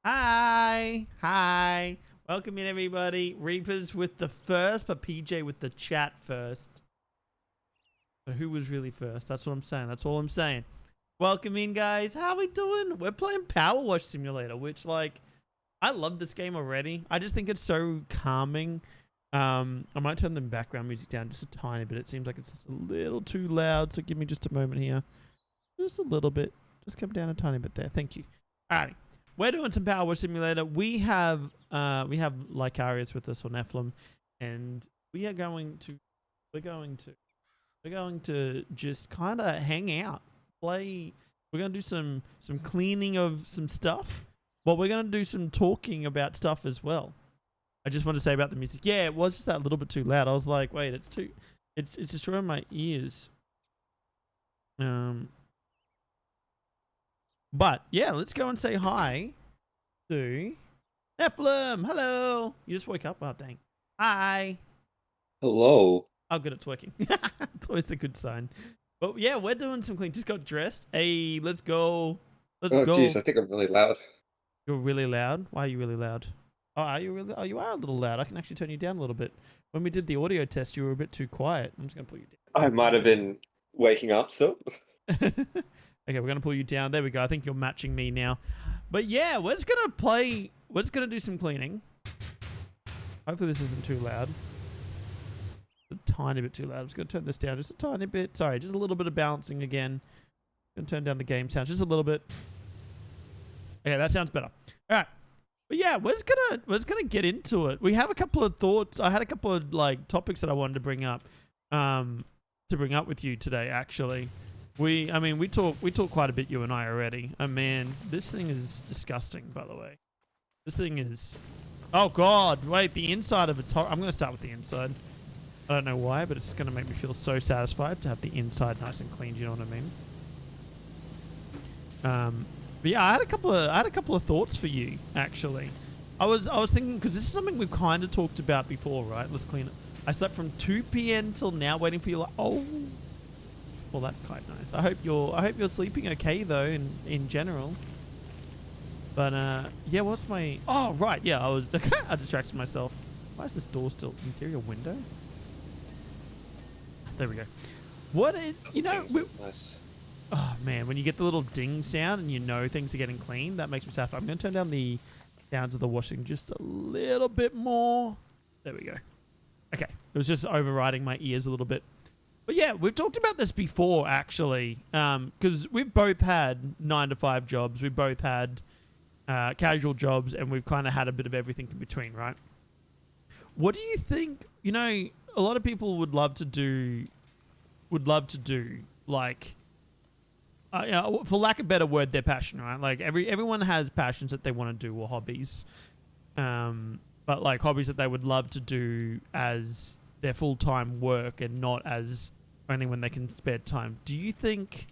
Hi. Welcome in, everybody. Reapers with the first, but PJ with the chat first. So who was really first? That's what I'm saying. That's all I'm saying. Welcome in, guys. How we doing? We're playing Powerwash Simulator, which, like, I love this game already. I just think it's so calming. I might turn the background music down just a tiny bit. It seems like it's just a little too loud, so give me just a moment here. Just a little bit. Just come down a tiny bit there. Thank you. Alrighty. We're doing some Powerwash Simulator. We have Lycarius with us, or Nephlam, and we're going to just kind of hang out, play. We're going to do some cleaning of some stuff, but we're going to do some talking about stuff as well. I just want to say about the music. Yeah, it was just that little bit too loud. I was like, wait, it's destroying my ears. But yeah, let's go and say hi to Nephlam. Hello. You just woke up? Oh, dang. Hi. Hello. Oh, good. It's working. It's always a good sign. But yeah, we're doing some clean. Just got dressed. Hey, let's go. Let's Oh, go. geez, I think I'm really loud. You're really loud. Why are you really loud? Oh, are you really? Oh, you are a little loud. I can actually turn you down a little bit. When we did the audio test, you were a bit too quiet. I'm just gonna put you down. I might have been waking up still. Okay, we're gonna pull you down. There we go. I think you're matching me now. But yeah, we're just gonna play. We're just gonna do some cleaning. Hopefully this isn't too loud. A tiny bit too loud. I'm just gonna turn this down just a tiny bit. Sorry, just a little bit of balancing again. Gonna turn down the game sound just a little bit. Okay, that sounds better. All right. But yeah, we're just gonna get into it. We have a couple of thoughts. I had a couple of like topics that I wanted to bring up with you today. Actually, we talk quite a bit, you and I already. Oh man, this thing is disgusting. By the way, this thing is. Oh god, wait, the inside of it's. I'm gonna start with the inside. I don't know why, but it's just gonna make me feel so satisfied to have the inside nice and clean. Do you know what I mean? But yeah, I had a couple of thoughts for you actually. I was thinking, because this is something we've kind of talked about before, right? Let's clean it. I slept from 2 p.m. till now, waiting for you. Oh, well, that's quite nice. I hope you're sleeping okay though, in general. But yeah, what's my? Oh right, yeah, I distracted myself. Why is this door still interior window? There we go. Nice. Oh man, when you get the little ding sound and you know things are getting clean, that makes me sad. I'm going to turn down the sounds of the washing just a little bit more. There we go. Okay, it was just overriding my ears a little bit. But yeah, we've talked about this before actually, because we've both had 9-to-5 jobs. We've both had casual jobs, and we've kind of had a bit of everything in between, right? What do you think? You know, a lot of people would love to do like. For lack of a better word, their passion, right? Like everyone has passions that they want to do, or hobbies, but like hobbies that they would love to do as their full-time work and not as only when they can spare time. Do you think?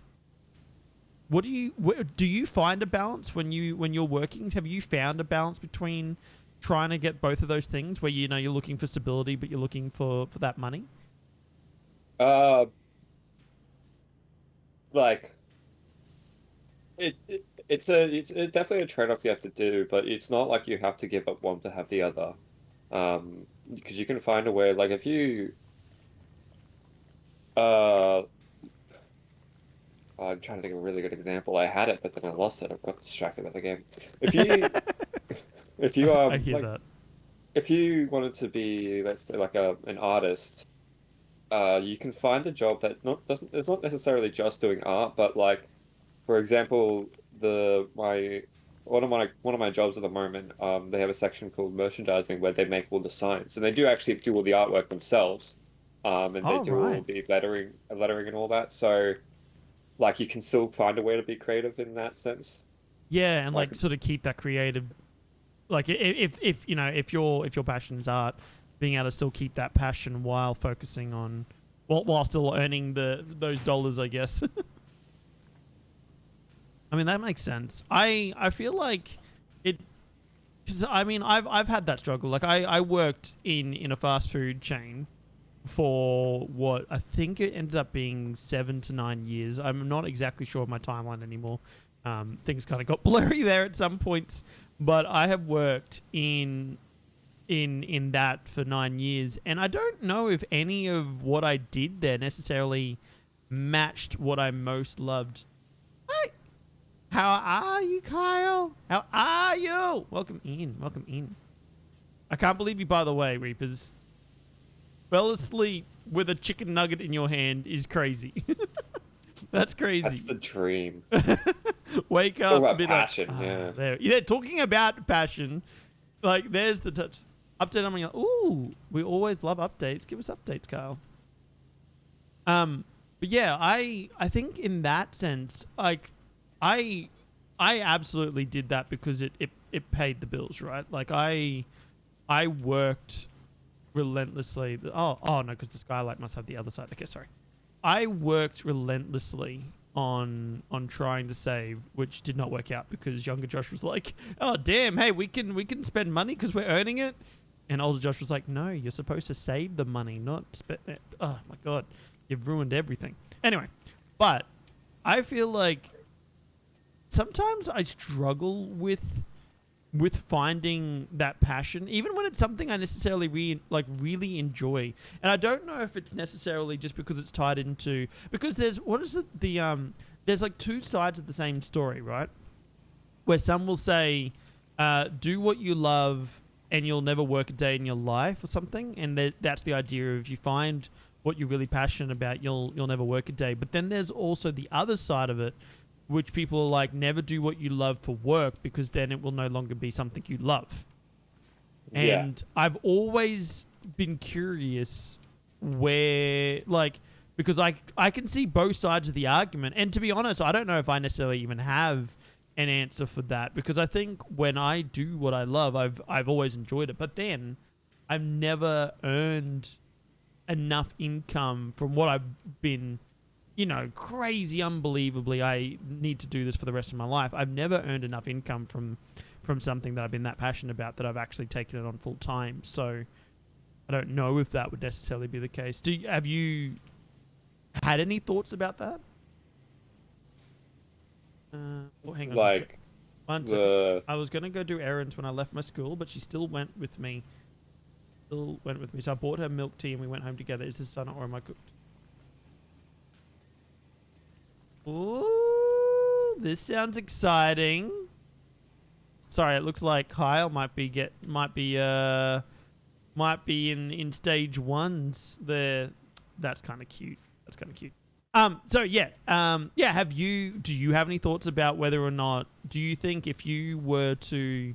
Do you find a balance when you're working? Have you found a balance between trying to get both of those things, where you know you're looking for stability but you're looking for that money? Uh, like it's definitely a trade-off you have to do, but it's not like you have to give up one to have the other. Because you can find a way. Like if you uh, I'm trying to think of a really good example. I had it, but then I lost it. I got distracted by the game. If you if you I hear like that. if you wanted to be, let's say, like an artist, you can find a job that not doesn't it's not necessarily just doing art, but like for example, the my one of my jobs at the moment, they have a section called merchandising where they make all the signs, and they do actually do all the artwork themselves, and they Oh do right. all the lettering and all that. So like you can still find a way to be creative in that sense. Yeah, and Like like sort of keep that creative. Like if you know if your passion is art, being able to still keep that passion while focusing on, while still earning those dollars, I guess. I mean that makes sense. I feel like it, because I mean I've had that struggle. Like I worked in a fast food chain for what I think it ended up being 7 to 9 years. I'm not exactly sure of my timeline anymore. Things kind of got blurry there at some points, but I have worked in that for 9 years, and I don't know if any of what I did there necessarily matched what I most loved. Hi. How are you, Kyle? How are you? Welcome in. Welcome in. I can't believe you, by the way, Reapers. Fell asleep with a chicken nugget in your hand is crazy. That's crazy. That's the dream. Wake up. Talk about be passion, like, yeah. There. Yeah, talking about passion. Like, there's the touch. Update on me. Ooh, we always love updates. Give us updates, Kyle. But yeah, I think in that sense, like, I absolutely did that because it paid the bills, right? Like, I worked relentlessly. Oh no, because the skylight must have the other side. Okay, sorry. I worked relentlessly on trying to save, which did not work out because younger Josh was like, "Oh damn, hey, we can spend money because we're earning it," and older Josh was like, "No, you're supposed to save the money, not spend it." Oh my god, you've ruined everything. Anyway, but I feel like sometimes I struggle with finding that passion, even when it's something I necessarily really enjoy. And I don't know if it's necessarily just because it's tied into, because there's there's like two sides of the same story, right? Where some will say, do what you love and you'll never work a day in your life or something. And that's the idea of, you find what you're really passionate about, you'll never work a day. But then there's also the other side of it, which people are like, never do what you love for work because then it will no longer be something you love. Yeah. And I've always been curious where, like, because I can see both sides of the argument. And to be honest, I don't know if I necessarily even have an answer for that, because I think when I do what I love, I've always enjoyed it. But then I've never earned enough income from what I've been, crazy, unbelievably, I need to do this for the rest of my life. I've never earned enough income from something that I've been that passionate about that I've actually taken it on full time. So I don't know if that would necessarily be the case. Have you had any thoughts about that? Hang on. Like, One second. I was going to go do errands when I left my school, but she still went with me. So I bought her milk tea and we went home together. Is this done or am I cooked? Ooh, this sounds exciting. Sorry, it looks like Kyle might be in stage ones there. That's kind of cute. So yeah. Do you have any thoughts about whether or not, do you think if you were to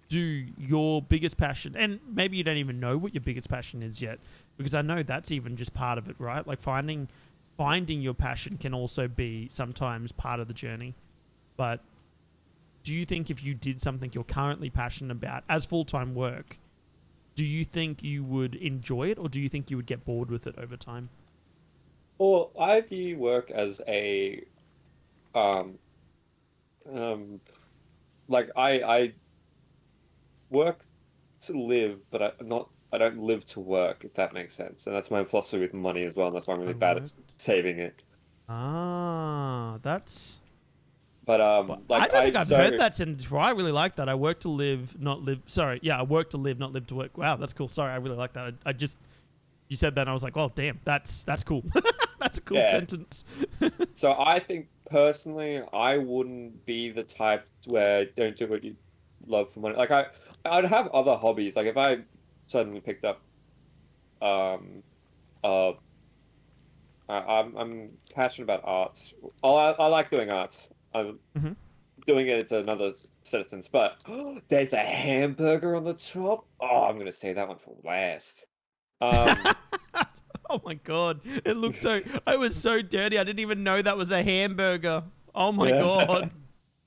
do your biggest passion, and maybe you don't even know what your biggest passion is yet, because I know that's even just part of it, right? Like finding your passion can also be sometimes part of the journey. But do you think if you did something you're currently passionate about as full-time work, do you think you would enjoy it, or do you think you would get bored with it over time? Well, I view work as a, like I work to live, but I don't live to work, if that makes sense. And that's my philosophy with money as well, and that's why I'm really bad at saving it. That's... But like I don't think I've heard that sentence before. I really like that. I work to live, not live. Sorry, yeah, I work to live, not live to work. Wow, that's cool. Sorry, I really like that. You said that, and I was like, oh, damn, that's cool. That's a cool sentence. So I think personally, I wouldn't be the type where don't do what you love for money. Like I'd have other hobbies. Like if I suddenly picked up, I'm passionate about arts. I like doing arts. I'm doing it. It's another sentence, but there's a hamburger on the top. Oh, I'm gonna say that one for last. Oh my god! It looks so. I was so dirty. I didn't even know that was a hamburger. Oh my god.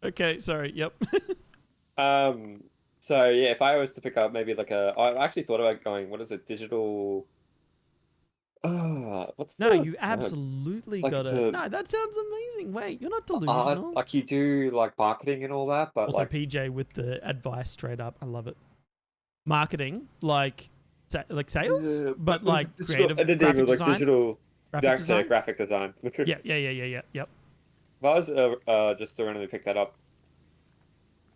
Okay, sorry. Yep. So yeah, if I was to pick up maybe I actually thought about going. What is it? Digital. You absolutely gotta. No, that sounds amazing. Wait, you're not delusional. Like you do like marketing and all that, but also PJ with the advice straight up. I love it. Marketing, like sales, but like creative graphic design. Graphic design. Yeah. Yep. If I was just to randomly pick that up,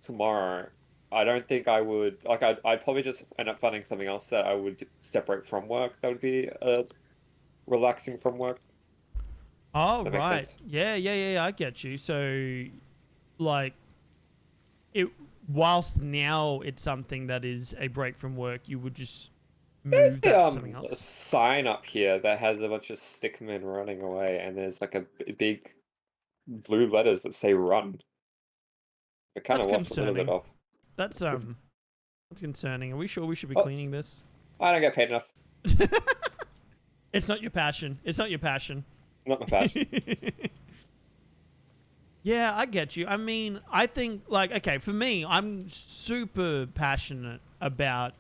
tomorrow, I don't think I would like. I'd probably just end up finding something else that I would separate from work. That would be relaxing from work. Oh, That makes right. sense. Yeah, I get you. So, like, it whilst now it's something that is a break from work, you would just There's move that to something a else. sign up here that has a bunch of stickmen running away, and there's like a big blue letters that say "run." It kind That's of lost a little bit concerning. off. That's that's concerning. Are we sure we should be Oh, cleaning this? I don't get paid enough. It's not your passion. It's not your passion. Not my passion. Yeah, I get you. I mean, I think like okay, for me, I'm super passionate about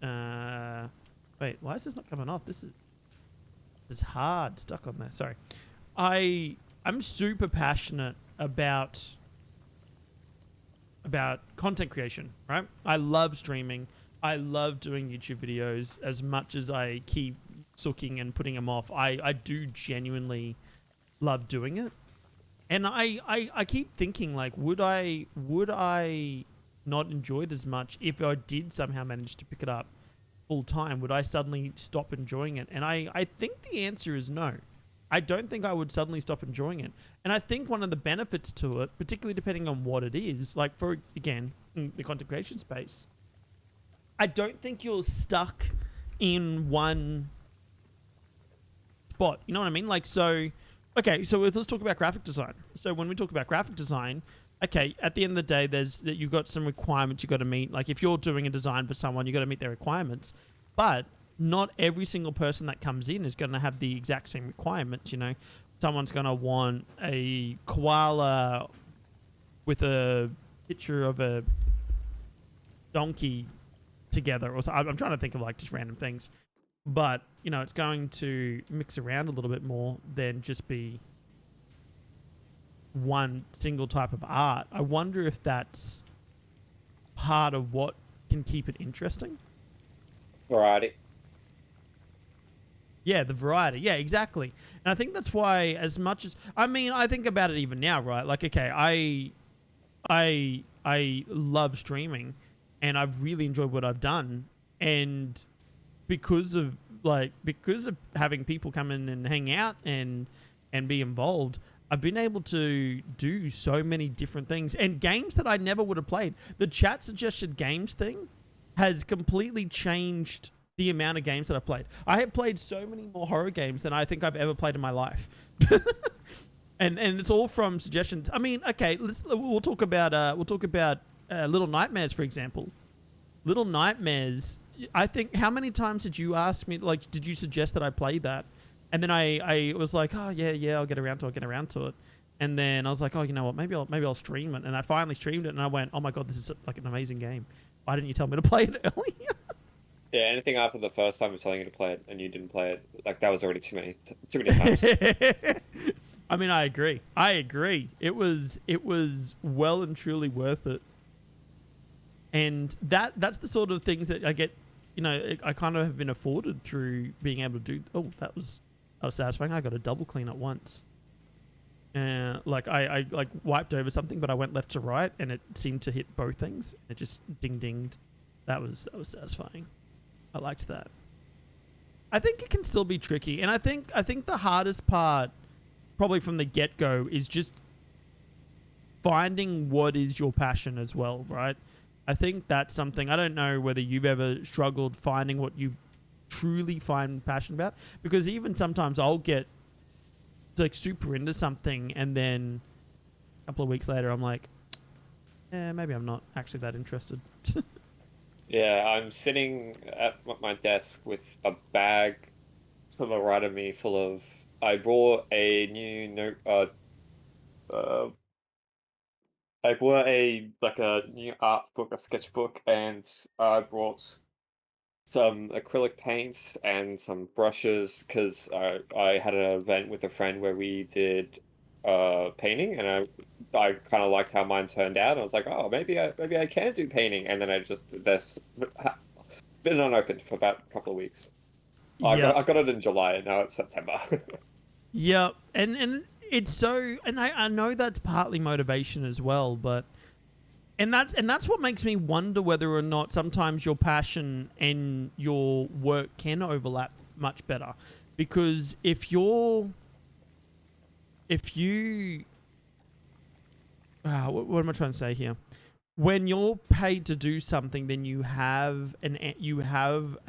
wait, why is this not coming off? This is hard stuck on there. Sorry. I'm super passionate about content creation, right? I love streaming. I love doing YouTube videos as much as I keep sooking and putting them off. I do genuinely love doing it. And I keep thinking like would I not enjoy it as much if I did somehow manage to pick it up full time? Would I suddenly stop enjoying it? And I think the answer is no. I don't think I would suddenly stop enjoying it. And I think one of the benefits to it, particularly depending on what it is, like for again, in the content creation space, I don't think you're stuck in one spot. You know what I mean? Like so okay, so let's talk about graphic design. So when we talk about graphic design, okay, at the end of the day, you've got some requirements you got to meet. Like if you're doing a design for someone, you got to meet their requirements. But not every single person that comes in is going to have the exact same requirements. You know, someone's going to want a koala with a picture of a donkey together, or so. I'm trying to think of like just random things. But you know, it's going to mix around a little bit more than just be one single type of art. I wonder if that's part of what can keep it interesting. Variety. Yeah, the variety. Yeah, exactly. And I think that's why, as much as I mean, I think about it even now, right? Like, okay, I love streaming, and I've really enjoyed what I've done, and because of having people come in and hang out and be involved, I've been able to do so many different things and games that I never would have played. The chat suggested games thing has completely changed the amount of games that I've played. I have played so many more horror games than I think I've ever played in my life. and it's all from suggestions. I mean, okay, we'll talk about Little Nightmares, for example. Little Nightmares, I think, how many times did you ask me, like, did you suggest that I play that? And then I was like, oh yeah, I'll get around to it. And then I was like, oh, you know what, maybe I'll stream it. And I finally streamed it, and I went, oh my god, this is like an amazing game. Why didn't you tell me to play it earlier? Yeah, anything after the first time of telling you to play it and you didn't play it, like that was already too many times. I mean, I agree. It was well and truly worth it. And that's the sort of things that I get, you know, I kind of have been afforded through being able to do. Oh, that was satisfying. I got a double clean at once. Like I like wiped over something, but I went left to right, and it seemed to hit both things. It just dinged. That was satisfying. I liked that. I think it can still be tricky, and I think the hardest part, probably from the get go, is just finding what is your passion as well, right? I think that's something. I don't know whether you've ever struggled finding what you truly find passionate about, because even sometimes I'll get like super into something, and then a couple of weeks later I'm like, maybe I'm not actually that interested. Yeah, I'm sitting at my desk with a bag to the right of me full of. I bought a new note. I bought a new art book, a sketchbook, and I brought some acrylic paints and some brushes because I had an event with a friend where we did painting, and I kind of liked how mine turned out. I was like, oh, maybe I can do painting, and then this been unopened for about a couple of weeks. Yep. I got it in July, and now it's September. Yep. And it's so, and I know that's partly motivation as well, but that's what makes me wonder whether or not sometimes your passion and your work can overlap much better, because if you what am I trying to say here? When you're paid to do something, then you have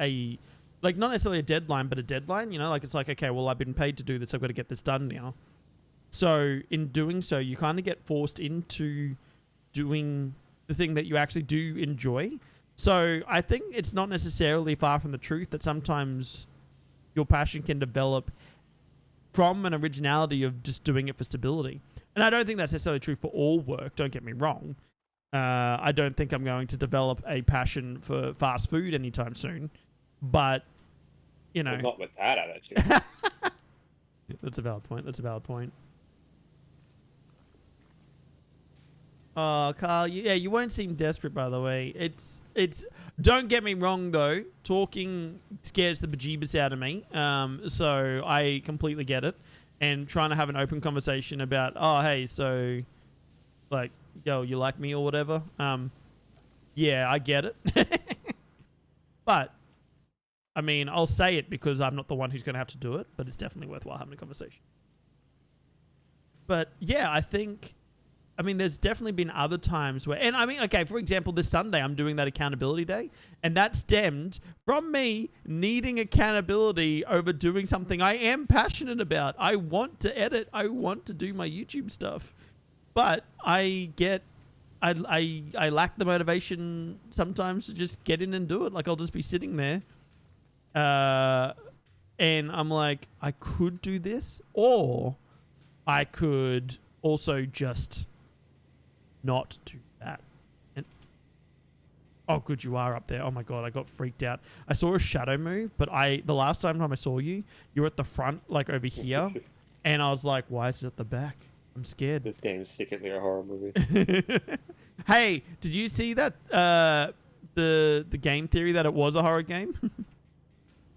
a, like, not necessarily a deadline, but a deadline. You know, like, it's like, okay, well, I've been paid to do this, I've got to get this done now. So in doing so, you kind of get forced into doing the thing that you actually do enjoy. So I think it's not necessarily far from the truth that sometimes your passion can develop from an originality of just doing it for stability. And I don't think that's necessarily true for all work, don't get me wrong. I don't think I'm going to develop a passion for fast food anytime soon. But, you know... Well, not with that attitude. That's a valid point. Oh, Carl, you won't seem desperate, by the way. It's. Don't get me wrong, though. Talking scares the bejeebus out of me. So I completely get it. And trying to have an open conversation about, oh, hey, so, like, yo, you like me or whatever. Yeah, I get it. But, I mean, I'll say it because I'm not the one who's going to have to do it. But it's definitely worthwhile having a conversation. But yeah, I mean, there's definitely been other times where, and I mean, okay, for example, this Sunday, I'm doing that accountability day, and that stemmed from me needing accountability over doing something I am passionate about. I want to edit. I want to do my YouTube stuff, but I lack the motivation sometimes to just get in and do it. Like, I'll just be sitting there, and I'm like, I could do this, or I could also just not do that. And oh, good, you are up there. Oh my god, I got freaked out. I saw a shadow move, but the last time I saw you, you were at the front, like over here, and I was like, why is it at the back? I'm scared. This game is secretly a horror movie. Hey, did you see that the game theory that it was a horror game?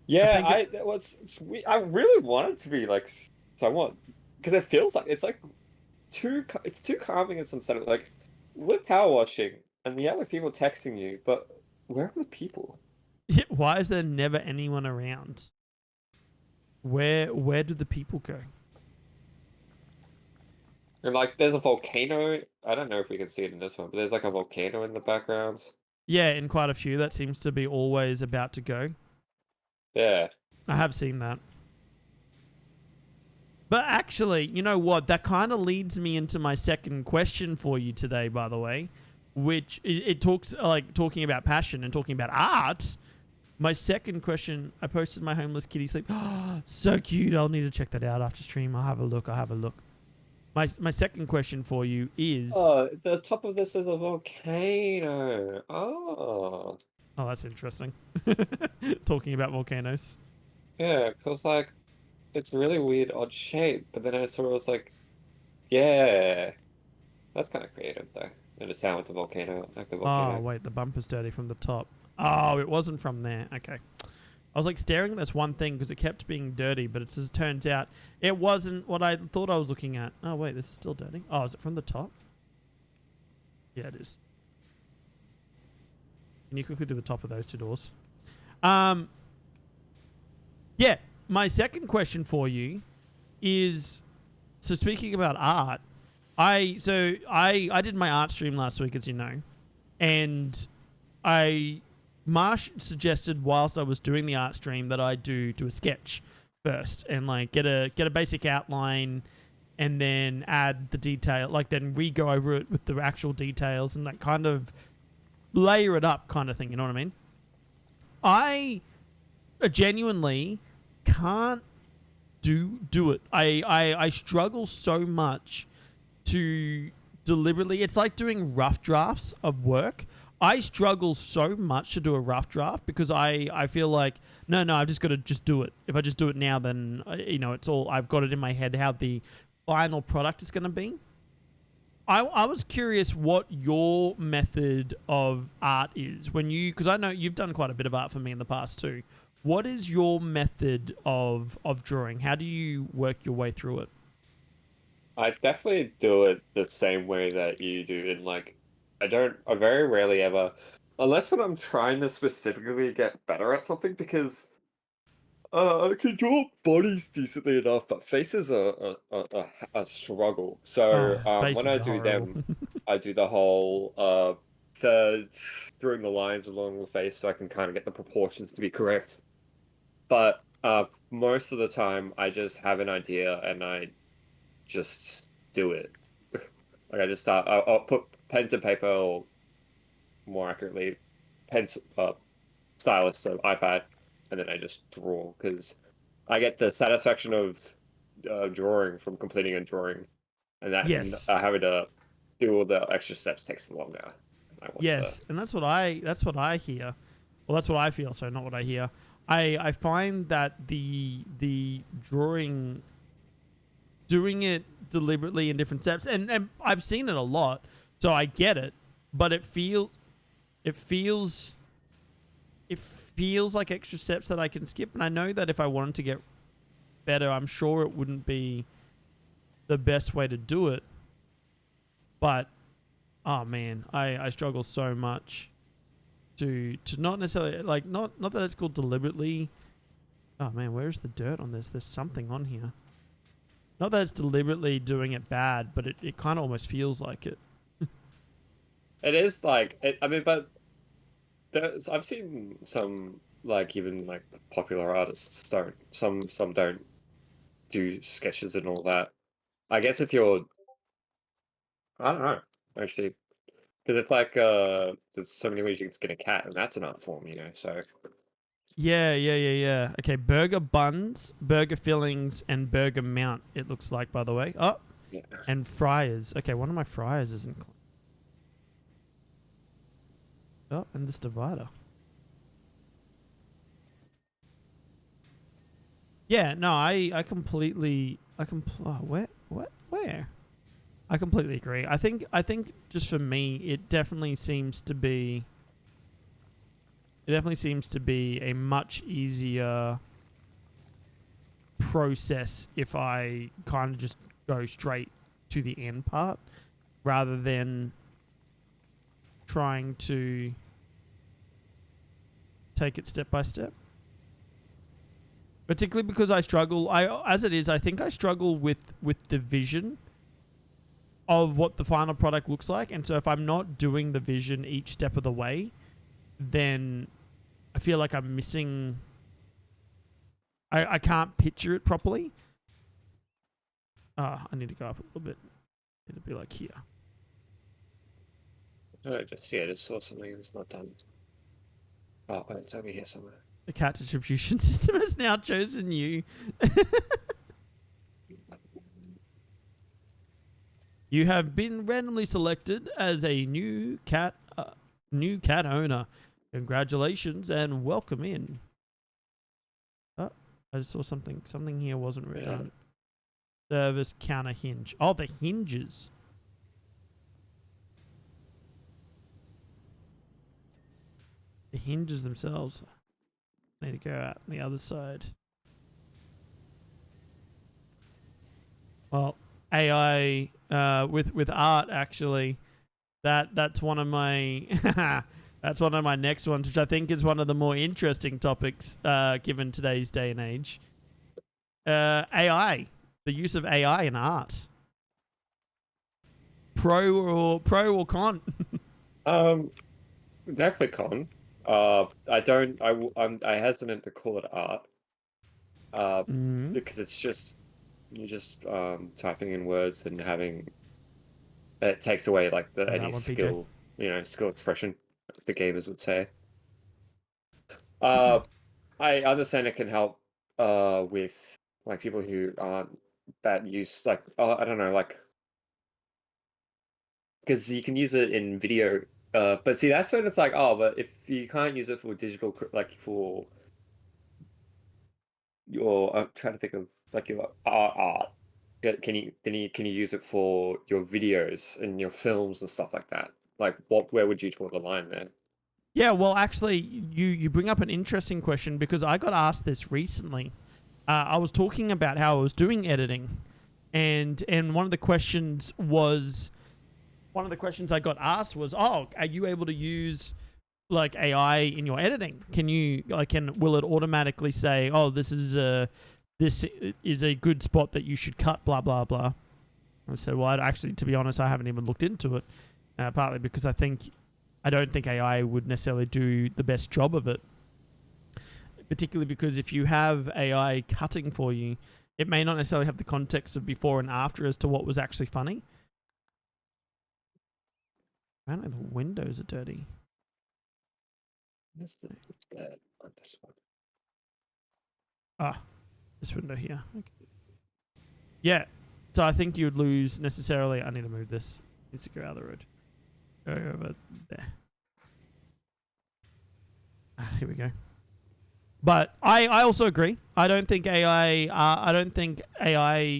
Yeah, I really want it to be like somewhat, because it feels like it's like too calming and unsettling. Like, we're power washing and the other people texting you, but where are the people? Yeah, why is there never anyone around? Where do the people go? And like, there's a volcano. I don't know if we can see it in this one, but there's like a volcano in the background. Yeah, in quite a few, that seems to be always about to go. Yeah. I have seen that. But actually, you know what? That kind of leads me into my second question for you today, by the way, which it talks, like, talking about passion and talking about art. My second question, I posted my homeless kitty sleep. Oh, so cute. I'll need to check that out after stream. I'll have a look. My second question for you is... Oh, the top of this is a volcano. Oh. Oh, that's interesting. Talking about volcanoes. Yeah, because like, it's really weird, odd shape, but then I sort of was like, yeah, that's kind of creative though. In a town with a volcano, like the volcano. Oh, wait, the bumper's dirty from the top. Oh, it wasn't from there. Okay. I was like staring at this one thing because it kept being dirty, but it just turns out it wasn't what I thought I was looking at. Oh, wait, this is still dirty. Oh, is it from the top? Yeah, it is. Can you quickly do the top of those two doors? Yeah, my second question for you is, so speaking about art, I did my art stream last week, as you know, and Marsh suggested whilst I was doing the art stream that I do a sketch first and like get a basic outline and then add the detail, like then re-go over it with the actual details and like kind of layer it up kind of thing, you know what I mean? I genuinely can't do it. I struggle so much to deliberately, it's like doing rough drafts of work. I struggle so much to do a rough draft because I feel like, no, I've just got to just do it. If I just do it now, then, you know, it's all, I've got it in my head how the final product is going to be. I was curious what your method of art is when you, because I know you've done quite a bit of art for me in the past too. What is your method of drawing? How do you work your way through it? I definitely do it the same way that you do in like I very rarely ever, unless when I'm trying to specifically get better at something, because I can draw bodies decently enough, but faces are a struggle. So Oh, when faces I are do horrible. them, I do the whole the drawing the lines along the face so I can kind of get the proportions to be correct. But most of the time, I just have an idea and I just do it. Like I just start. I'll put pen to paper, or more accurately, pencil, stylus, so iPad, and then I just draw because I get the satisfaction of drawing from completing a drawing, and Yes. having to do all the extra steps takes longer. I want the Yes, and that's what I hear. Well, that's what I feel. So not what I hear. I find that the drawing, doing it deliberately in different steps, and I've seen it a lot, so I get it. But it feels it feels like extra steps that I can skip, and I know that if I wanted to get better, I'm sure it wouldn't be the best way to do it. But oh man, I struggle so much to not necessarily like not that it's called deliberately. Oh man, where's the dirt on this? There's something on here. Not that it's deliberately doing it bad, but it kind of almost feels like it. It is like I mean, but I've seen some like even like popular artists don't some don't do sketches and all that. I guess if you're I don't know actually because it's like there's so many ways you can skin a cat and that's an art form, you know. So Yeah. Okay, burger buns, burger fillings, and burger mount. It looks like, by the way. Oh, yeah, and fryers. Okay, one of my fryers isn't. Oh, and this divider. Yeah, no, I completely, oh, where? I completely agree. I think just for me, it definitely seems to be a much easier process if I kind of just go straight to the end part rather than trying to take it step by step. Particularly because I struggle, as it is, I think I struggle with the vision of what the final product looks like, and so if I'm not doing the vision each step of the way, then I feel like I'm missing. I can't picture it properly. I need to go up a little bit. It'll be like here. I just saw something that's not done. Oh, wait, it's over here somewhere. The cat distribution system has now chosen you. You have been randomly selected as a new cat owner. Congratulations and welcome in. Oh, I just saw something. Something here wasn't written. Yeah. Service counter hinge. Oh, the hinges. The hinges themselves. Need to go out on the other side. Well, AI with art actually. That's one of my that's one of my next ones, which I think is one of the more interesting topics given today's day and age. AI, the use of AI in art. Pro or con? Definitely con. I'm hesitant to call it art. Because it's just you're just typing in words and having it takes away like any skill, skill expression, the gamers would say. I understand it can help with like people who aren't that use like I don't know like because you can use it in video. But see that's when it's like but if you can't use it for digital like for your I'm trying to think of like your art. Can you use it for your videos and your films and stuff like that? Like where would you draw the line there? Yeah, well, actually, you bring up an interesting question because I got asked this recently. I was talking about how I was doing editing, and one of the questions was, one of the questions I got asked was, "Oh, are you able to use like AI in your editing? Will it automatically say, oh, this is a good spot that you should cut, blah blah blah." I said, well, to be honest, I haven't even looked into it, partly because I don't think AI would necessarily do the best job of it, particularly because if you have AI cutting for you, it may not necessarily have the context of before and after as to what was actually funny. Apparently the windows are dirty. Where's the bed on this one? Ah, this window here. Okay. Yeah. So I think you would lose necessarily. I need to move this. Needs to go out of the road. Go over there. Here we go. But I also agree. I don't think AI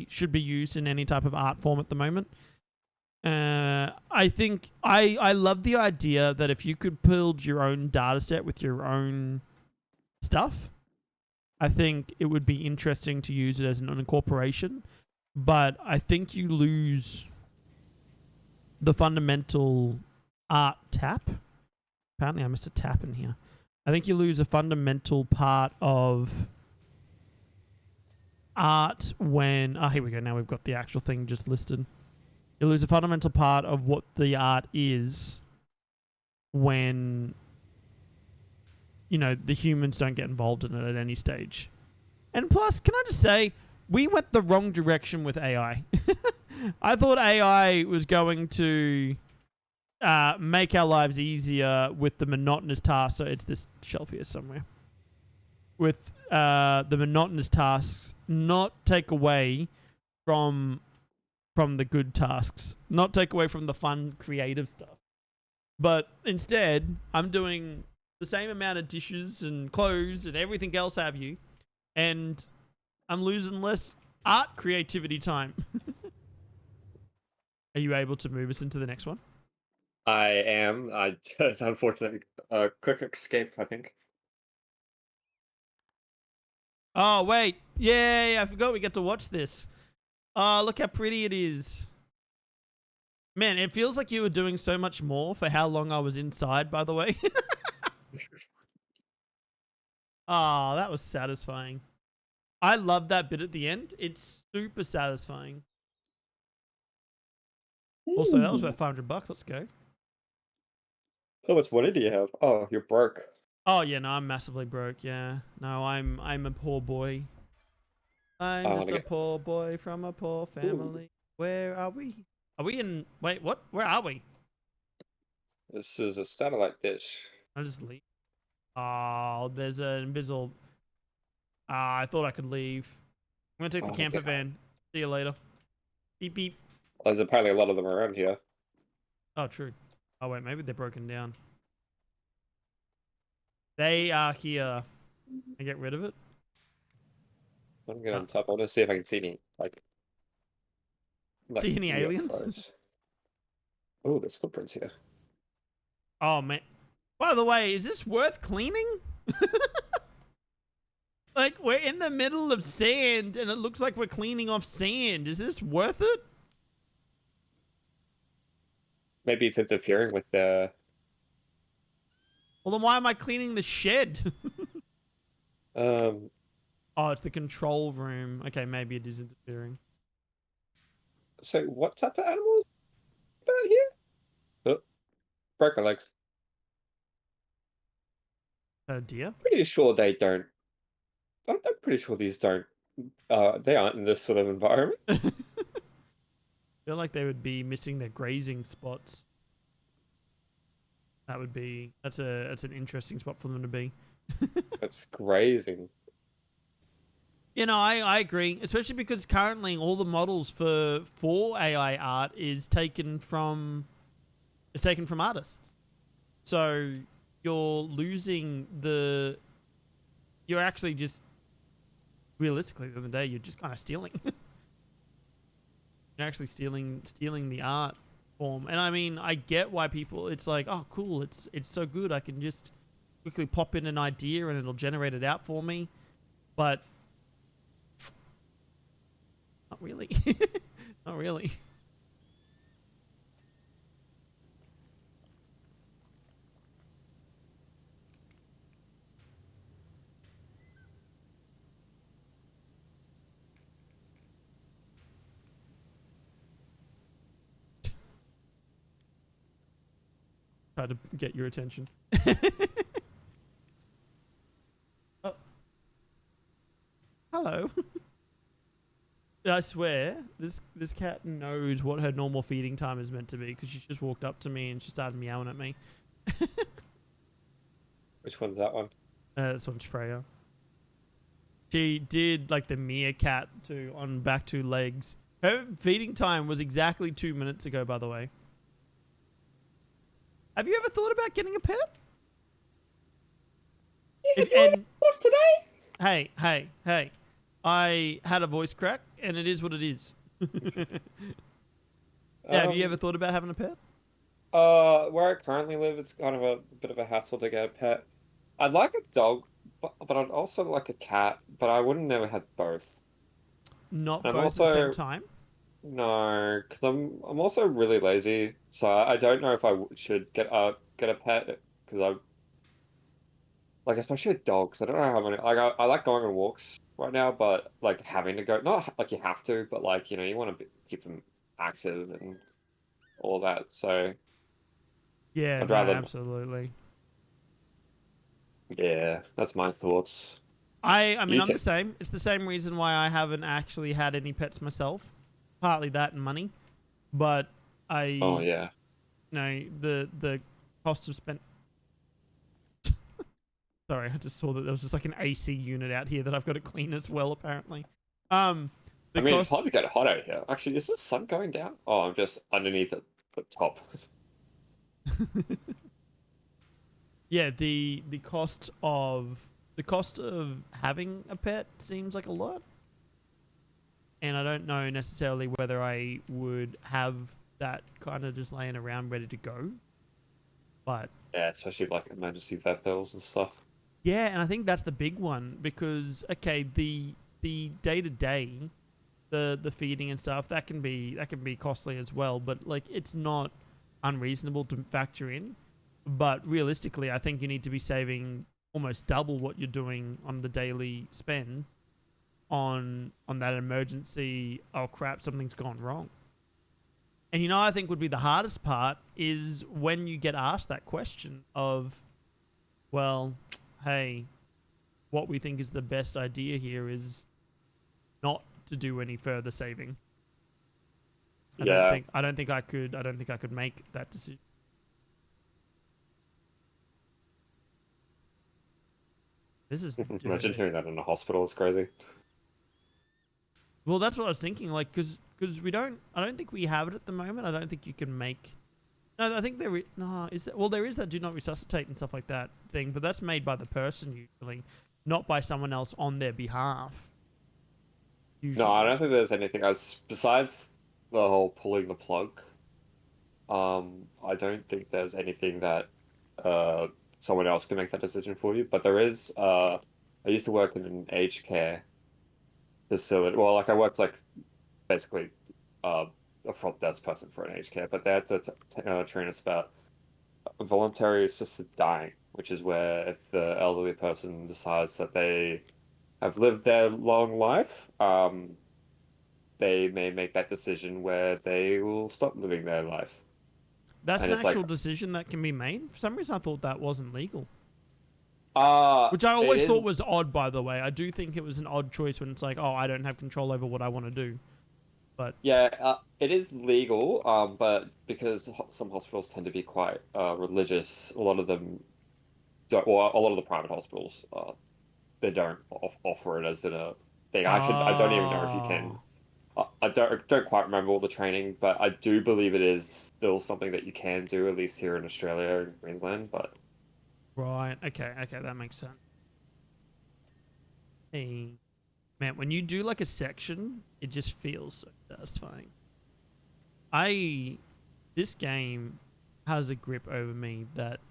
should be used in any type of art form at the moment. I think I love the idea that if you could build your own data set with your own stuff, I think it would be interesting to use it as an incorporation. But I think you lose the fundamental art tap. Apparently I missed a tap in here. I think you lose a fundamental part of art when... Oh, here we go. Now we've got the actual thing just listed. You lose a fundamental part of what the art is when, the humans don't get involved in it at any stage. And plus, can I just say, we went the wrong direction with AI. I thought AI was going to make our lives easier with the monotonous tasks. So it's this shelf here somewhere. With the monotonous tasks, not take away from the good tasks, not take away from the fun, creative stuff. But instead, I'm doing the same amount of dishes and clothes and everything else have you, and I'm losing less art creativity time. Are you able to move us into the next one? I am. I just unfortunately quick escape, I think. Oh, wait. Yay, I forgot we get to watch this. Oh, look how pretty it is. Man, it feels like you were doing so much more for how long I was inside, by the way. Oh, that was satisfying. I love that bit at the end. It's super satisfying. Also, that was about $500. Let's go. How much money do you have? Oh, you're broke. Oh yeah, no, I'm massively broke. Yeah, no, I'm a poor boy. I'm just a poor boy from a poor family. Ooh. Where are we? Are we in? Wait, what? Where are we? This is a satellite dish. I'll just leave. Oh, there's an invisible. I thought I could leave. I'm gonna take the camper van. See you later. Beep beep. Well, there's apparently a lot of them around here. Oh, true. Oh wait, maybe they're broken down. They are here. I get rid of it. I'm going on top. I want to see if I can see any see any aliens? Oh, there's footprints here. Oh man. By the way, is this worth cleaning? Like, we're in the middle of sand and it looks like we're cleaning off sand. Is this worth it? Maybe it's interfering with the... Well, then why am I cleaning the shed? Oh, it's the control room. Okay, maybe it is interfering. So, what type of animals about here? Oh, broke my legs. Deer? Pretty sure they don't. I'm pretty sure these don't. They aren't in this sort of environment. I feel like they would be missing their grazing spots. That's an interesting spot for them to be. That's grazing. I agree, especially because currently all the models for AI art is taken from artists. So you're losing you're actually just realistically at the end of the day, you're just kind of stealing. You're actually stealing the art form. And I mean, I get why it's like, oh cool, it's so good, I can just quickly pop in an idea and it'll generate it out for me. But not really. Not really. Try to get your attention. Oh. Hello. I swear, this cat knows what her normal feeding time is meant to be because she just walked up to me and she started meowing at me. Which one's that one? This one's Freya. She did like the meerkat too on back two legs. Her feeding time was exactly 2 minutes ago, by the way. Have you ever thought about getting a pet? What's today? Hey. I had a voice crack, and it is what it is. Yeah, have you ever thought about having a pet? Where I currently live, it's kind of a bit of a hassle to get a pet. I'd like a dog, but I'd also like a cat, but I wouldn't never have both. Not I'm both at the same time? No, because I'm also really lazy, so I don't know if should get a pet because I like especially a dog. 'Cause I don't know how many. Like I like going on walks right now, but like having to go, not like you have to, but like you want to keep them active and all that. So Yeah, I'd no, rather. absolutely. Yeah, that's my thoughts. I mean, I'm the same. It's the same reason why I haven't actually had any pets myself. Partly that and money, but Oh yeah. The cost of spent. Sorry, I just saw that there was just like an AC unit out here that I've got to clean as well. Apparently, It's probably getting hot out here. Actually, is the sun going down? Oh, I'm just underneath the top. Yeah, the cost of having a pet seems like a lot. And I don't know necessarily whether I would have that kind of just laying around ready to go. But Yeah, especially like emergency vet bills and stuff. yeah, and I think that's the big one because okay, the day to day, the feeding and stuff that can be costly as well. But like it's not unreasonable to factor in. But realistically, I think you need to be saving almost double what you're doing on the daily spend on that emergency, oh crap, something's gone wrong. And I think would be the hardest part is when you get asked that question of, well, hey, what we think is the best idea here is not to do any further saving. I don't think I could make that decision. This is Imagine hearing that in a hospital. It's crazy. Well, that's what I was thinking. Like, because I don't think we have it at the moment. I don't think you can make. No, I think there is. No, there is that do not resuscitate and stuff like that thing, but that's made by the person usually, not by someone else on their behalf. Usually. No, I don't think there's anything else besides the whole pulling the plug. I don't think there's anything that someone else can make that decision for you. But there is. I used to work in an aged care facility. Well, like I worked like basically a front desk person for an aged care, but they had to train us about voluntary assisted dying, which is where if the elderly person decides that they have lived their long life, they may make that decision where they will stop living their life. That's an actual decision that can be made. For some reason, I thought that wasn't legal. Which I always thought was odd, by the way. I do think it was an odd choice when it's like, oh, I don't have control over what I want to do. But yeah, it is legal, but because some hospitals tend to be quite religious, a lot of them don't. Well, a lot of the private hospitals, they don't offer it as a thing. I don't even know if you can. I don't quite remember all the training, but I do believe it is still something that you can do, at least here in Australia and Queensland. But right, okay, that makes sense. Hey, man, when you do like a section, it just feels so satisfying. This game has a grip over me that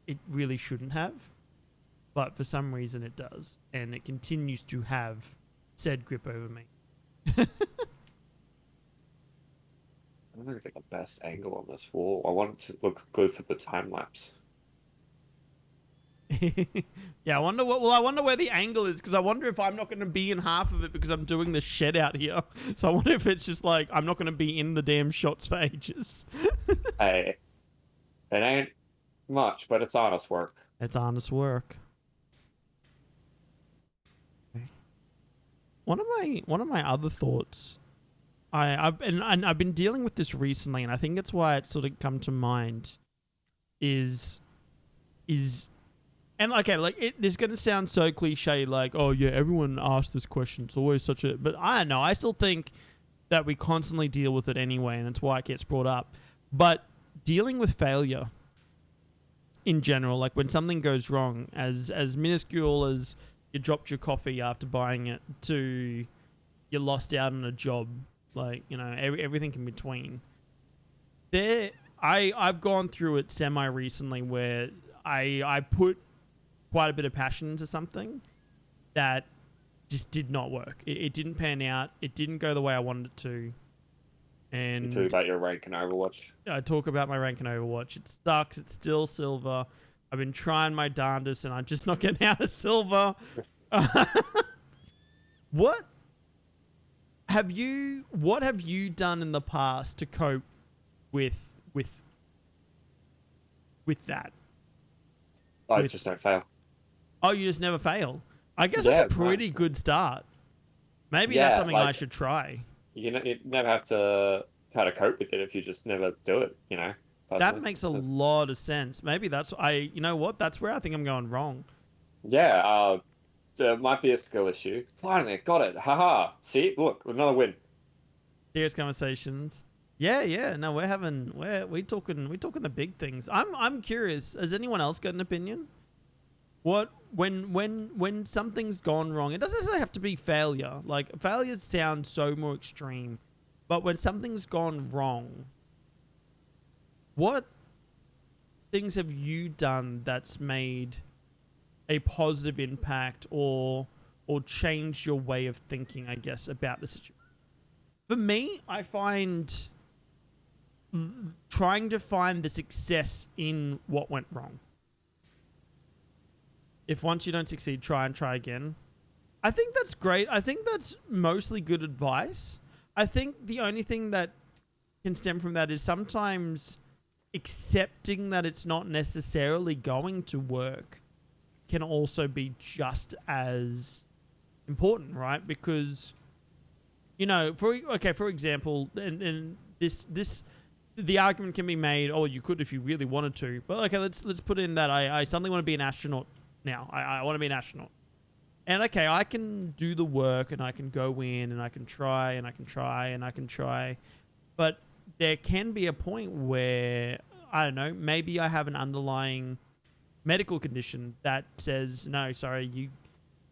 it really shouldn't have, but for some reason it does, and it continues to have said grip over me. I don't know if I get the best angle on this wall. I want it to look good for the time lapse. Yeah, I wonder where the angle is, because I wonder if I'm not going to be in half of it because I'm doing the shed out here. So I wonder if it's just like I'm not going to be in the damn shots for ages. Hey, It ain't much, but it's honest work. It's honest work. Okay. One of my other thoughts. I've been dealing with this recently, and I think it's why it's sort of come to mind. Is and okay, like this is gonna sound so cliche, like, oh yeah, everyone asks this question. It's always such a, but I don't know. I still think that we constantly deal with it anyway, and it's why it gets brought up. But dealing with failure in general, like when something goes wrong, as minuscule as you dropped your coffee after buying it, to you lost out on a job, like, you know, everything in between. I've gone through it semi recently where I put quite a bit of passion into something that just did not work. It didn't pan out. It didn't go the way I wanted it to. And You talk about your rank in Overwatch. I talk about my rank in Overwatch. It sucks. It's still silver. I've been trying my darndest, and I'm just not getting out of silver. What have you done in the past to cope with that? I just don't fail. Oh, you just never fail. I guess that's a pretty good start. Maybe that's something I should try. You never have to kind of cope with it if you just never do it, you know. That makes a lot of sense. Maybe that's you know what? That's where I think I'm going wrong. Yeah, there might be a skill issue. Finally, got it. Haha. See? Look, another win. Serious conversations. Yeah. No, we talking the big things. I'm curious. Has anyone else got an opinion? What when something's gone wrong, it doesn't necessarily have to be failure. Like, failures sound so more extreme, but when something's gone wrong, what things have you done that's made a positive impact or changed your way of thinking, I guess, about the situation? For me, I find trying to find the success in what went wrong. If once you don't succeed, try again. I think that's great. I think that's mostly good advice. I think the only thing that can stem from that is sometimes accepting that it's not necessarily going to work can also be just as important, right? Because, you know, for example, and the argument can be made, oh, you could if you really wanted to. But okay, let's put in that I suddenly want to be an astronaut now. I want to be an astronaut. And okay, I can do the work and I can go in and I can try and I can try and I can try. But there can be a point where, I don't know, maybe I have an underlying medical condition that says, no, sorry,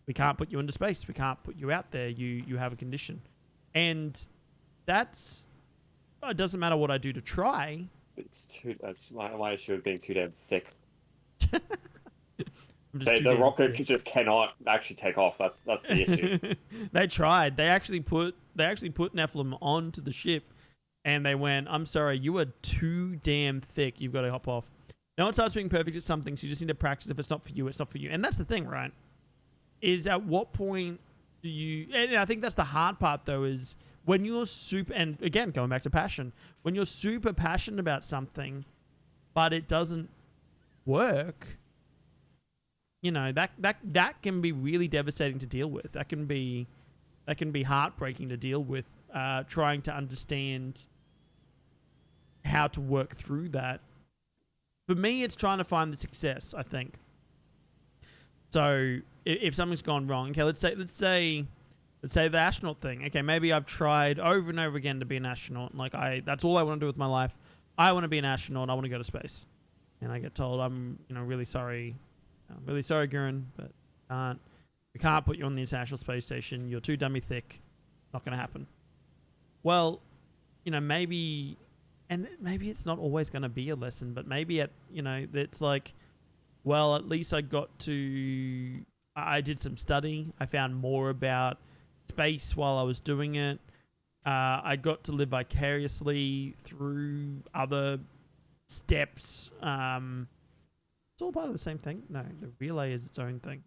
we can't put you into space. We can't put you out there. You have a condition. And it doesn't matter what I do to try. That's my issue of being too damn thick. The rocket just cannot actually take off. That's the issue. They tried. They actually put Nephlam onto the ship, and they went, I'm sorry, you are too damn thick. You've got to hop off. No one starts being perfect at something, so you just need to practice. If it's not for you, it's not for you. And that's the thing, right? Is at what point do you... And I think that's the hard part, though, is when you're super... And again, going back to passion. When you're super passionate about something, but it doesn't work... You know, that can be really devastating to deal with. That can be heartbreaking to deal with. Trying to understand how to work through that. For me, it's trying to find the success, I think. So if something's gone wrong, okay, let's say the astronaut thing. Okay, maybe I've tried over and over again to be an astronaut. Like that's all I want to do with my life. I want to be an astronaut. I want to go to space, and I get told I'm really sorry. I'm really sorry, Guran, but we can't put you on the International Space Station. You're too dummy thick. Not going to happen. Well, maybe it's not always going to be a lesson, but maybe it's like, well, at least I did some study. I found more about space while I was doing it. I got to live vicariously through other steps. It's all part of the same thing. No, the relay is its own thing.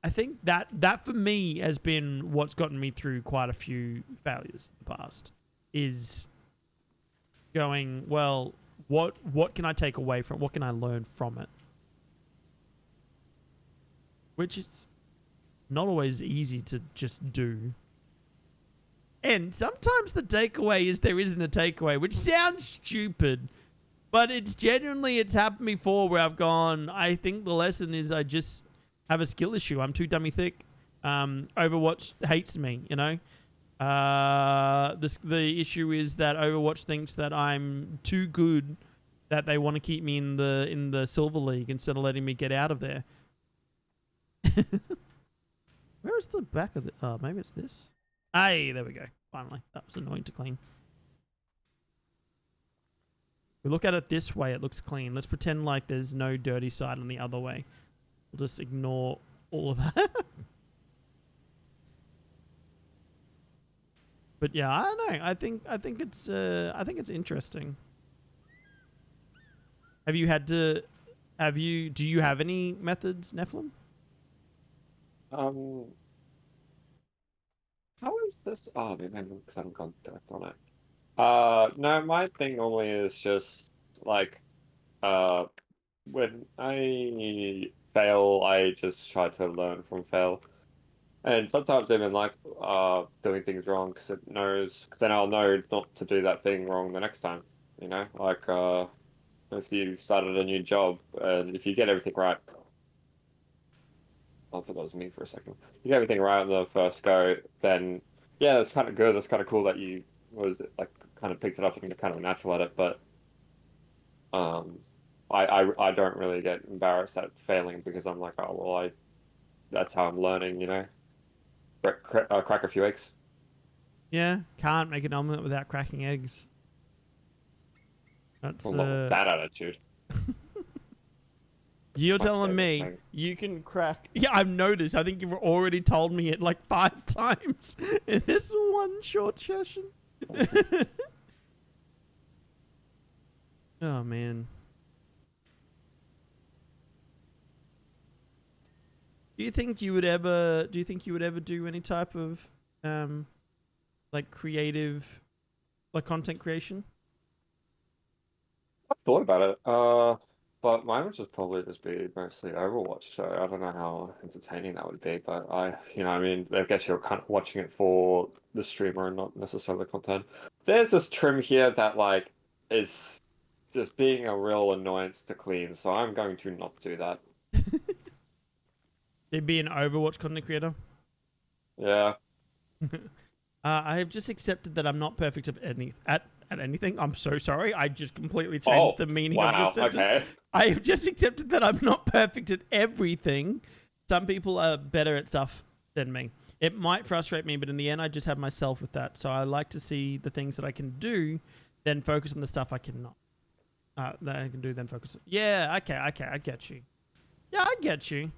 I think that for me has been what's gotten me through quite a few failures in the past. Is going, well, what can I take away from? What can I learn from it? Which is not always easy to just do. And sometimes the takeaway is there isn't a takeaway, which sounds stupid, but it's happened before where I've gone, I think the lesson is I just have a skill issue. I'm too dummy thick. Overwatch hates me, you know? The issue is that Overwatch thinks that I'm too good, that they want to keep me in the Silver League instead of letting me get out of there. Where is the back of the... Oh, maybe it's this. Hey, there we go. Finally. That was annoying to clean. We look at it this way, it looks clean. Let's pretend like there's no dirty side on the other way. We'll just ignore all of that. But yeah, I don't know. I think it's interesting. Do you have any methods, Nephlam? How is this? Oh, maybe because I haven't gone direct on it. No, my thing normally is just like, when I fail, I just try to learn from fail. And sometimes even like doing things wrong because then I'll know not to do that thing wrong the next time. You know, like if you started a new job and if you get everything right, I thought that was me for a second. If you get everything right on the first go, then yeah, that's kind of good. That's kind of cool that you kind of picked it up and you're kind of natural at it. But I don't really get embarrassed at failing because I'm like, oh well, that's how I'm learning. You know. Crack a few eggs. Yeah, can't make an omelette without cracking eggs. That's well, not with that attitude. You're telling me thing. You can crack... Yeah, I've noticed. I think you've already told me it like 5 times in this one short session. Oh, man. Do you think you would ever do any type of like creative, like content creation? I've thought about it, but mine would just probably just be mostly Overwatch. So I don't know how entertaining that would be, but I mean, I guess you're kind of watching it for the streamer and not necessarily the content. There's this trim here that like is just being a real annoyance to clean, so I'm going to not do that. They'd be an Overwatch content creator. Yeah. I have just accepted that I'm not perfect at anything. I'm so sorry. I just completely changed the meaning of the sentence. Okay. I have just accepted that I'm not perfect at everything. Some people are better at stuff than me. It might frustrate me, but in the end, I just have myself with that. So I like to see the things that I can do, then focus on the stuff I cannot. That I can do, then focus. Yeah, okay, I get you. Yeah, I get you.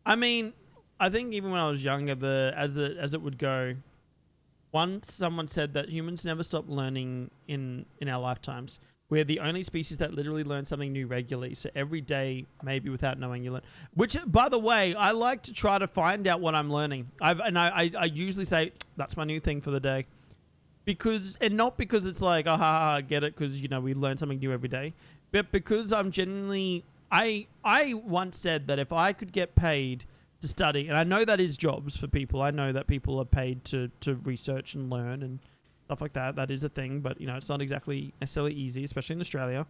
I mean, I think even when I was younger, as it would go, once someone said that humans never stop learning in our lifetimes. We're the only species that literally learn something new regularly. So every day, maybe without knowing, you learn. Which, by the way, I like to try to find out what I'm learning. I usually say that's my new thing for the day, not because it's like I get it because we learn something new every day, but because I'm genuinely. I once said that if I could get paid to study, and I know that is jobs for people. I know that people are paid to research and learn and stuff like that. That is a thing, but it's not exactly necessarily easy, especially in Australia.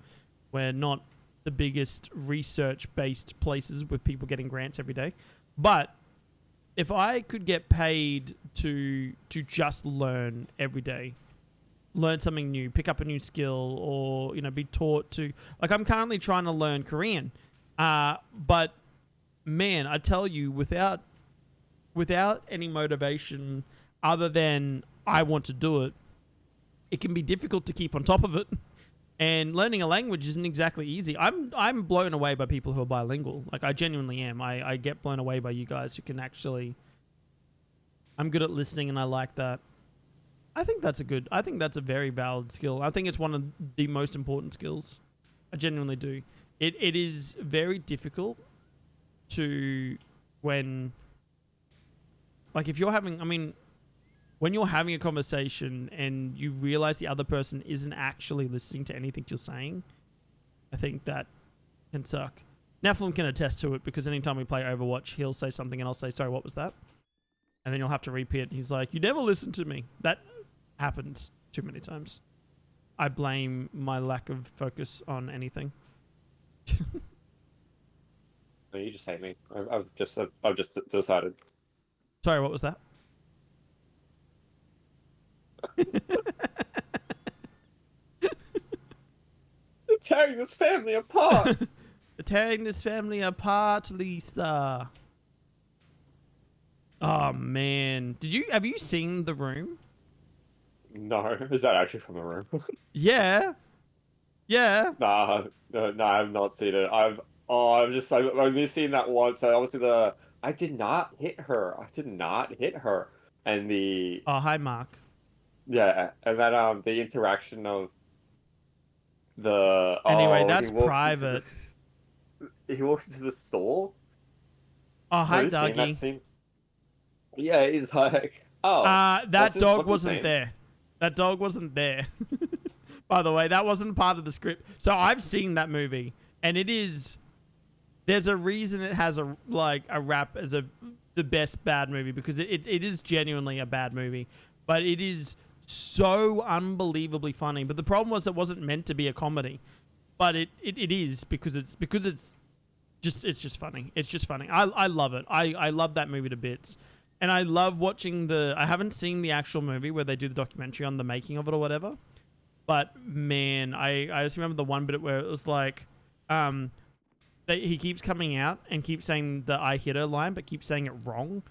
We're not the biggest research-based places with people getting grants every day. But if I could get paid to just learn every day, learn something new, pick up a new skill, or be taught to, like, I'm currently trying to learn Korean, but man, I tell you, without any motivation other than I want to do it, it can be difficult to keep on top of it. And learning a language isn't exactly easy. I'm blown away by people who are bilingual. Like, I genuinely am. I get blown away by you guys who can actually. I'm good at listening, and I like that. I think that's a very valid skill. I think it's one of the most important skills. I genuinely do. It is very difficult when you're having a conversation and you realize the other person isn't actually listening to anything you're saying, I think that can suck. Nephlam can attest to it because anytime we play Overwatch, he'll say something and I'll say, sorry, what was that? And then you'll have to repeat it. He's like, you never listen to me. That happens too many times. I blame my lack of focus on anything. No, you just hate me. I've just decided. Sorry, what was that? You're tearing this family apart. Tearing this family apart, Lisa. Oh man, have you seen The Room? No, is that actually from The Room? Yeah. Nah, no, I have not seen it. I've only seen that once. So obviously I did not hit her. And Oh, hi, Mark. yeah, and then the interaction of the Anyway, when that's private. He walks into the store. Oh, hi, Have you seen that doggy. scene? Yeah, he's like, oh, That dog what's his wasn't name? there. That dog wasn't there. By the way, that wasn't part of the script. So I've seen that movie, and there's a reason it has a rap as the best bad movie, because it is genuinely a bad movie, but it is so unbelievably funny. But the problem was it wasn't meant to be a comedy, but it is because it's just funny. It's just funny. I love it. I love that movie to bits. And I love watching I haven't seen the actual movie where they do the documentary on the making of it or whatever. But man, I just remember the one bit where it was like, he keeps coming out and keeps saying the "I hit her" line, but keeps saying it wrong.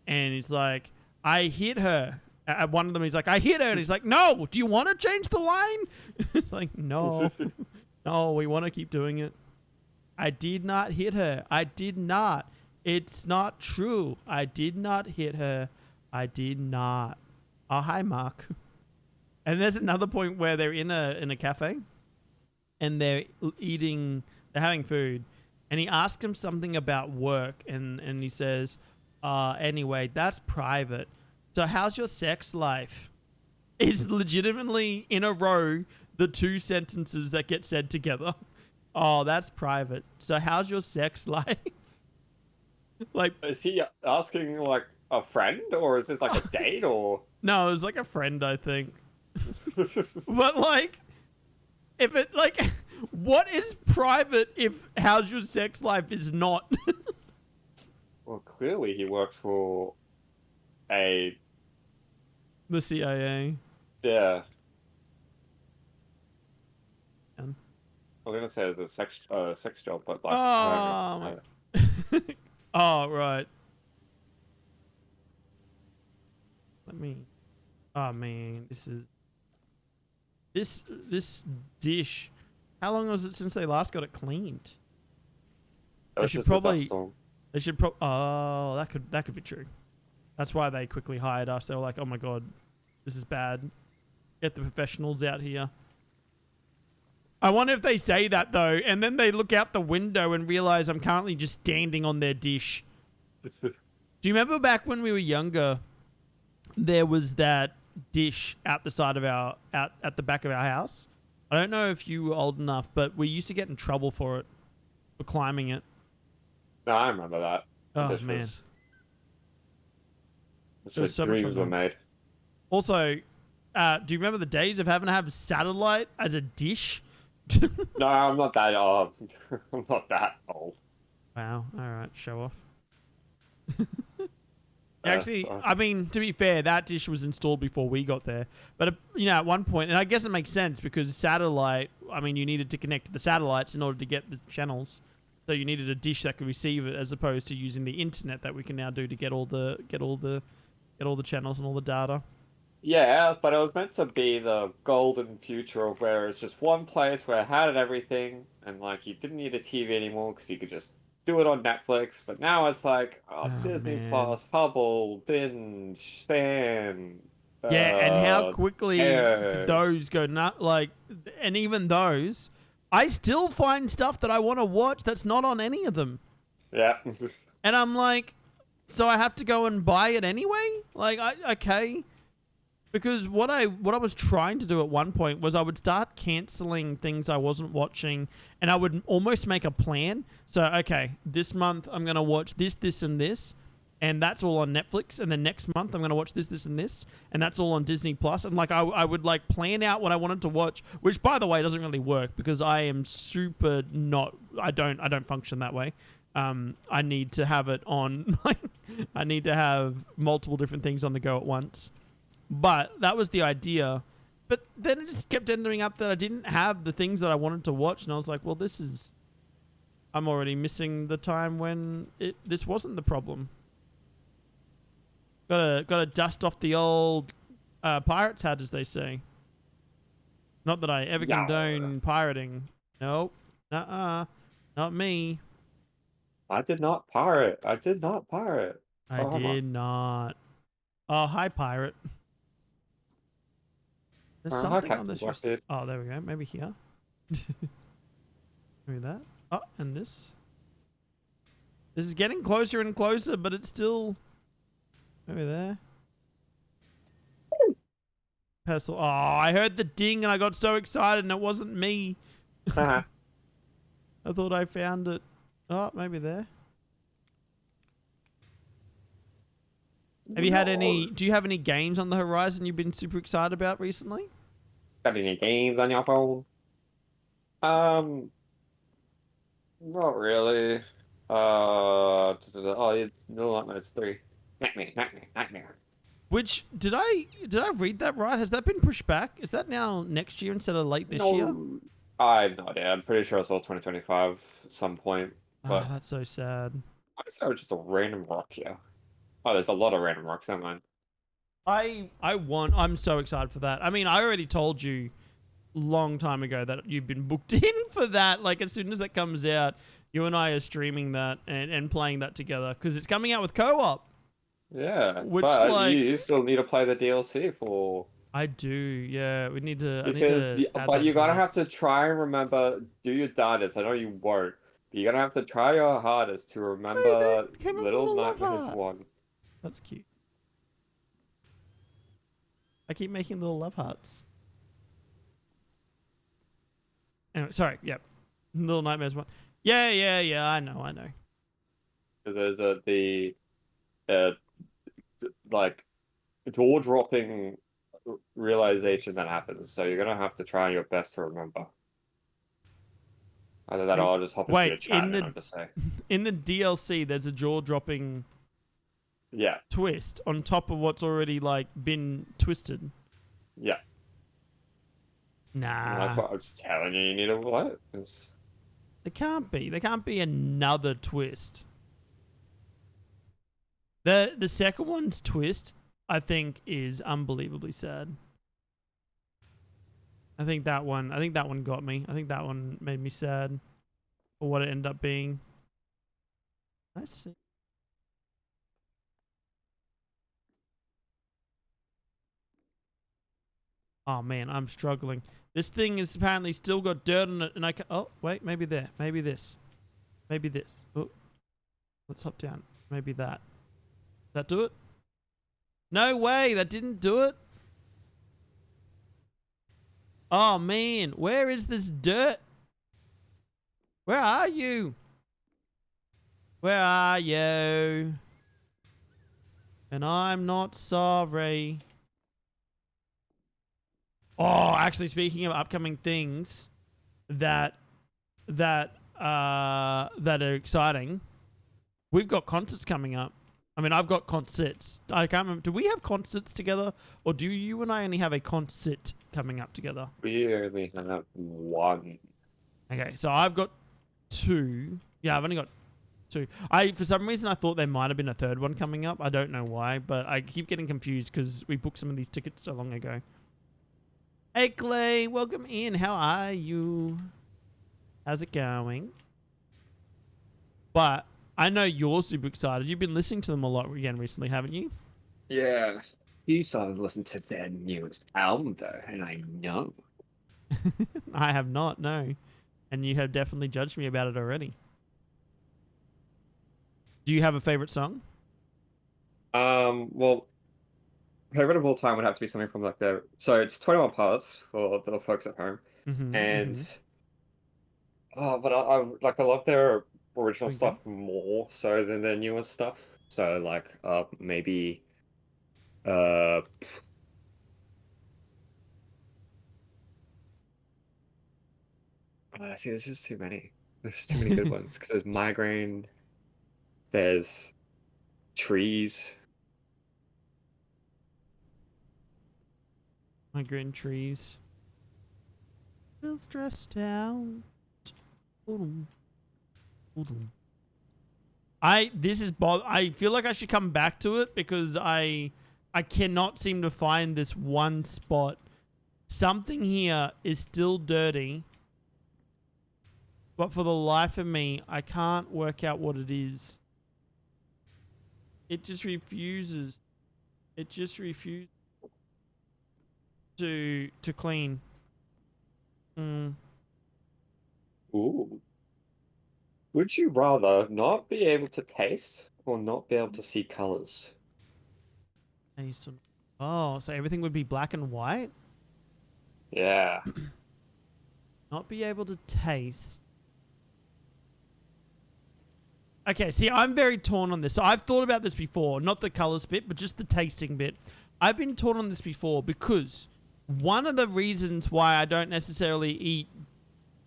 And he's like, "I hit her." At one of them, he's like, "I hit her," and he's like, "No, do you want to change the line?" It's like, no, no, we want to keep doing it. I did not hit her. I did not. It's not true. I did not hit her. I did not. Oh, hi, Mark. And there's another point where they're in a cafe and they're having food, and he asks him something about work, and he says, anyway, that's private. So how's your sex life? Is legitimately in a row the two sentences that get said together. Oh, that's private. So how's your sex life? Like, is he asking like a friend, or is this like a date, or? No, it was like a friend, I think. But like, if it like, what is private if how's your sex life is not? Well, clearly he works for the CIA. Yeah. And? I was gonna say it's a sex job, but like. Oh, oh, right. Oh man, this dish. How long was it since they last got it cleaned? They should probably. Oh, that could be true. That's why they quickly hired us. They were like, "Oh my god, this is bad. Get the professionals out here." I wonder if they say that though, and then they look out the window and realize I'm currently just standing on their dish. Do you remember back when we were younger? There was that dish out the side of at the back of our house. I don't know if you were old enough, but we used to get in trouble for it, for climbing it. No, I remember that. Oh this man, that's where so dreams were made. Also, do you remember the days of having to have satellite as a dish? No, I'm not that old. I'm not that old. Wow. All right, show off. Actually, I mean, to be fair, that dish was installed before we got there. But, at one point, and I guess it makes sense because satellite, I mean, you needed to connect to the satellites in order to get the channels. So you needed a dish that could receive it as opposed to using the internet that we can now do to get all the channels and all the data. Yeah, but it was meant to be the golden future of where it's just one place where it had everything, and like you didn't need a TV anymore because you could just do it on Netflix. But now it's like Disney Plus, Hubble, Binge, Stan. Yeah, and how quickly did those go and even those, I still find stuff that I want to watch that's not on any of them. Yeah. And I'm like, so I have to go and buy it anyway? Like, okay. Because what I was trying to do at one point was I would start canceling things I wasn't watching, and I would almost make a plan. So, okay, this month I'm going to watch this, this, and this, and that's all on Netflix. And then next month I'm going to watch this, this, and this, and that's all on Disney Plus. And like I would like plan out what I wanted to watch, which by the way doesn't really work because I am super not. I don't function that way. I need to have it on. I need to have multiple different things on the go at once. But that was the idea. But then it just kept ending up that I didn't have the things that I wanted to watch. And I was like, well, I'm already missing the time when this wasn't the problem. Gotta dust off the old pirate's hat, as they say. Not that I ever condone pirating. Nope. Not me. I did not pirate. I did not. Oh, hi, pirate. There's something on this. Oh, there we go. Maybe here. Maybe that. Oh, and this. This is getting closer and closer, but it's still. Maybe there. Pestle. Oh, I heard the ding and I got so excited and it wasn't me. I thought I found it. Oh, maybe there. Have you had any? Do you have any games on the horizon you've been super excited about recently? Got any games on your phone? Not really. Oh, it's no, Nightmares 3. Nightmare. Which did I read that right? Has that been pushed back? Is that now next year instead of late this year? I have no idea. I'm pretty sure it's all 2025 at some point. But that's so sad. I saw just a random rock here. Oh, there's a lot of random rocks, don't mind. I'm so excited for that. I mean, I already told you long time ago that you've been booked in for that. Like, as soon as that comes out, you and I are streaming that and playing that together because it's coming out with co-op. Yeah, which but like you still need to play the DLC for. I do, yeah. We need to. But you're gonna have to try and remember. Do your darndest. I know you won't. But you're gonna have to try your hardest to remember Little Nightmares 1. That's cute. I keep making little love hearts. Anyway, sorry. Yep. Little Nightmares 1. Yeah. I know. There's the like jaw-dropping realization that happens. So you're gonna have to try your best to remember. Either that, or I'll just hop into your chat and I'll just say. In the DLC, there's a jaw-dropping. Yeah. Twist on top of what's already like been twisted. Yeah. Nah. That's what I'm just telling you. You need to what? There can't be another twist. The second one's twist, I think, is unbelievably sad. I think that one got me. I think that one made me sad for what it ended up being. I see. Oh man, I'm struggling. This thing is apparently still got dirt on it, and I can. Oh wait, maybe there, maybe this, maybe this. Oh, let's hop down. Maybe that. That do it? No way, that didn't do it. Oh man, where is this dirt? Where are you? Where are you? And I'm not sorry. Oh, actually, speaking of upcoming things that are exciting, we've got concerts coming up. I mean, I've got concerts. I can't remember. Do we have concerts together, or do you and I only have a concert coming up together? We only have one. Okay, so I've got two. Yeah, I've only got two. For some reason, I thought there might have been a third one coming up. I don't know why, but I keep getting confused because we booked some of these tickets so long ago. Hey Clay, welcome in. How are you? How's it going? But I know you're super excited. You've been listening to them a lot again recently, haven't you? Yeah. You started to listen to their newest album though, and I know. I have not, no. And you have definitely judged me about it already. Do you have a favorite song? Well, favorite of all time would have to be something from like the. So it's 21 parts for the folks at home, Mm-hmm. and Mm-hmm. but I love their original We go. stuff more so than their newer stuff. So like maybe uh see, there's just too many. There's too many good ones because there's migraine, there's trees. My green trees. Still stressed out. Boodum, boodum. I feel like I should come back to it because I cannot seem to find this one spot. Something here is still dirty, but for the life of me, I can't work out what it is. It just refuses. It just refuses to clean. Mm. Ooh. Would you rather not be able to taste or not be able to see colors? Oh, so everything would be black and white? Yeah. Not be able to taste. Okay, see, I'm very torn on this. So I've thought about this before, not the colors bit, but just the tasting bit. I've been torn on this before because one of the reasons why I don't necessarily eat,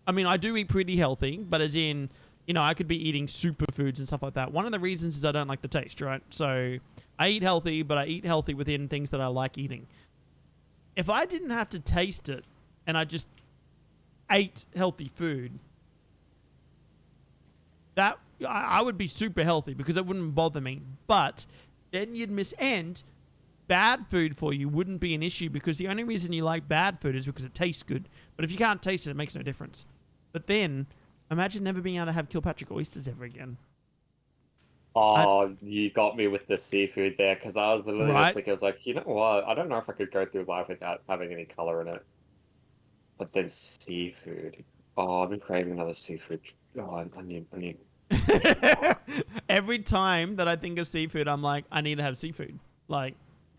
I mean, I do eat pretty healthy, but as in, you know, I could be eating superfoods and stuff like that. One of the reasons is I don't like the taste, right? So I eat healthy, but I eat healthy within things that I like eating. If I didn't have to taste it and I just ate healthy food, that I would be super healthy because it wouldn't bother me. But then you'd miss, and bad food for you wouldn't be an issue because the only reason you like bad food is because it tastes good. But if you can't taste it, it makes no difference. But then imagine never being able to have Kilpatrick oysters ever again. Oh, you got me with the seafood there because I was literally just Right? like, I was like, you know what? I don't know if I could go through life without having any color in it. But then seafood. Oh, I've been craving another seafood. Oh, I need. Every time that I think of seafood, I'm like, I need to have seafood. Like,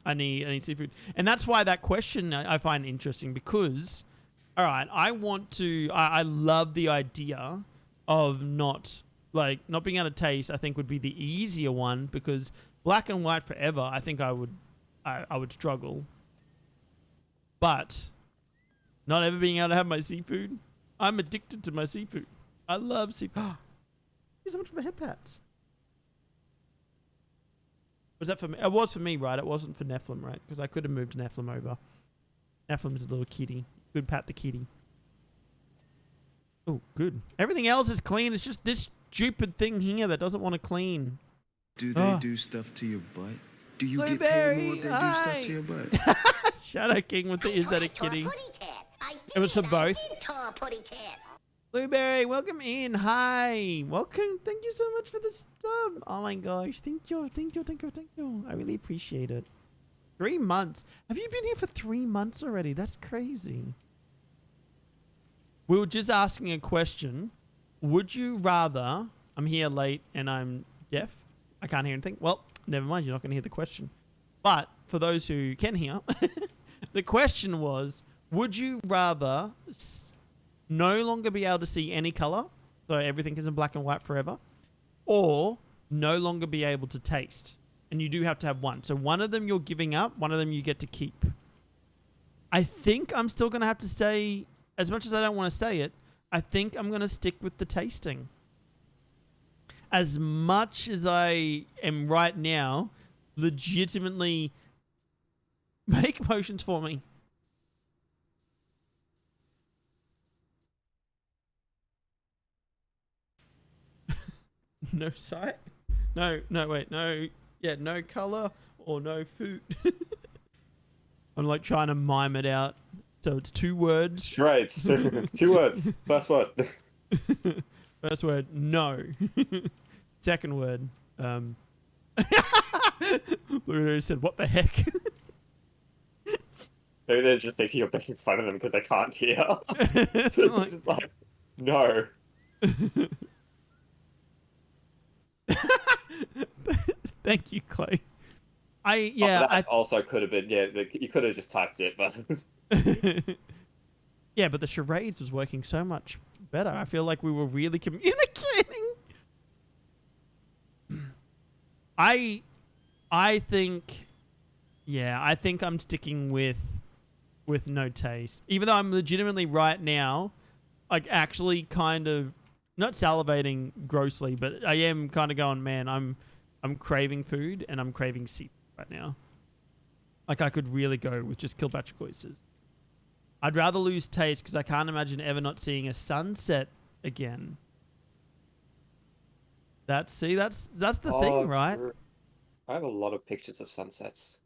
I need seafood, and that's why that question I find interesting because, all right, I love the idea of not being able to taste. I think would be the easier one because black and white forever. I think I would struggle, but not ever being able to have my seafood. I'm addicted to my seafood. I love seafood. Thank you so much for the head pats. Was that for me? It was for me, right? It wasn't for Nephlam, right? Because I could have moved Nephlam over. Nephlam's a little kitty. Good pat the kitty. Oh, good. Everything else is clean. It's just this stupid thing here that doesn't want to clean. Do they do stuff to your butt? Do you get Blueberry, paid more if they do stuff to your butt? Shadow King with the is that a kitty? It was for both. Blueberry, welcome in. Hi. Welcome. Thank you so much for the stub. Oh my gosh. Thank you. Thank you. Thank you. Thank you. I really appreciate it. 3 months. Have you been here for 3 months already? That's crazy. We were just asking a question. Would you rather... I'm here late and I'm deaf. I can't hear anything. Well, never mind. You're not going to hear the question. But for those who can hear, the question was, would you rather no longer be able to see any color, so everything is in black and white forever, or no longer be able to taste? And you do have to have one. So one of them you're giving up, one of them you get to keep. I think I'm still going to have to say, as much as I don't want to say it, I think I'm going to stick with the tasting. As much as I am right now, legitimately make motions for me. No sight? No, wait, no. Yeah, no color or no food. I'm like trying to mime it out. So it's 2 words. Right. 2 words. First word. First word, no. Second word, Lulu said, what the heck? Maybe they're just thinking you're making fun of them because they can't hear. So Like- just like, no. Thank you, Clay. That also could have been, you could have just typed it, but Yeah, but the charades was working so much better. I feel like we were really communicating. I think, I think I'm sticking with no taste. Even though I'm legitimately right now, like actually kind of not salivating grossly, but I am kind of going, man, I'm craving food and I'm craving seafood right now. Like I could really go with just Kilpatrick oysters. I'd rather lose taste because I can't imagine ever not seeing a sunset again. That's the thing, right? True. I have a lot of pictures of sunsets.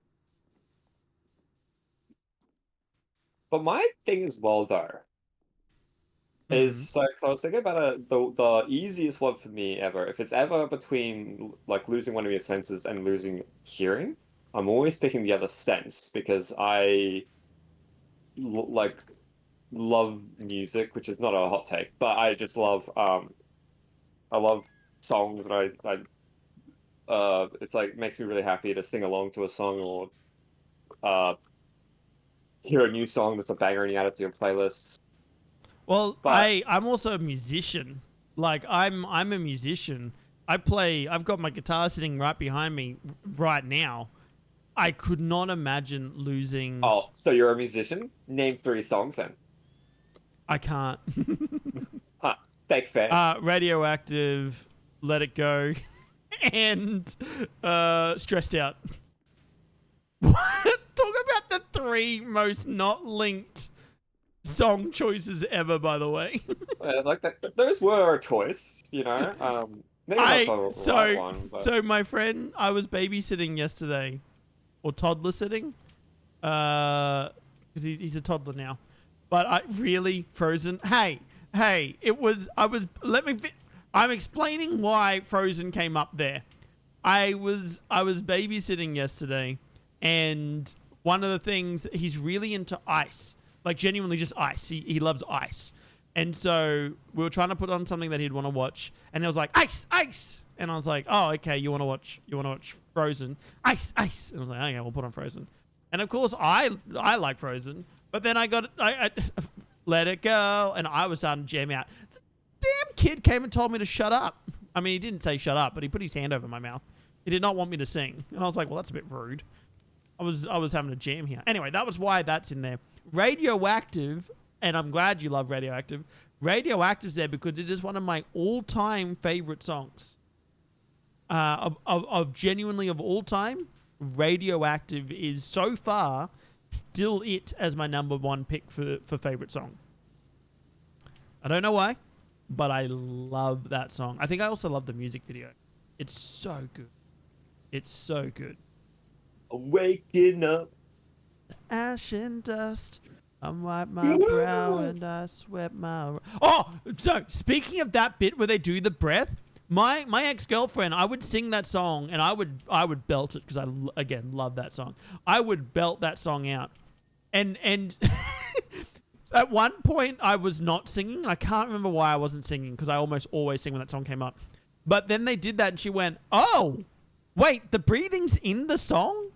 But my thing as well, though, is so I was thinking about the easiest one for me ever. If it's ever between like losing one of your senses and losing hearing, I'm always picking the other sense because I like love music, which is not a hot take, but I just love I love songs and it's like makes me really happy to sing along to a song or hear a new song that's a banger and you add it to your playlists. Well, But I'm also a musician. Like I'm a musician. I've got my guitar sitting right behind me right now. I could not imagine losing. oh, so you're a musician? Name 3 songs then. I can't. Huh, fake fair. Radioactive, Let It Go, and Stressed Out. What? Talk about the 3 most not linked song choices ever, by the way. Like that, those were a choice, you know. Maybe not the right one, but... So my friend, I was babysitting yesterday, or toddler sitting, because he's a toddler now. But I really Frozen. Hey, I'm explaining why Frozen came up there. I was babysitting yesterday, and one of the things, he's really into ice. Like genuinely just ice. He loves ice. And so we were trying to put on something that he'd want to watch, and it was like ice. And I was like, oh, okay, you want to watch Frozen? Ice. And I was like, okay, we'll put on Frozen. And of course I like Frozen, but then I Let It Go, and I was starting to jam out. The damn kid came and told me to shut up. I mean, he didn't say shut up, but he put his hand over my mouth. He did not want me to sing. And I was like, well, that's a bit rude. I was having a jam here. Anyway, that was why that's in there. Radioactive, and I'm glad you love Radioactive. Radioactive's there because it is one of my all-time favorite songs. Of genuinely of all time, Radioactive is so far still it as my number 1 pick for favorite song. I don't know why, but I love that song. I think I also love the music video. It's so good. It's so good. Waking up. Ash and dust. I wipe my brow and I sweat my... Oh, so speaking of that bit where they do the breath, my ex-girlfriend, I would sing that song and I would belt it because I, again, love that song. I would belt that song out. And at one point I was not singing. I can't remember why I wasn't singing because I almost always sing when that song came up. But then they did that and she went, oh, wait, the breathing's in the song?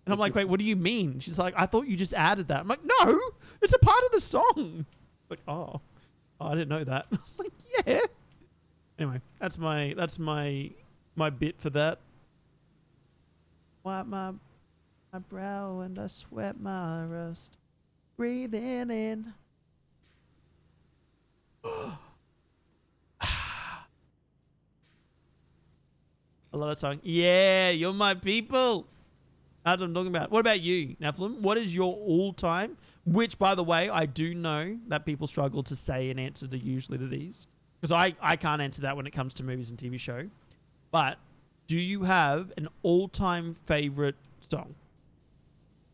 And I'm like, wait, what do you mean? She's like, I thought you just added that. I'm like, no, it's a part of the song. Like, oh, I didn't know that. I was like, yeah. Anyway, that's my bit for that. Wipe my brow and I sweat my rust. Breathing in. I love that song. Yeah, you're my people. That's what I'm talking about. What about you, Nephlam? What is your all-time? Which, by the way, I do know that people struggle to say an answer to usually to these. Because I can't answer that when it comes to movies and TV show. But do you have an all-time favorite song?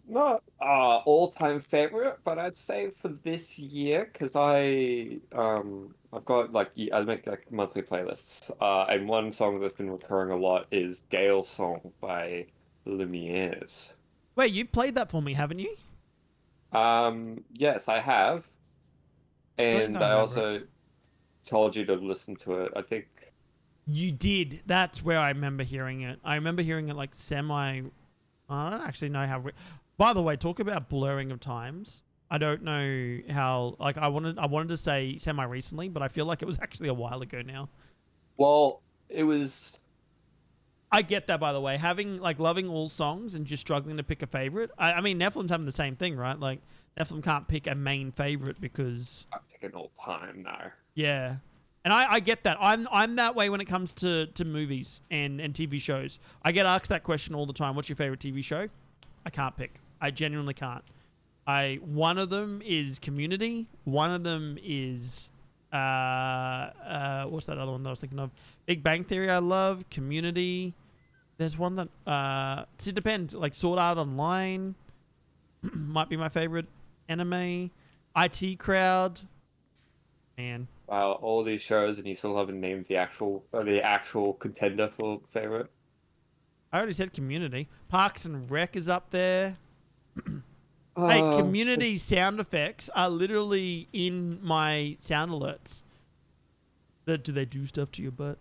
Not all-time favorite, but I'd say for this year, because I've got I make like monthly playlists, and one song that's been recurring a lot is Gale's song by Lumiere. Wait, you played that for me, haven't you? Yes, I have, and I remember also told you to listen to it. I think you did. That's where I remember hearing it. I remember hearing it like semi I don't actually know how. By the way, talk about blurring of times. I don't know how. Like, I wanted to say semi recently, but I feel like it was actually a while ago now. Well, it was. I get that, by the way. Having like loving all songs and just struggling to pick a favorite. I mean, Nephlam's having the same thing, right? Like, Nephlam can't pick a main favorite because. I pick an all time now. Yeah. And I get that. I'm that way when it comes to movies and TV shows. I get asked that question all the time. What's your favorite TV show? I can't pick. I genuinely can't. One of them is Community. One of them is what's that other one that I was thinking of? Big Bang Theory I love. Community. There's one that it depends. Like Sword Art Online might be my favorite. Anime. IT Crowd. Man. Wow, all these shows and you still haven't named the actual contender for favorite. I already said Community. Parks and Rec is up there. Hey, Community sound effects are literally in my sound alerts. Do they do stuff to your butt?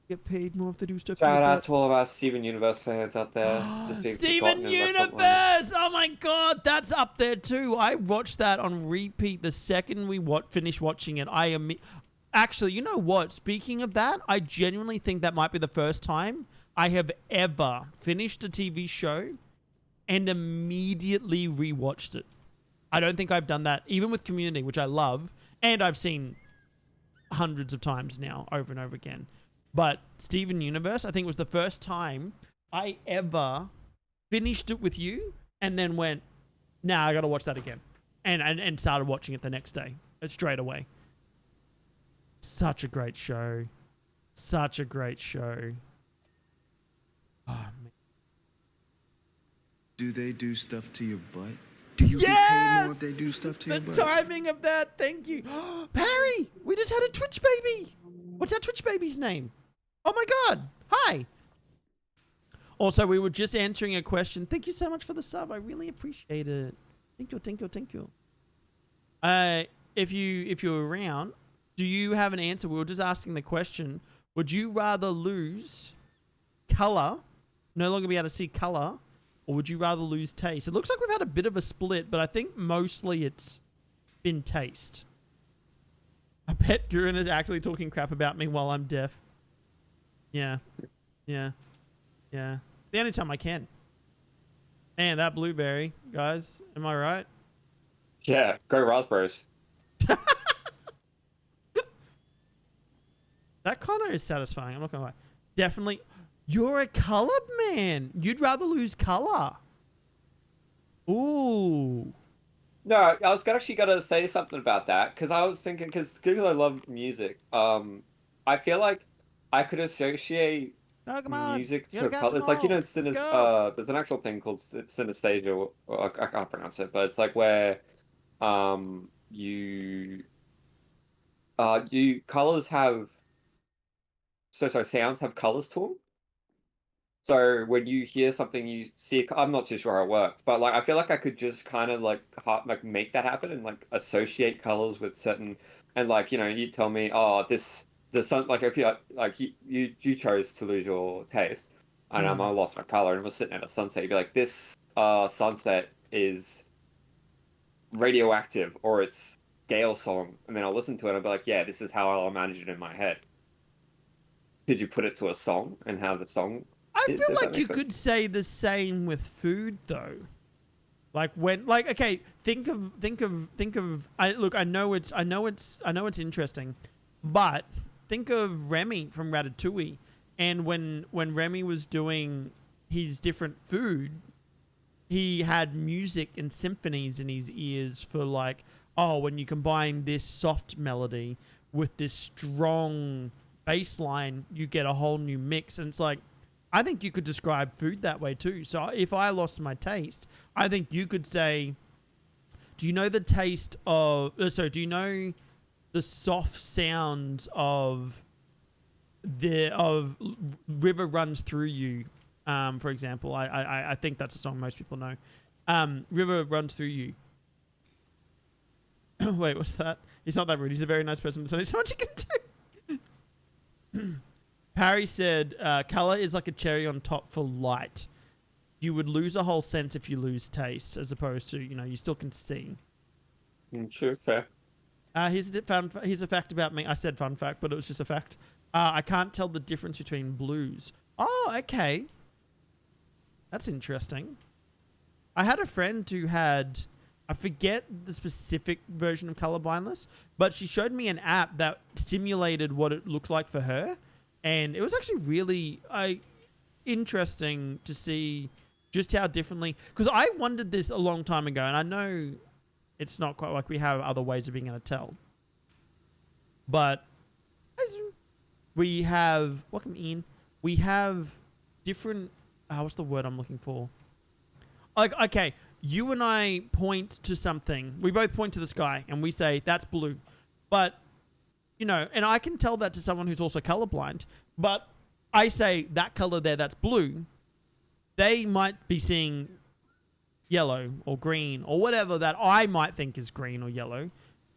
Get paid more if they do stuff to your butt. Shout out to all of our Steven Universe fans out there. Just being Steven forgotten and left Universe! Oh my god, that's up there too. I watched that on repeat the second we finished watching it. Actually, you know what? Speaking of that, I genuinely think that might be the first time I have ever finished a TV show and immediately rewatched it. I don't think I've done that, even with Community, which I love, and I've seen hundreds of times now, over and over again. But Steven Universe, I think, was the first time I ever finished it with you and then went, nah, I got to watch that again. And started watching it the next day, straight away. Such a great show. Such a great show. Oh, man. Do they do stuff to your butt? Do you get paid more if they do stuff to your butt? The timing of that, thank you. Parry, we just had a Twitch baby. What's our Twitch baby's name? Oh my god, hi. Also, we were just answering a question. Thank you so much for the sub. I really appreciate it. Thank you, thank you, thank you. If you're around, do you have an answer? We were just asking the question. Would you rather lose color, no longer be able to see color, or would you rather lose taste? It looks like we've had a bit of a split, but I think mostly it's been taste. I bet Guran is actually talking crap about me while I'm deaf. Yeah. Yeah. Yeah. It's the only time I can. Man, that blueberry, guys. Am I right? Yeah, go raspberries. That kind of is satisfying. I'm not going to lie. Definitely. You're a colored man. You'd rather lose color. Ooh. No, I was actually gonna say something about that because I was thinking because I love music. I feel like I could associate music to color. It's like there's an actual thing called synesthesia. Or I can't pronounce it, but it's like where you colors have sounds have colors to them. So when you hear something, you see. I'm not too sure how it works, but like I feel like I could just kind of like make that happen and like associate colors with certain, and like you tell me, oh, the sun, like if you chose to lose your taste, and I lost my color and was sitting at a sunset, you'd be like, this sunset is radioactive or it's Gale song, and then I'll listen to it and I'll be like, yeah, this is how I'll manage it in my head. Could you put it to a song and how the song? I feel like you could say the same with food, though. Like okay, think of. I know it's interesting, but think of Remy from Ratatouille, and when Remy was doing his different food, he had music and symphonies in his ears for like, oh, when you combine this soft melody with this strong bass line, you get a whole new mix, and it's like. I think you could describe food that way too. So if I lost my taste, I think you could say, do you know the taste of, do you know the soft sound of River Runs Through You, for example? I think that's a song most people know. River Runs Through You. Wait, what's that? He's not that rude. He's a very nice person. So there's so much you can do. Parry said, color is like a cherry on top for light. you would lose a whole sense if you lose taste, as opposed to, you still can see. Sure, fair. Here's a fact about me. I said fun fact, but it was just a fact. I can't tell the difference between blues. Oh, okay. That's interesting. I had a friend who had, I forget the specific version of color blindness, but she showed me an app that simulated what it looked like for her. And it was actually really interesting to see just how differently, because I wondered this a long time ago, and I know it's not quite like we have other ways of being able to tell. But we have, welcome Ian, we have different, what's the word I'm looking for? Like, okay, you and I point to something. We both point to the sky and we say, that's blue. But, and I can tell that to someone who's also colorblind. But I say, that color there, that's blue. They might be seeing yellow or green or whatever that I might think is green or yellow.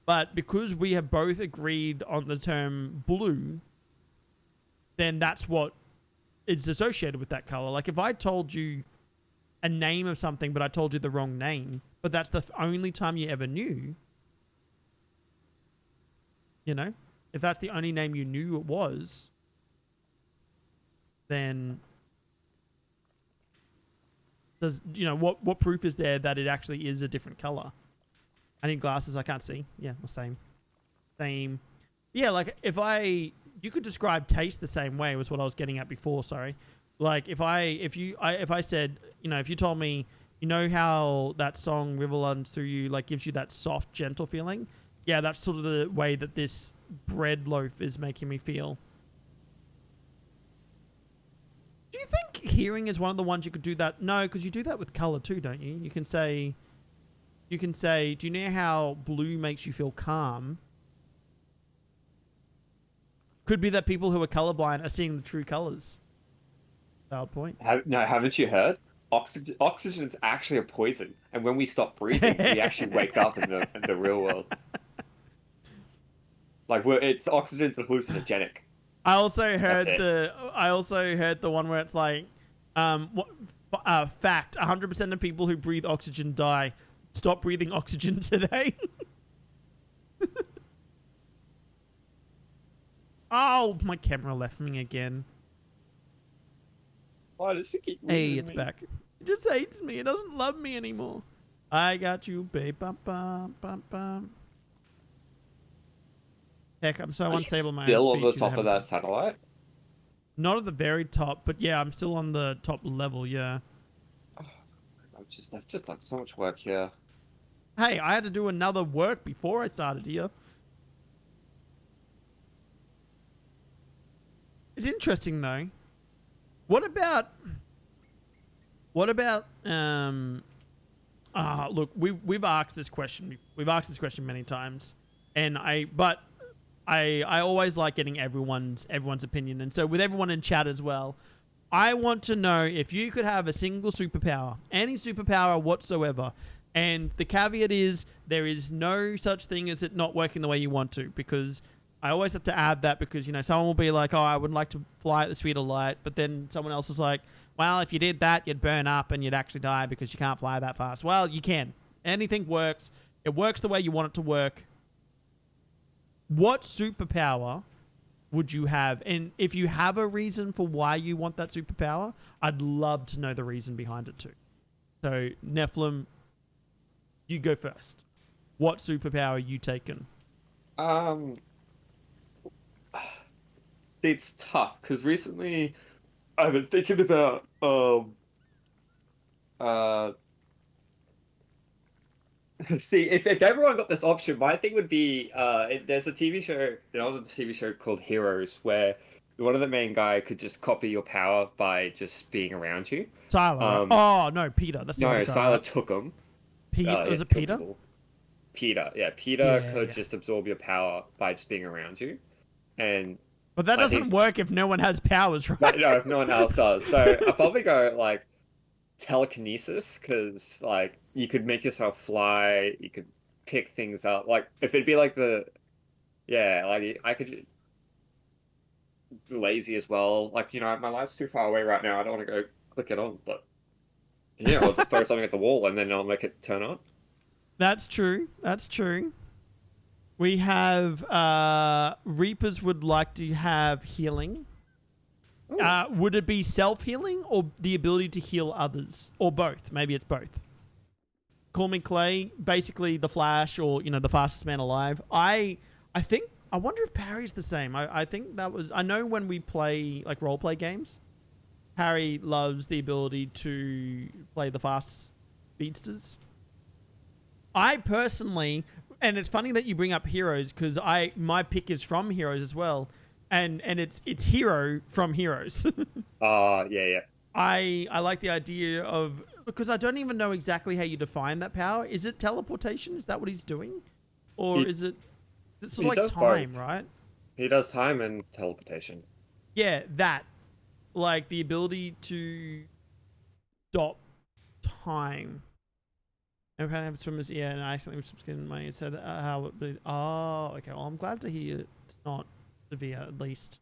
But because we have both agreed on the term blue, then that's what is associated with that color. Like if I told you a name of something, but I told you the wrong name, but that's the only time you ever knew, if that's the only name you knew it was, then does, what proof is there that it actually is a different color? I need glasses. I can't see. Yeah, the same. Yeah, like you could describe taste the same way was what I was getting at before. Sorry. Like if I said, if you told me, how that song River Runs Through You, like gives you that soft, gentle feeling. Yeah, that's sort of the way that this bread loaf is making me feel. Do you think hearing is one of the ones you could do that? No, because you do that with color too, don't you? You can say, do you know how blue makes you feel calm? Could be that people who are colorblind are seeing the true colors. Valid point. Haven't you heard? Oxygen is actually a poison, and when we stop breathing, we actually wake up in the real world. Like oxygen's hallucinogenic. I also heard the one where it's like, fact: 100% of people who breathe oxygen die. Stop breathing oxygen today. Oh, my camera left me again. Why does it keep Hey, it's back. It just hates me. It doesn't love me anymore. I got you, babe. Bum, bum, bum, bum. Heck, I'm so unstable. My still on the top of that satellite? Not at the very top, but yeah, I'm still on the top level. Yeah. Oh, I've just done so much work here. Hey, I had to do another work before I started here. It's interesting though. What about look, we've asked this question. We've asked this question many times, and I always like getting everyone's opinion, and so with everyone in chat as well, I want to know if you could have a single superpower, any superpower whatsoever, and the caveat is there is no such thing as it not working the way you want to, because I always have to add that because, someone will be like, oh, I would like to fly at the speed of light. But then someone else is like, well, if you did that, you'd burn up and you'd actually die because you can't fly that fast. Well, you can. Anything works. It works the way you want it to work. What superpower would you have? And if you have a reason for why you want that superpower, I'd love to know the reason behind it too. So, Nephlam, you go first. What superpower are you taking? It's tough because recently I've been thinking about see if everyone got this option, my thing would be there's a TV show, an older TV show called Heroes, where one of the main guy could just copy your power by just being around you. Tyler. Oh no, Peter. That's no, the Tyler right? took him. Was it Peter? Peter, yeah. Peter could just absorb your power by just being around you. But that doesn't work if no one has powers, right? No, if no one else does. So I'll probably go like telekinesis, because like you could make yourself fly, you could pick things up. Like if it'd be like I could be lazy as well. Like, my life's too far away right now. I don't want to go click it on, but Yeah, I'll just throw something at the wall and then I'll make it turn on. That's true. That's true. We have Reapers would like to have healing. Would it be self-healing or the ability to heal others? Or both? Maybe it's both. Call me Clay, basically the Flash or, the fastest man alive. I wonder if Parry's the same. I think that was... I know when we play, like, role-play games, Parry loves the ability to play the fast speedsters. I personally... And it's funny that you bring up Heroes, because my pick is from Heroes as well. And it's Hero from Heroes. Yeah. I like the idea of... Because I don't even know exactly how you define that power. Is it teleportation? Is that what he's doing? Or is it... It's sort of like time, both. right? He does time and teleportation. Yeah, that. Like the ability to stop time. And apparently have swimmers, yeah, and I accidentally with some skin in my ear. So how it be... Oh, okay. Well, I'm glad to hear it's not severe, at least.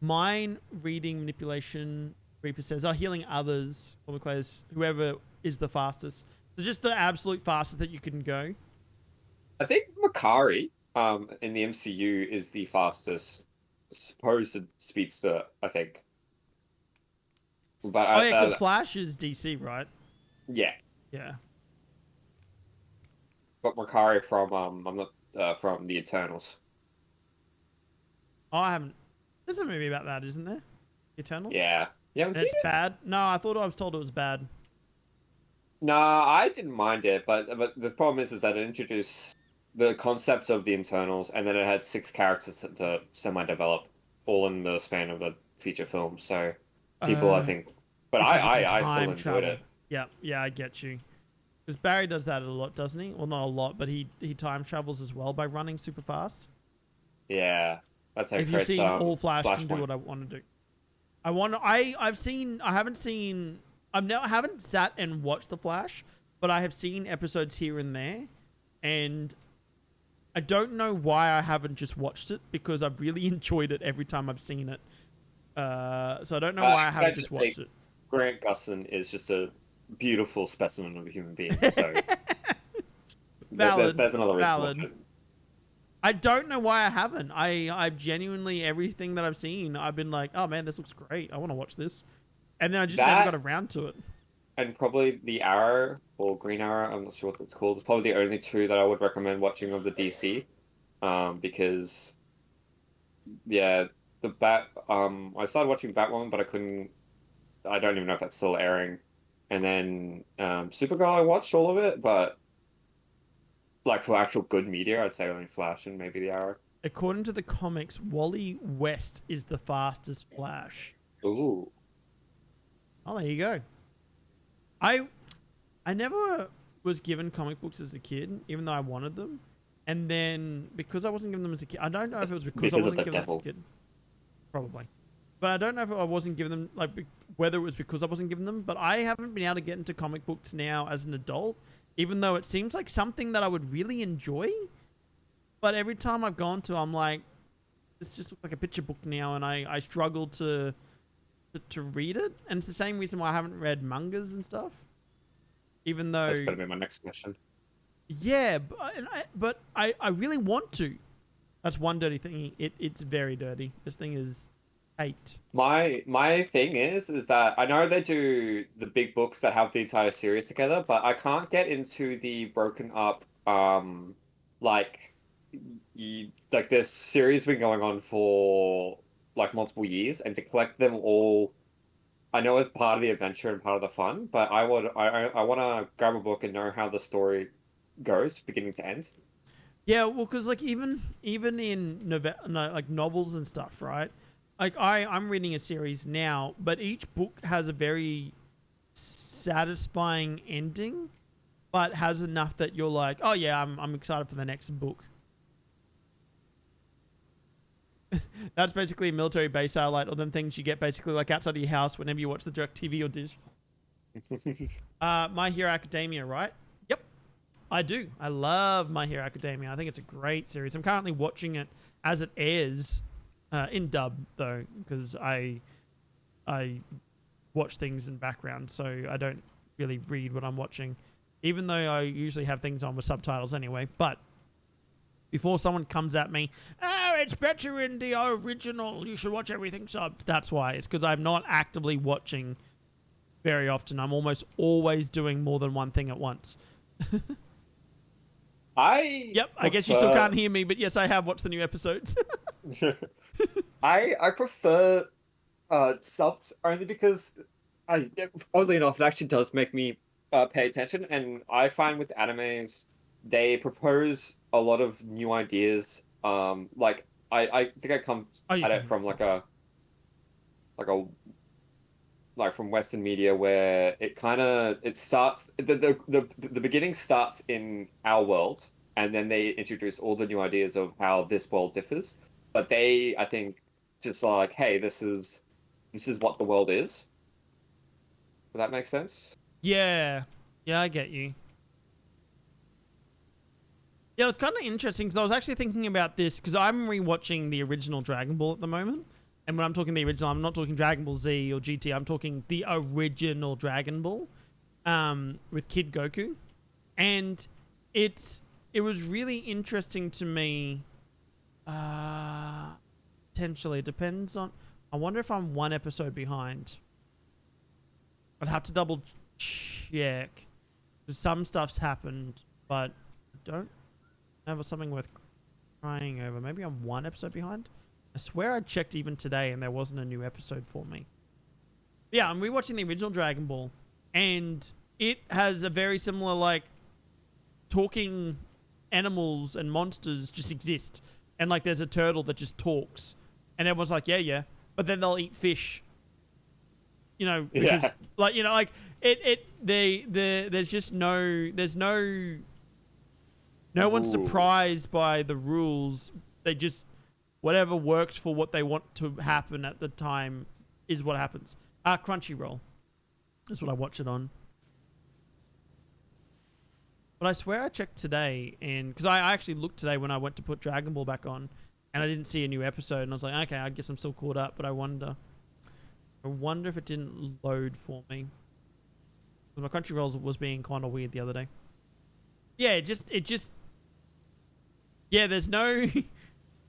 Mind reading manipulation, Reaper says, healing others, or whoever is the fastest. So just the absolute fastest that you can go. I think Makari, in the MCU, is the fastest supposed speedster, I think. But because Flash is DC, right? Yeah. Yeah. But Makari from the Eternals. Oh, I haven't... There's a movie about that, isn't there? The Eternals? Yeah. You haven't seen it's it? Bad? No, I was told it was bad. Nah, I didn't mind it, but the problem is that it introduced the concept of the Internals, and then it had 6 characters to semi-develop, all in the span of a feature film. So people, I think, but I still enjoyed it. Yeah, I get you. Because Barry does that a lot, doesn't he? Well, not a lot, but he time travels as well by running super fast. Yeah, that's how. If you've seen all Flash can do Flashpoint. what I want to do. I haven't sat and watched the Flash, but I have seen episodes here and there, and I don't know why I haven't just watched it, because I've really enjoyed it every time I've seen it. So I don't know why I haven't just watched it. Grant Gustin is just a beautiful specimen of a human being. So Valid. there's another reason to watch Valid. it. I don't know why I haven't. I've genuinely, everything that I've seen, I've been like, oh man, this looks great. I want to watch this. And then I just never got around to it. And probably the Arrow or Green Arrow, I'm not sure what it's called. It's probably the only 2 that I would recommend watching of the DC. Because yeah, I started watching Batwoman, but I don't even know if that's still airing. And then Supergirl, I watched all of it, but like for actual good media, I'd say only Flash and maybe the Arrow. According to the comics, Wally West is the fastest Flash. Ooh. Oh, there you go. I never was given comic books as a kid, even though I wanted them. And then because I wasn't given them as a kid, I don't know if it was because I wasn't given them as a kid. Probably. But I don't know if I wasn't given them, like, whether it was because I wasn't given them. But I haven't been able to get into comic books now as an adult, even though it seems like something that I would really enjoy. But every time I've gone to, I'm like, this just looks like a picture book now, and I struggle to read it. And it's the same reason why I haven't read mangas and stuff. Even though... That's going to be my next question. Yeah, but I really want to. That's one dirty thing. It's very dirty. This thing is hate. My thing is that I know they do the big books that have the entire series together, but I can't get into the broken up like this series been going on for like multiple years, and to collect them all, I know it's part of the adventure and part of the fun, but I want to grab a book and know how the story goes beginning to end. Yeah, well, because like even in like novels and stuff, right? Like I'm reading a series now, but each book has a very satisfying ending, but has enough that you're like, oh yeah, I'm excited for the next book. That's basically a military base highlight, or them things you get basically like outside of your house whenever you watch the DirecTV or Dish. My Hero Academia, right? Yep, I do. I love My Hero Academia. I think it's a great series. I'm currently watching it as it airs, in dub though, because I watch things in background, so I don't really read what I'm watching, even though I usually have things on with subtitles anyway. But before someone comes at me, oh, it's better in the original, you should watch everything subbed. That's why. It's because I'm not actively watching very often. I'm almost always doing more than one thing at once. Yep, I guess you still can't hear me, but yes, I have watched the new episodes. I prefer subs only because oddly enough, it actually does make me pay attention, and I find with animes they propose a lot of new ideas. Like I think I come at it from like a from Western media where it starts the beginning starts in our world, and then they introduce all the new ideas of how this world differs. But they, I think, just are like, hey, this is what the world is. Does that make sense? Yeah, I get you. Yeah, it's kind of interesting because I was actually thinking about this because I'm rewatching the original Dragon Ball at the moment. And when I'm talking the original, I'm not talking Dragon Ball Z or GT. I'm talking the original Dragon Ball with Kid Goku. And it was really interesting to me. Potentially. It depends on... I wonder if I'm one episode behind. I'd have to double check. Some stuff's happened, but I don't have something worth crying over. Maybe I'm one episode behind. I swear I checked even today and there wasn't a new episode for me. Yeah, I'm rewatching the original Dragon Ball, and it has a very similar, like, talking animals and monsters just exist. And, like, there's a turtle that just talks. And everyone's like, yeah. But then they'll eat fish. You know, because, like, you know, like, there's just no one's surprised by the rules. They just, whatever works for what they want to happen at the time is what happens. Crunchyroll. That's what I watch it on. But I swear I checked today, and because I actually looked today when I went to put Dragon Ball back on, and I didn't see a new episode, and I was like, okay, I guess I'm still caught up, but I wonder if it didn't load for me. My Crunchyroll was being kind of weird the other day. Yeah, it just yeah, there's no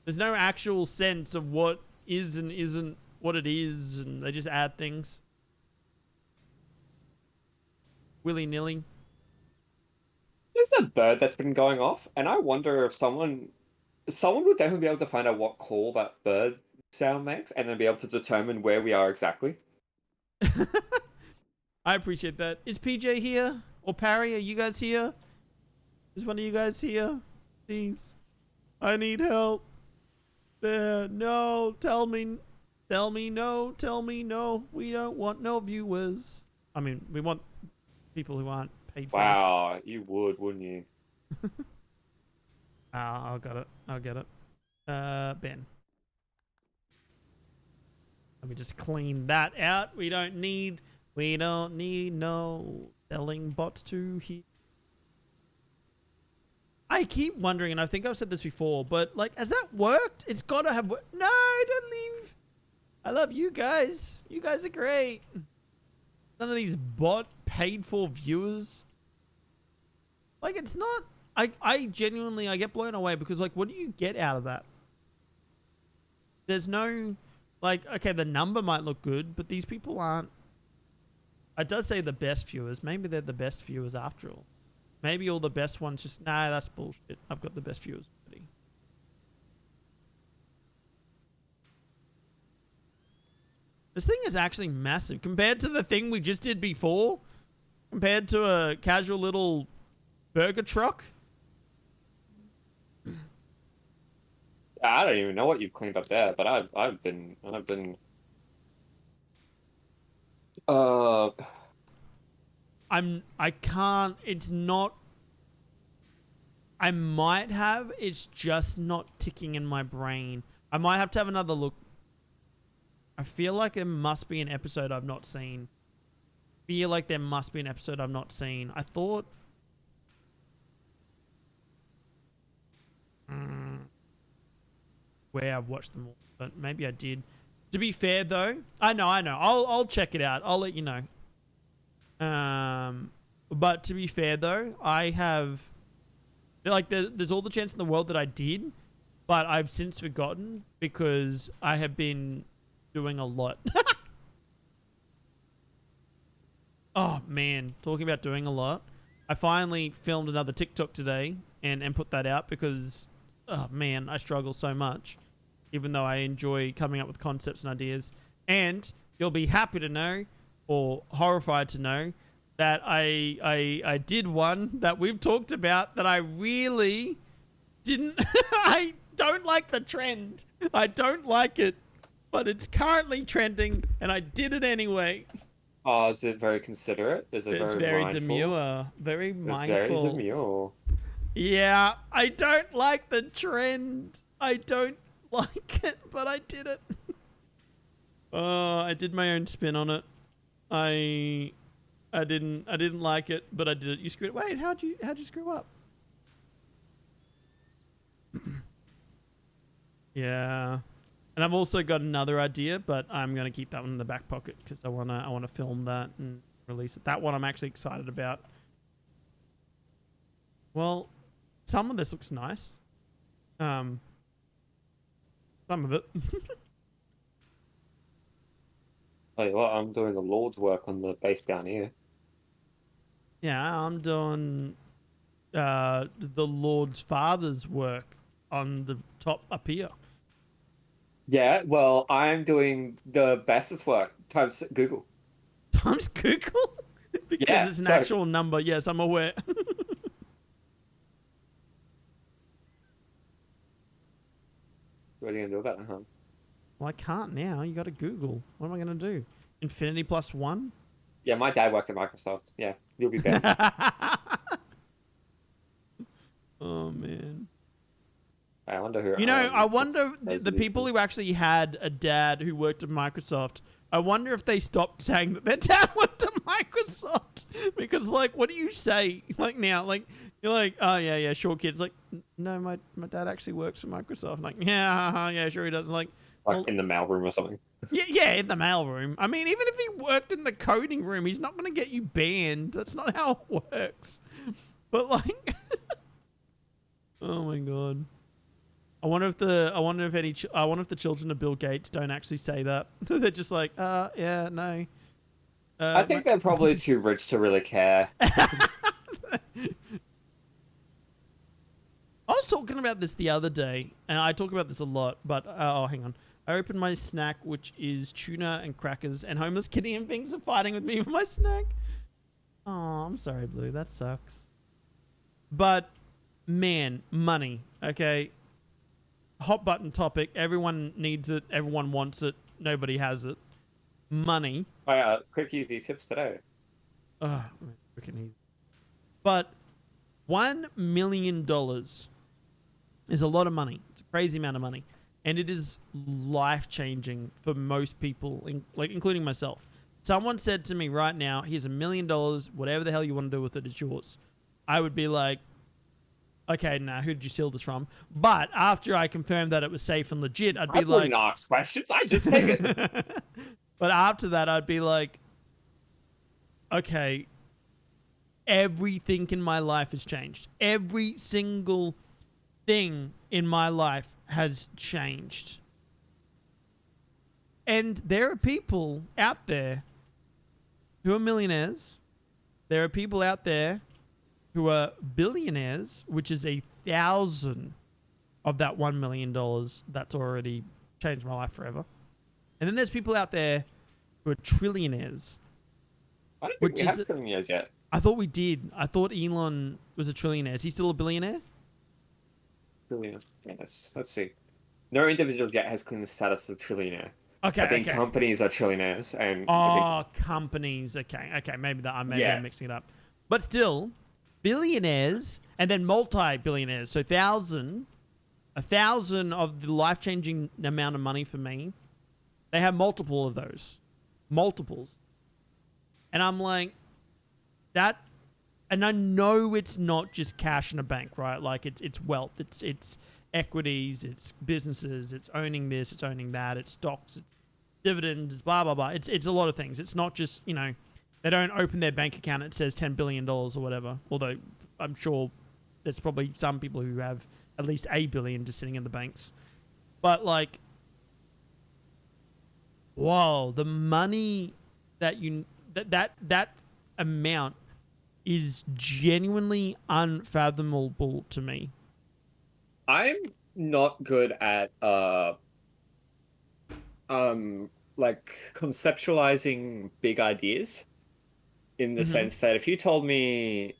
actual sense of what is and isn't what it is, and they just add things willy-nilly. There's a bird that's been going off, and I wonder if someone would definitely be able to find out what call that bird sound makes, and then be able to determine where we are exactly. I appreciate that. Is PJ here? Or Parry, are you guys here? Is one of you guys here? Please. I need help. No, tell me no. We don't want no viewers. I mean, we want people who aren't paid for. Wow, you would, wouldn't you? I'll get it. Ben. Let me just clean that out. We don't need no selling bots to here. I keep wondering, and I think I've said this before, but, like, has that worked? It's gotta have worked. No, don't leave. I love you guys. You guys are great. None of these bot paid for viewers. Like, it's not... I genuinely, I get blown away because, like, what do you get out of that? There's no... Like, okay, the number might look good, but these people aren't... It does say the best viewers. Maybe they're the best viewers after all. Maybe all the best ones just... Nah, that's bullshit. I've got the best viewers already. This thing is actually massive. Compared to the thing we just did before. Compared to a casual little burger truck. I don't even know what you've cleaned up there, but I've been I can't, it's not, I might have, it's just not ticking in my brain. I might have to have another look. I feel like there must be an episode I've not seen. I thought, where I've watched them all, but maybe I did. To be fair though, I know. I'll check it out. I'll let you know. But to be fair though, I have like there's all the chance in the world that I did, but I've since forgotten because I have been doing a lot. Oh man, talking about doing a lot. I finally filmed another TikTok today and put that out because, oh man, I struggle so much, even though I enjoy coming up with concepts and ideas. And you'll be happy to know, or horrified to know, that I did one that we've talked about that I really didn't. I don't like the trend. I don't like it, but it's currently trending, and I did it anyway. Oh, is it very considerate? Is it It's very very mindful? demure, very It's mindful. very demure. Yeah, I don't like the trend. I don't like it, but I did it. Oh, I did my own spin on it. I didn't like it, but I did it. You screwed. Wait, how'd you screw up? Yeah. And I've also got another idea, but I'm gonna keep that one in the back pocket because I wanna film that and release it. That one I'm actually excited about. Well, some of this looks nice. Some of it. Tell you what, I'm doing the Lord's work on the base down here. Yeah, I'm doing the Lord's Father's work on the top up here. Yeah, well, I'm doing the bestest work times Google. Times Google? Because Yeah, it's an so- actual number. Yes, I'm aware. What are you gonna do about it, huh? Well, I can't now. You got to Google. What am I going to do? Infinity plus one? Yeah, my dad works at Microsoft. Yeah, you'll be banned. Oh, man. I wonder who. You know, I wonder those the are these people things. who actually had a dad who worked at Microsoft, I wonder if they stopped saying that their dad worked at Microsoft. Because, like, what do you say? Like, now, like, you're like, oh, yeah, sure, kids. Like, no, my dad actually works for Microsoft. I'm like, yeah, sure he does. Like, well, in the mailroom or something. yeah, in the mailroom. I mean, even if he worked in the coding room, he's not going to get you banned. That's not how it works. But, like, oh, my God. I wonder if the children of Bill Gates don't actually say that. They're just like, yeah, no. I think they're probably too rich to really care. I was talking about this the other day, and I talk about this a lot, but oh, hang on. I opened my snack, which is tuna and crackers, and homeless kitty and Binks are fighting with me for my snack. Oh, I'm sorry, Blue. That sucks. But, man, money, okay? Hot button topic. Everyone needs it. Everyone wants it. Nobody has it. Money. Quick, easy tips today. Oh, freaking easy. But $1 million is a lot of money. It's a crazy amount of money. And it is life-changing for most people, including myself. Someone said to me right now, here's $1 million, whatever the hell you want to do with it is yours. I would be like, okay, nah, who did you steal this from? But after I confirmed that it was safe and legit, I'd be like... I wouldn't ask questions, I just take it. But after that, I'd be like, okay, everything in my life has changed. Every single thing in my life has changed. And there are people out there who are millionaires. There are people out there who are billionaires, which is 1,000 of that $1 million that's already changed my life forever. And then there's people out there who are trillionaires. I don't think we have trillionaires yet. I thought we did. I thought Elon was a trillionaire. Is he still a billionaire? Trillionaire. Yes. Let's see. No individual yet has claimed the status of trillionaire. Okay, I think okay. companies are trillionaires, and Oh, companies. Okay, maybe I'm mixing it up. But still, billionaires and then multi-billionaires. So 1,000 of the life-changing amount of money for me. They have multiple of those. Multiples. And I'm like, that... And I know it's not just cash in a bank, right? Like, it's wealth. It's equities. It's businesses. It's owning this. It's owning that. It's stocks. It's dividends. It's blah, blah, blah. It's a lot of things. It's not just, They don't open their bank account. It says $10 billion or whatever. Although I'm sure there's probably some people who have at least $1 billion just sitting in the banks. But like, whoa, the money that that amount is genuinely unfathomable to me. I'm not good at like conceptualizing big ideas, in the sense that if you told me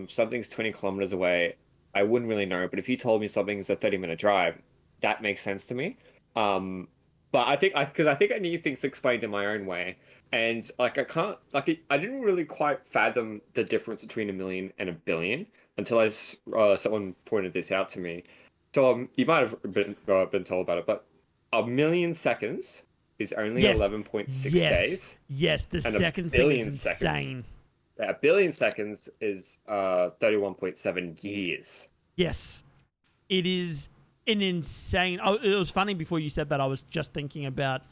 something's 20 kilometers away, I wouldn't really know. But if you told me something's a 30-minute drive, that makes sense to me. But I think I need things explained in my own way. And like I can't like I didn't really quite fathom the difference between a million and a billion until someone pointed this out to me. So you might have been told about it, but a million seconds is only 11.6 days. Yes, the and seconds thing is insane. A billion seconds is 31.7 years. Yes, it is an insane. Oh, it was funny before you said that. I was just thinking about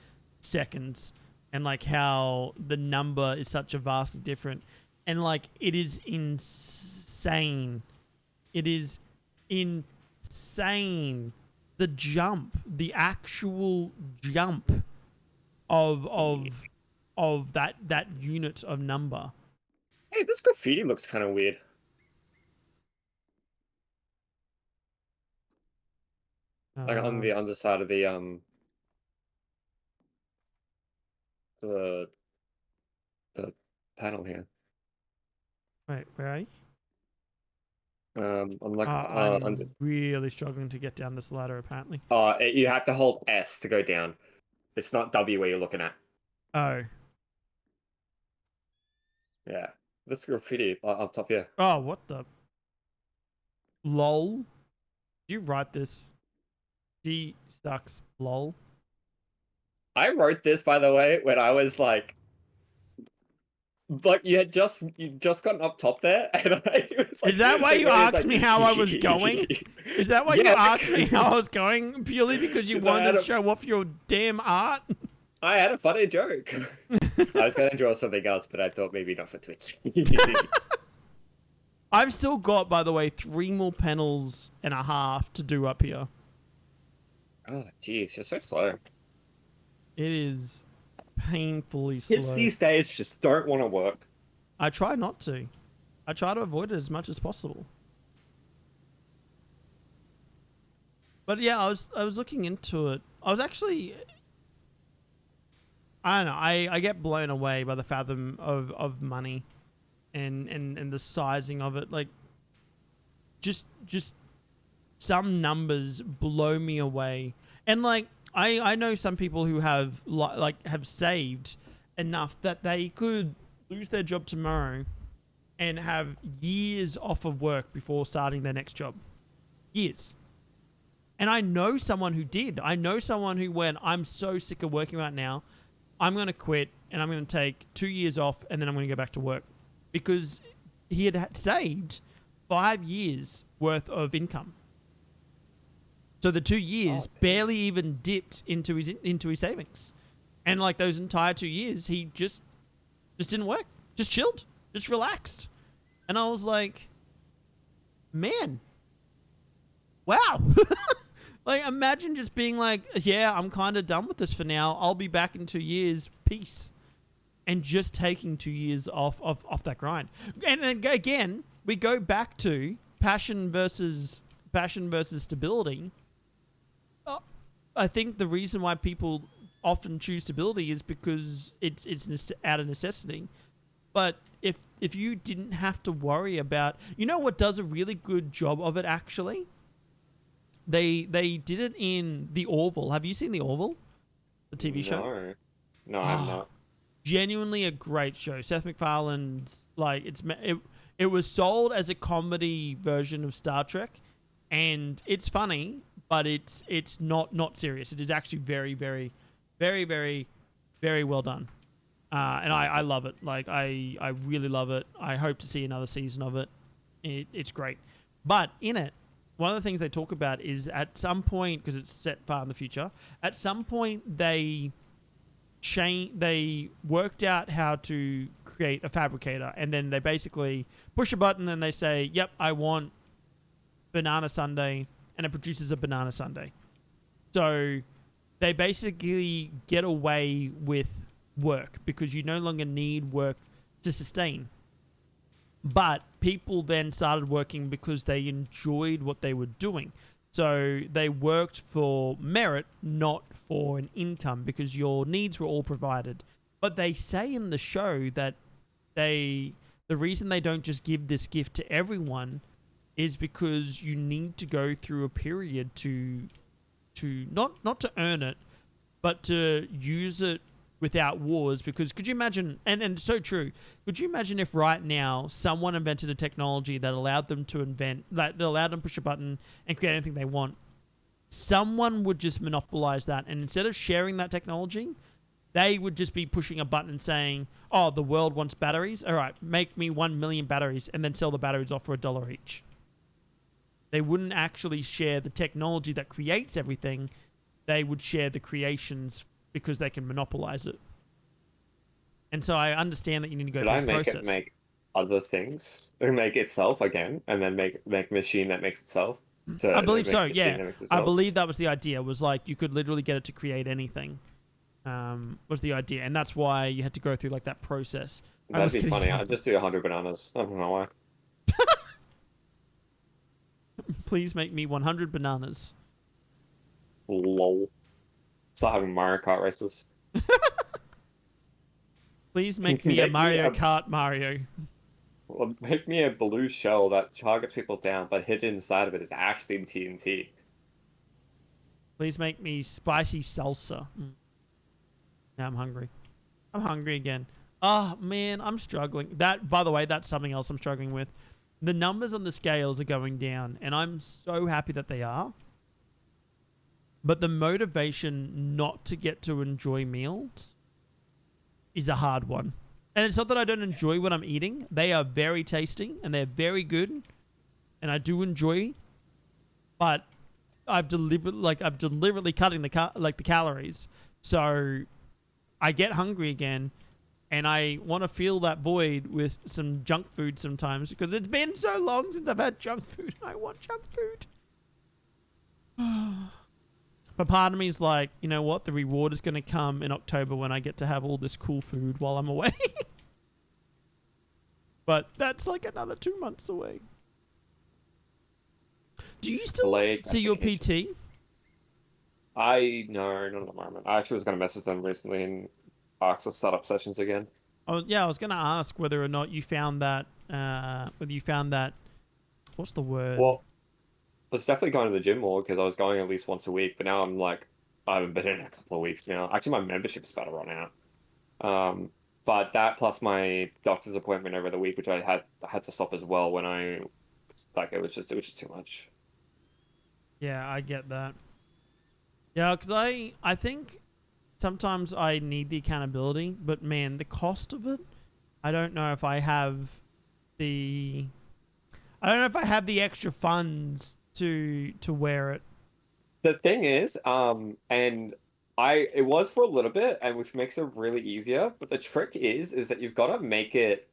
seconds and like how the number is such a vastly different, and like it is insane. It is insane. The jump, the actual jump of that unit of number. Hey, this graffiti looks kind of weird. Like on the underside of the panel here. Wait, where are you? I'm like I'm really struggling to get down this ladder. Apparently. You have to hold S to go down. It's not W where you're looking at. Oh. Yeah, this graffiti up top here. Oh, what the? Lol. Did you write this? She sucks. Lol. I wrote this, by the way, when I was like you just gotten up top there, and was like, is that why you asked me how I was going? Is that why you asked me how I was going? Purely because you wanted to show off your damn art? I had a funny joke. I was going to draw something else, but I thought maybe not for Twitch. I've still got, by the way, 3 more panels and a half to do up here. Oh, jeez, you're so slow. It is painfully slow. Kids these days just don't want to work. I try not to. I try to avoid it as much as possible. But yeah, I was looking into it. I was actually... I don't know. I get blown away by the fathom of money and the sizing of it. Like, just some numbers blow me away. And like, I know some people who have have saved enough that they could lose their job tomorrow and have years off of work before starting their next job. Years. And I know someone who did. I know someone who went, I'm so sick of working right now. I'm going to quit and I'm going to take 2 years off and then I'm going to go back to work. Because he had saved 5 years worth of income. So the 2 years barely even dipped into his savings. And like those entire 2 years, he just didn't work. Just chilled. Just relaxed. And I was like, man, wow. Like, imagine just being like, yeah, I'm kind of done with this for now. I'll be back in 2 years. Peace. And just taking 2 years off that grind. And then again, we go back to passion versus stability. I think the reason why people often choose stability is because it's out of necessity. But if you didn't have to worry about... You know what does a really good job of it, actually? They did it in The Orville. Have you seen The Orville? The TV show? No, I'm not. Genuinely a great show. Seth MacFarlane's like it was sold as a comedy version of Star Trek, and it's funny, but it's not serious. It is actually very, very, very, very, very well done. And I love it. Like I really love it. I hope to see another season of it. It's great. But in it, one of the things they talk about is at some point, because it's set far in the future, at some point they worked out how to create a fabricator, and then they basically push a button and they say, yep, I want banana sundae, and it produces a banana sundae. So they basically get away with work because you no longer need work to sustain. But people then started working because they enjoyed what they were doing. So they worked for merit, not for an income, because your needs were all provided. But they say in the show that the reason they don't just give this gift to everyone is because you need to go through a period to not to earn it, but to use it without wars. Because could you imagine, and it's so true, could you imagine if right now someone invented a technology that allowed them to that allowed them to push a button and create anything they want? Someone would just monopolize that, and instead of sharing that technology, they would just be pushing a button and saying, oh, the world wants batteries, all right, make me 1 million batteries, and then sell the batteries off for $1 each. They wouldn't actually share the technology that creates everything. They would share the creations because they can monopolize it. And so I understand that you need to go through the process. Could I make it make other things? Or make itself again, and then make machine that makes itself? So I believe so, yeah. I believe that was the idea, was like you could literally get it to create anything. Was the idea. And that's why you had to go through like that process. That'd be funny. I'd just do 100 bananas. I don't know why. Please make me 100 bananas. Lol. Start having Mario Kart races. Please make me a Mario Kart Mario. Well, make me a blue shell that targets people down, but hidden inside of it is actually TNT. Please make me spicy salsa. Now I'm hungry. I'm hungry again. Oh, man, I'm struggling. That, by the way, that's something else I'm struggling with. The numbers on the scales are going down, and I'm so happy that they are. But the motivation not to get to enjoy meals is a hard one. And it's not that I don't enjoy what I'm eating. They are very tasty, and they're very good, and I do enjoy. But I'm deliberately cutting the calories, so I get hungry again. And I want to fill that void with some junk food sometimes because it's been so long since I've had junk food. I want junk food. But part of me is like, you know what? The reward is going to come in October when I get to have all this cool food while I'm away. But that's like another 2 months away. Do you still see your PT? No, not at the moment. I actually was going to message them recently and ask to start up sessions again. Oh yeah, I was going to ask whether or not you found that. What's the word? Well, I was definitely going to the gym more because I was going at least once a week. But now I'm like, I haven't been in a couple of weeks now. Actually, my membership's about to run out. But that plus my doctor's appointment over the week, which I had to stop as well when it was just too much. Yeah, I get that. Yeah, because I think sometimes I need the accountability, but man, the cost of it, I don't know if I have the extra funds to wear it. The thing is, it was for a little bit, and which makes it really easier. But the trick is that you've got to make it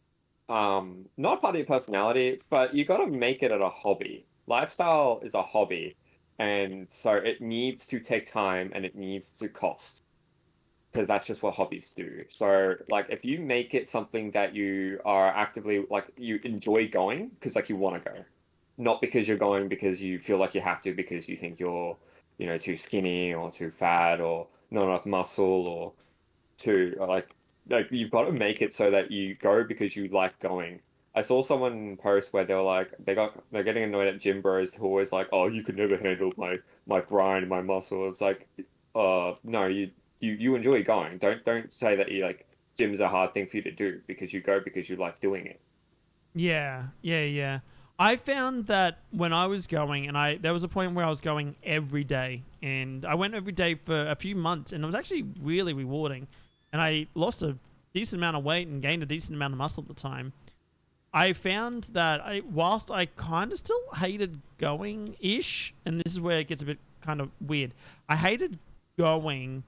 not part of your personality, but you got to make it a hobby. Lifestyle is a hobby, and so it needs to take time and it needs to cost. Because that's just what hobbies do. So, like, if you make it something that you are actively, like, you enjoy going, because, like, you want to go. Not because you're going because you feel like you have to, because you think you're, too skinny or too fat or not enough muscle or like, you've got to make it so that you go because you like going. I saw someone post where they were like, they're getting annoyed at gym bros who are always like, oh, you could never handle my grind, my muscle. It's like, no, you enjoy going. Don't say that gym's a hard thing for you to do because you go because you like doing it. Yeah. I found that when I was going, and there was a point where I was going every day, and I went every day for a few months, and it was actually really rewarding. And I lost a decent amount of weight and gained a decent amount of muscle at the time. I found that whilst I kind of still hated going-ish, and this is where it gets a bit kind of weird, I hated going,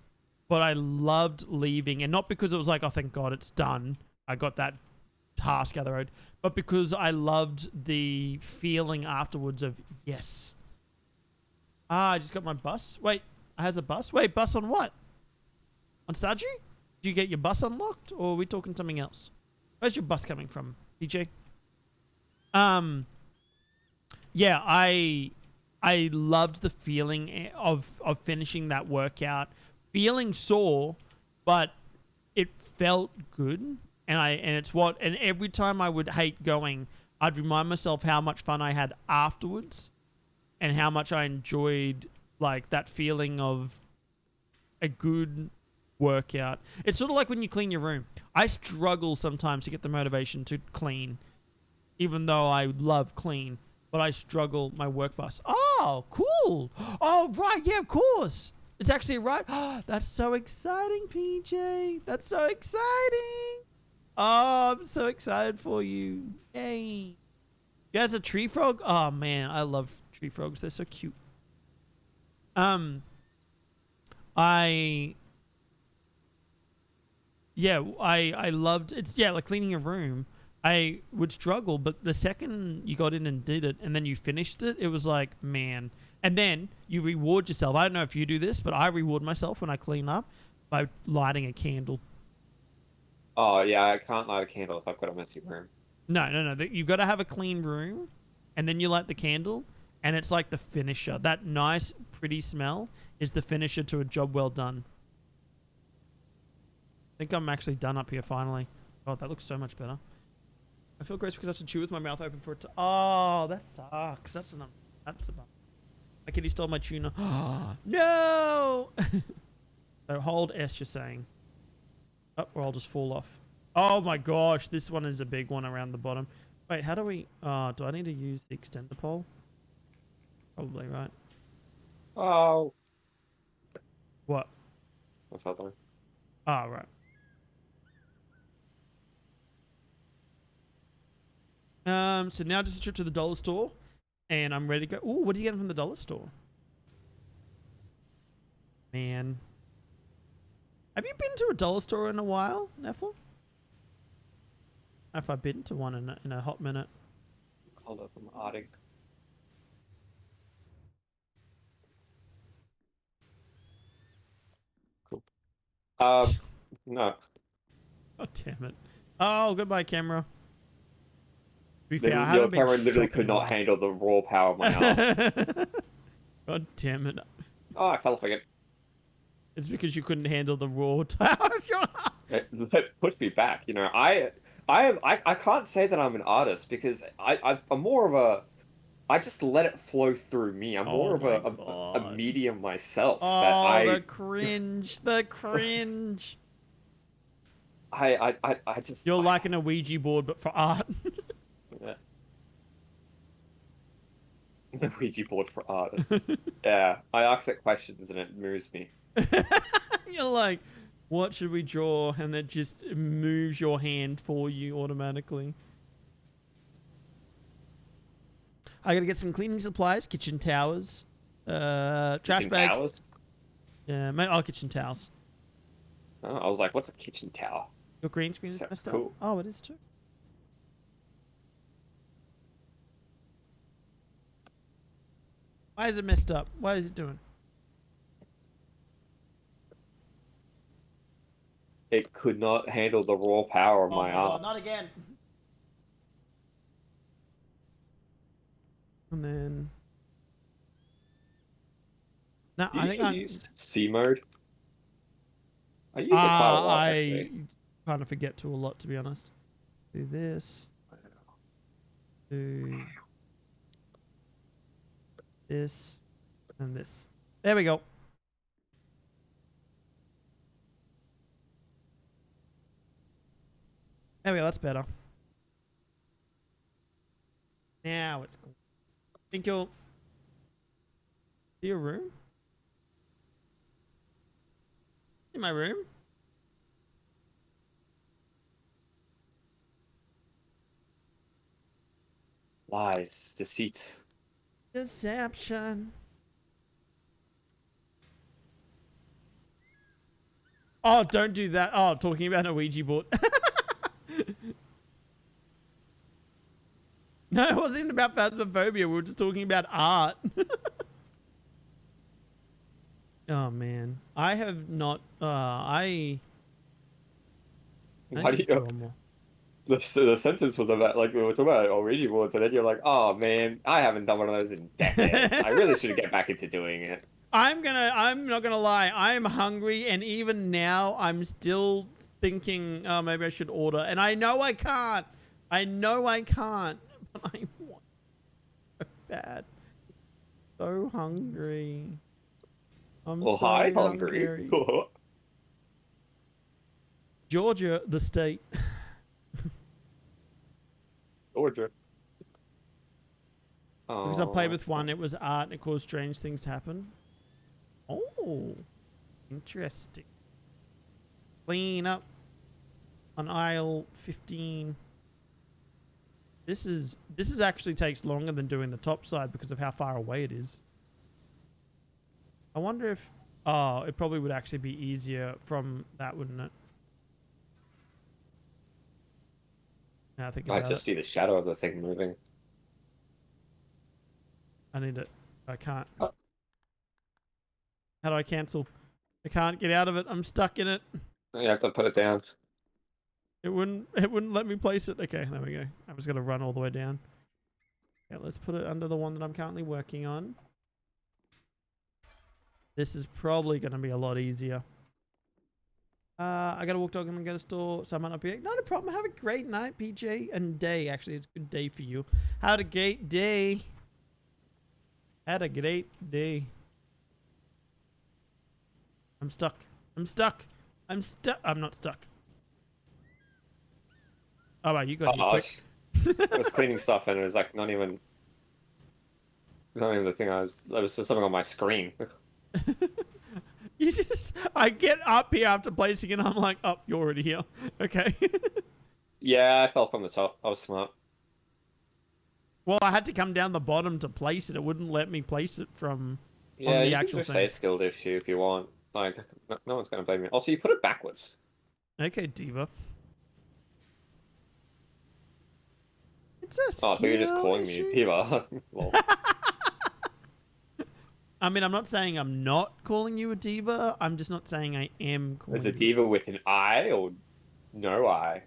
but I loved leaving, and not because it was like, oh, thank God it's done. I got that task out the road, but because I loved the feeling afterwards of yes. I just got my bus. Wait, has a bus? Wait, bus on what? On Stardew? Did you get your bus unlocked, or are we talking something else? Where's your bus coming from, DJ? Yeah, I loved the feeling of finishing that workout, feeling sore, but it felt good, and every time I would hate going, I'd remind myself how much fun I had afterwards, and how much I enjoyed like that feeling of a good workout. It's sort of like when you clean your room. I struggle sometimes to get the motivation to clean, even though I love clean, but I struggle my work bus. Oh, cool. Oh, right. Yeah, of course. It's actually right. Oh, that's so exciting, PJ. That's so exciting. Oh, I'm so excited for you. Yay. You guys a tree frog? Oh, man. I love tree frogs. They're so cute. I loved it's like cleaning a room. I would struggle, but the second you got in and did it and then you finished it, it was like, man. And then you reward yourself. I don't know if you do this, but I reward myself when I clean up by lighting a candle. Oh yeah, I can't light a candle if I've got a messy room. No. You've got to have a clean room, and then you light the candle, and it's like the finisher. That nice, pretty smell is the finisher to a job well done. I think I'm actually done up here finally. Oh, that looks so much better. I feel gross because I have to chew with my mouth open for it to... Oh, that sucks. That's a bummer. My kitty stole my tuna. No! So hold S, you're saying. Oh, or I'll just fall off. Oh my gosh, this one is a big one around the bottom. Wait, how do we... do I need to use the extender pole? Probably, right? Oh. What? What's that though? Oh, right. So now just a trip to the dollar store, and I'm ready to go. Ooh, what are you getting from the dollar store? Man. Have you been to a dollar store in a while, Nephlam? If I've been to one in a hot minute. Hold up, I'm adding. Cool. No. Oh, damn it. Oh, goodbye, camera. To be fair, I Your haven't been camera literally shopping could a not lot. handle the raw power of my arm. God damn it. Oh, I fell off again. It's because you couldn't handle the raw power of your arm. It pushed me back. You know, I can't say that I'm an artist because I'm more of a... I just let it flow through me. I'm more of a medium myself. Oh, the cringe. The cringe. I just... You're like an Ouija board, but for art. Yeah. A Ouija board for artists. Yeah, I ask that questions and it moves me. You're like, what should we draw? And it just moves your hand for you automatically. I gotta get some cleaning supplies, kitchen towels, trash Kitchen bags. towels? Yeah, kitchen towels. Oh, I was like, what's a kitchen towel? Your green screen is Sounds messed cool. up. Oh, it is too. Why is it messed up? What is it doing? It could not handle the raw power of my arm. God, not again. And then... No, Do I think I use C mode? I use it quite a lot, actually. I kind of forget to a lot, to be honest. Do this. Do this. And this. There we go. There we go, that's better. Now it's cool. Think you'll... See your room? In my room? Lies, deceit. Deception. Oh, don't do that. Oh, talking about a Ouija board. No, it wasn't even about phasmophobia. We were just talking about art. Oh man, I have not. I Why do need you? to draw more. The sentence was about like we were talking about Ouija boards, and then you're like, "Oh man, I haven't done one of those in decades. I really should get back into doing it." I'm not gonna lie. I'm hungry, and even now, I'm still thinking, oh, maybe I should order. And I know I can't. I know I can't. But I want so bad. So hungry. I'm Well, so hi, hungry. hungry. Georgia, the state. Georgia. Because I played with Oh, one, it was art, and it caused strange things to happen. Oh, interesting. Clean up on aisle 15. This actually takes longer than doing the top side because of how far away it is. I wonder if... Oh, it probably would actually be easier from that, wouldn't it? Now I think I about just it. see the shadow of the thing moving. I need it. I can't. Oh. How do I cancel? I can't get out of it. I'm stuck in it. You have to put it down. It wouldn't let me place it. Okay, there we go. I was gonna run all the way down. Okay, let's put it under the one that I'm currently working on. This is probably gonna be a lot easier. I gotta walk dog and then go to store, so I might not be. Not a problem. Have a great night, PJ, and day. Actually, it's a good day for you. Had a great day. Had a great day. I'm stuck. I'm stuck. I'm stuck. I'm not stuck. Oh, wow, you got here quick. I was cleaning stuff and it was like not even the thing there was something on my screen. I get up here after placing it, and I'm like, oh, you're already here. Okay. Yeah, I fell from the top. I was smart. Well, I had to come down the bottom to place it. It wouldn't let me place it from Yeah, on the you actual can just thing. say skilled issue if you want. Like, no one's gonna blame you. Also, you put it backwards. Okay, Diva. It's a skill Oh, I thought you were just calling me issue. Diva. Well, I mean, I'm not saying I'm not calling you a diva. I'm just not saying I am calling is a you. diva with an I or no I?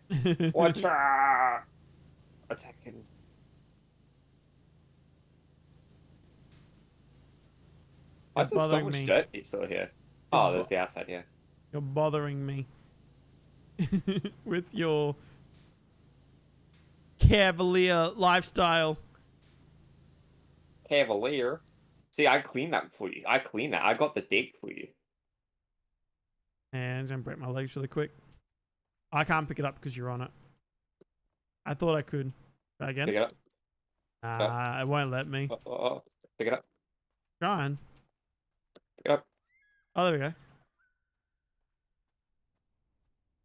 Watch out! Attacking. Why is there so bothering much me. dirt still here? Oh, there's the outside here. You're bothering me with your cavalier lifestyle. Cavalier. See, I cleaned that for you. I cleaned that. I got the dig for you. And I'm gonna break my legs really quick. I can't pick it up because you're on it. I thought I could. Try again. Pick it up. It won't let me. Pick it up. Trying. Pick it up. Oh, there we go.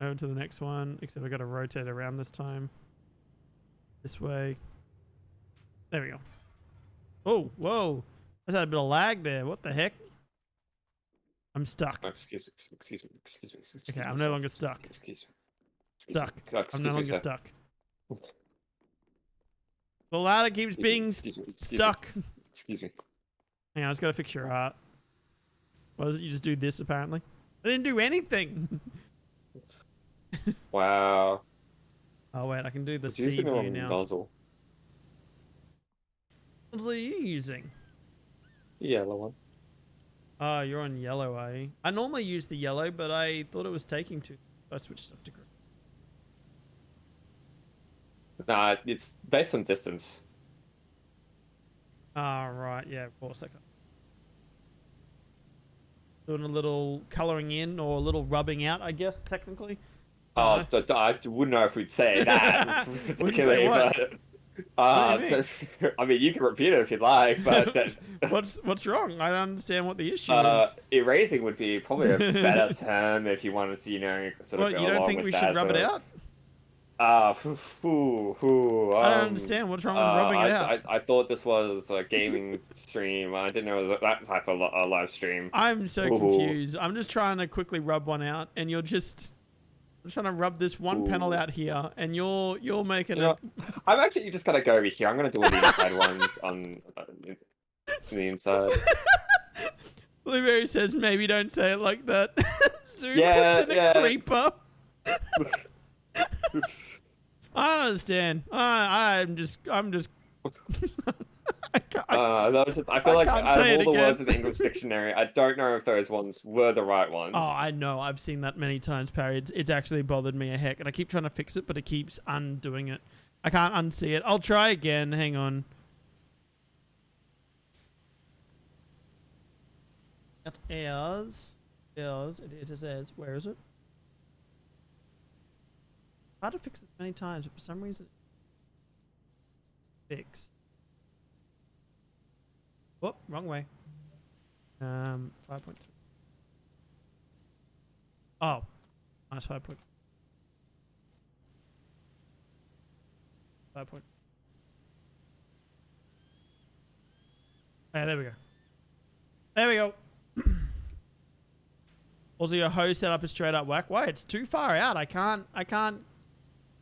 Over to the next one, except I got to rotate around this time. This way. There we go. Oh, whoa. I just had a bit of lag there. What the heck? I'm stuck. Oh, excuse me. Okay, I'm no longer stuck. Excuse me. Stuck. I'm Excuse no me, longer sir. stuck. The ladder keeps being stuck. Excuse me. Hang on, I just got to fix your art. What is it? You just do this, apparently? I didn't do anything. Wow. Oh, wait, I can do the It's C using view a now. nozzle. What are you using? Yellow one. Oh, you're on yellow, are you? I normally use the yellow, but I thought it was taking too. I switched up to green. Nah, it's based on distance. Ah, right. Yeah, of course. I can. Doing a little coloring in or a little rubbing out, I guess, technically. Oh, I wouldn't know if we'd say that particularly, what? but What do you I mean, you can repeat it if you'd like, but What's wrong? I don't understand what the issue is. erasing would be probably a better term if you wanted to, sort of What, go you don't along think with we that. should rub it out? I I don't understand. What's wrong with rubbing it out? I thought this was a gaming stream. I didn't know it was that type of live stream. I'm so confused. I'm just trying to quickly rub one out, and you're just... I'm trying to rub this one panel out here, and you're making You know, it. I'm actually just gonna go over here. I'm gonna do all the inside ones on the inside. Blueberry says maybe don't say it like that. Zoom Yeah, puts in a creeper. I don't understand. I'm just. I I feel like can't out of say it all the again. words in the English dictionary, I don't know if those ones were the right ones. Oh, I know. I've seen that many times, Parry. It's actually bothered me a heck, and I keep trying to fix it, but it keeps undoing it. I can't unsee it. I'll try again. Hang on. That is. It says. Where is it? I've tried to fix it many times, but for some reason, fix. Whoop, wrong way. 5.3. Oh, nice 5 point. 5 point. There we go. There we go. Also, your hose setup is straight up whack. Why? It's too far out. I can't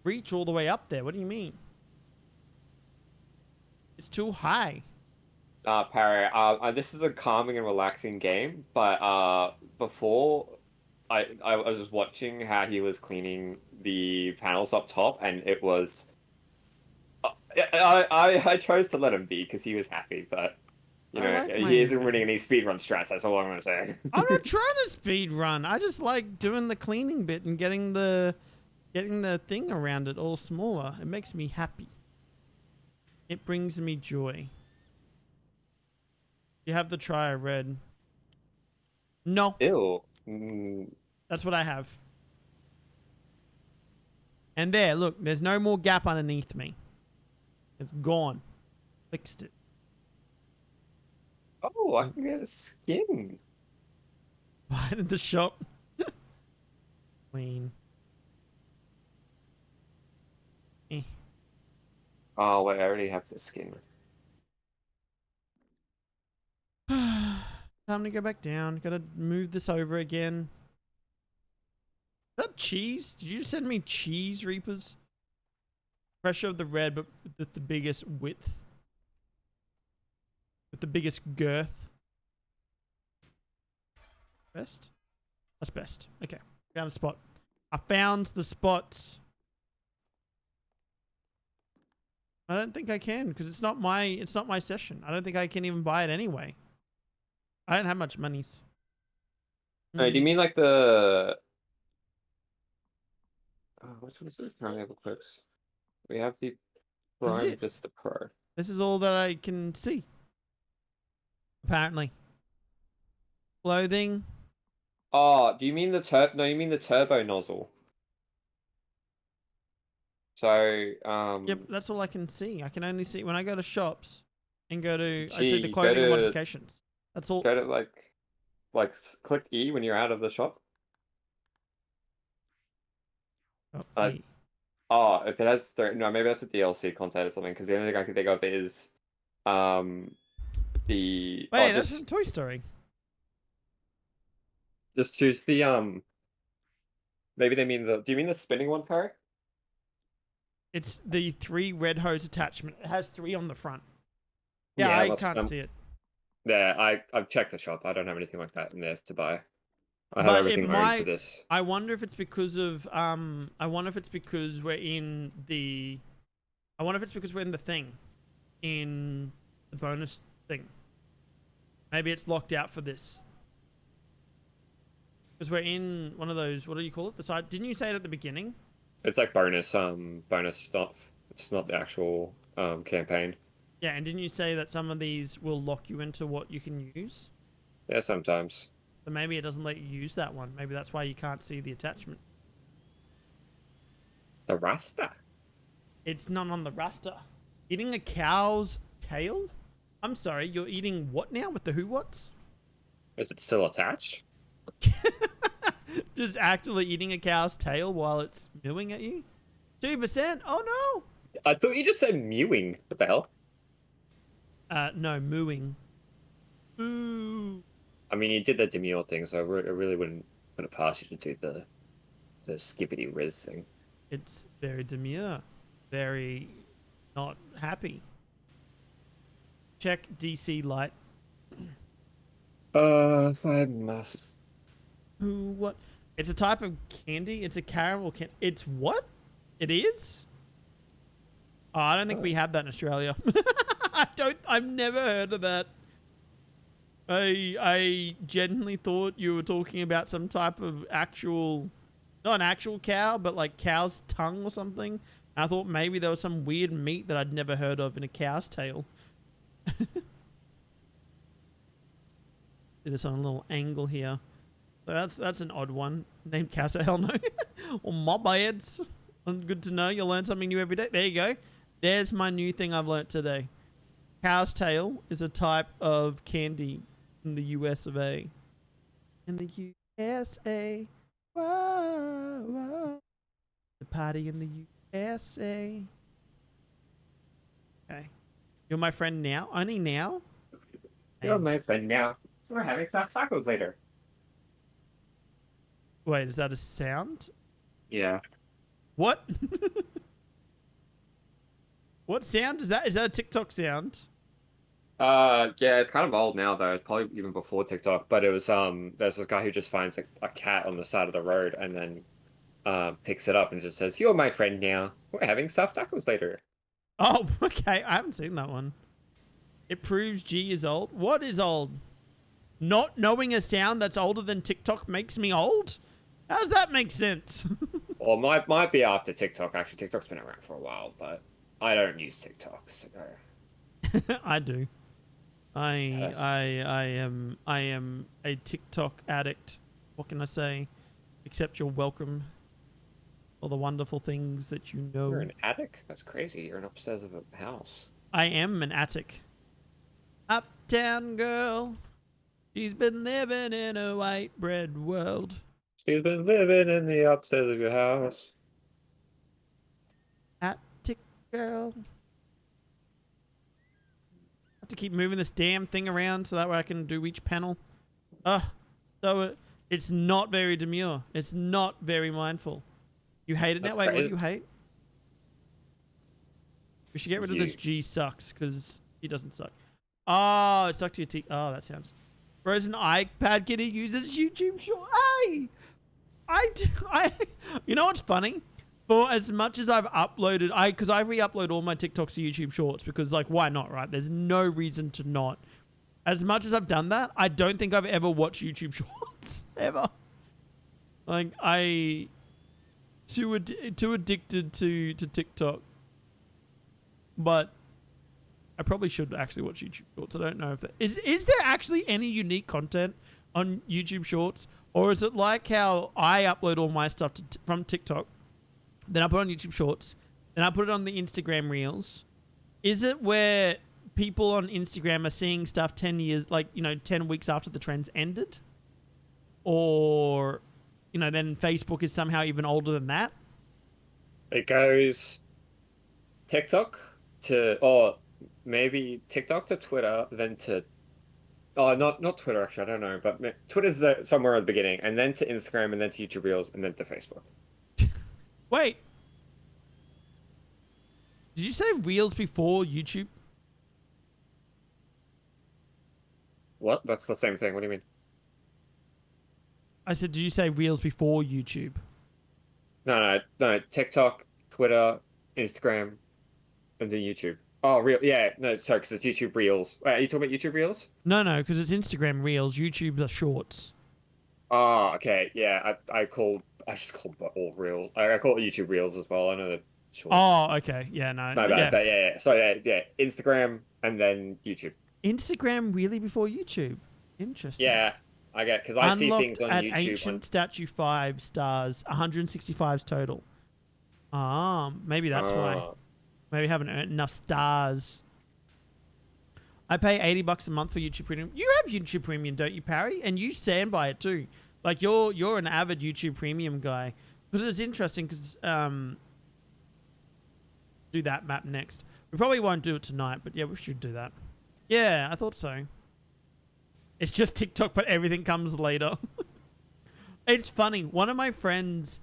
reach all the way up there. What do you mean? It's too high. Parry, this is a calming and relaxing game, but before I was just watching how he was cleaning the panels up top, and it was I chose to let him be because he was happy, but you know like my he isn't running any speedrun strats. That's all I'm gonna say. I'm not trying to speed run. I just like doing the cleaning bit and getting the thing around it all smaller. It makes me happy. It brings me joy. You have the try red. No. Ew. That's what I have. And there, look, there's no more gap underneath me. It's gone. Fixed it. Oh, I can get a skin. Buy it in the shop. Clean. Oh wait, I already have the skin. Time to go back down. Gotta move this over again. Is that cheese? Did you just send me cheese, Reapers? Pressure of the red, but with the biggest width. With the biggest girth. Best? That's best. Okay. Found a spot. I found the spots. I don't think I can because it's not my session. I don't think I can even buy it anyway. I don't have much monies. No, do you mean like the? Oh, which one's the triangle clips? We have the Pro and just the Pro. This is all that I can see. Apparently. Clothing. Oh, do you mean the No, you mean the turbo nozzle. So, Yep, that's all I can see. I can only see when I go to shops and go to I'd say Gee, the go clothing to- modifications. That's all. go to click E when you're out of the shop. Oh, If it has no, maybe that's a DLC content or something. Because the only thing I can think of is, the wait, that's from Toy Story. just choose the Maybe they mean the. Do you mean the spinning one, Perry? It's the 3 red hose attachment. It has 3 on the front. Yeah, Yeah, I can't see it. Yeah, I've checked the shop. I don't have anything like that in there to buy. I have But everything owned for this. I wonder if it's because of I wonder if it's because we're in the thing, in the bonus thing. Maybe it's locked out for this. Because we're in one of those, what do you call it? The side. Didn't you say it at the beginning? It's like bonus stuff. It's not the actual campaign. Yeah, and didn't you say that some of these will lock you into what you can use? Yeah, sometimes. So maybe it doesn't let you use that one. Maybe that's why you can't see the attachment. The Rasta. It's not on the raster. Eating a cow's tail? I'm sorry, you're eating what now with the who whats? Is it still attached? Just actively eating a cow's tail while it's mewing at you? 2%? Oh no! I thought you just said mewing. What the hell? No, mooing. Moo. I mean, you did the demure thing, so I really wouldn't put it past you to do The skippity whiz thing. It's very demure, very not happy. Check DC light. If I must. Who? What? It's a type of candy. It's a caramel candy. It's what? It is? Oh, I don't think we have that in Australia. I've never heard of that. I genuinely thought you were talking about some type of actual, not an actual cow, but like cow's tongue or something. I thought maybe there was some weird meat that I'd never heard of in a cow's tail. Do this on a little angle here. So that's an odd one. Named cow's tail, no. Or mob heads. Good to know. You learn something new every day. There you go. There's my new thing I've learnt today. Cow's tail is a type of candy in the US of A. In the USA. Whoa, whoa. The party in the USA. Okay. You're my friend now? Only now? You're my friend now. So we're having soft tacos later. Wait, is that a sound? Yeah. What? What sound is that? Is that a TikTok sound? Yeah, it's kind of old now though. It's probably even before TikTok. But it was there's this guy who just finds a cat on the side of the road and then picks it up and just says, "You're my friend now. We're having soft tacos later." Oh, okay. I haven't seen that one. It proves G is old. What is old? Not knowing a sound that's older than TikTok makes me old? How does that make sense? Or might be after TikTok. Actually, TikTok's been around for a while, but I don't use TikTok. So. I do. I am a TikTok addict. What can I say? Except you're welcome. All the wonderful things that you know. You're an attic? That's crazy. You're an upstairs of a house. I am an attic. Uptown girl. She's been living in a white bread world. She's been living in the upstairs of your house. Attic girl. I have to keep moving this damn thing around so that way I can do each panel. So it's not very demure. It's not very mindful. You hate it now? Wait, what do you hate? We should get rid of this G sucks because he doesn't suck. Oh, it sucked to your teeth. Oh, that sounds. Frozen iPad Kitty uses YouTube Short. Hey! You know what's funny? For as much as I've uploaded, because I re-upload all my TikToks to YouTube Shorts because, like, why not, right? There's no reason to not. As much as I've done that, I don't think I've ever watched YouTube Shorts. Ever. Like, too addicted to TikTok. But I probably should actually watch YouTube Shorts. I don't know if that... Is there actually any unique content on YouTube Shorts? Or is it like how I upload all my stuff from TikTok, then I put it on YouTube Shorts, then I put it on the Instagram Reels? Is it where people on Instagram are seeing stuff 10 years, 10 weeks after the trends ended? Or, then Facebook is somehow even older than that? It goes TikTok to, or maybe TikTok to Twitter, then to, not Twitter actually, I don't know, but Twitter's somewhere at the beginning, and then to Instagram, and then to YouTube Reels, and then to Facebook. Wait. Did you say Reels before YouTube? What? That's the same thing. What do you mean? I said, did you say Reels before YouTube? No. TikTok, Twitter, Instagram, and then YouTube. Oh, Reel. Yeah, no, sorry, because it's YouTube Reels. Wait, are you talking about YouTube Reels? No, because it's Instagram Reels. YouTube are Shorts. Oh, okay. Yeah, I just called all Reels. I call it YouTube Reels as well. I know the Shorts. Oh, okay. Yeah, no. My bad. Yeah. So yeah. Instagram and then YouTube. Instagram really before YouTube? Interesting. Yeah, I get, because I see things on at YouTube. Ancient Statue 5 stars, 165 total. Maybe that's why. Maybe I haven't earned enough stars. I pay $80 a month for YouTube Premium. You have YouTube Premium, don't you, Parry? And you stand by it too. Like you're an avid YouTube Premium guy. Because it's interesting because do that map next. We probably won't do it tonight, but yeah, we should do that. Yeah, I thought so. It's just TikTok, but everything comes later. It's funny. One of my friends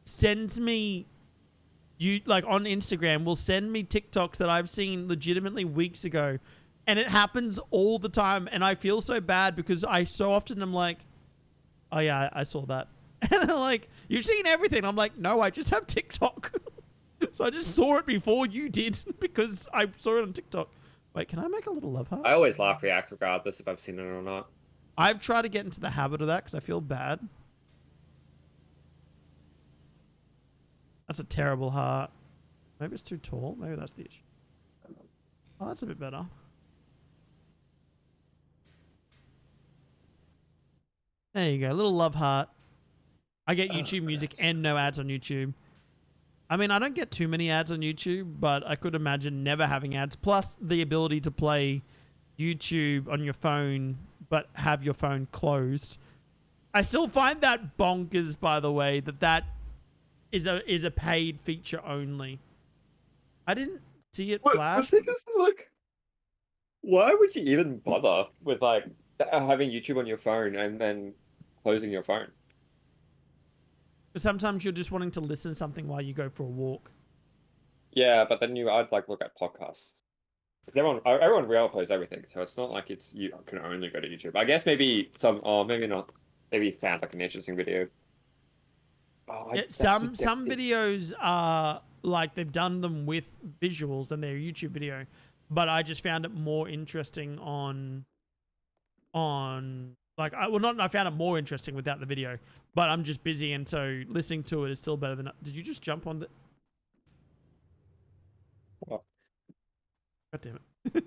sends me like on Instagram will send me TikToks that I've seen legitimately weeks ago, and it happens all the time, and I feel so bad because I so often am like, oh yeah, I saw that. And they're like, you've seen everything. I'm like, no, I just have TikTok. So I just saw it before you did because I saw it on TikTok. Wait, can I make a little love heart? I always laugh reacts regardless if I've seen it or not. I've tried to get into the habit of that because I feel bad. That's a terrible heart. Maybe it's too tall. Maybe that's the issue. Oh, that's a bit better. There you go. A little love heart. I get YouTube music and no ads on YouTube. I mean, I don't get too many ads on YouTube, but I could imagine never having ads. Plus the ability to play YouTube on your phone, but have your phone closed. I still find that bonkers, by the way, that is a paid feature only. I didn't see it flash. I think this is like, why would you even bother with like having YouTube on your phone and then closing your phone? Sometimes you're just wanting to listen to something while you go for a walk. Yeah, but then I'd like look at podcasts. Everyone re-uploads everything, so it's not like you can only go to YouTube. I guess maybe maybe not. Maybe you found like an interesting video. Oh, Yeah, some videos are like they've done them with visuals and they're a YouTube video, but I just found it more interesting on like I found it more interesting without the video, but I'm just busy and so listening to it is still better than. Did you just jump on the? What? God damn it!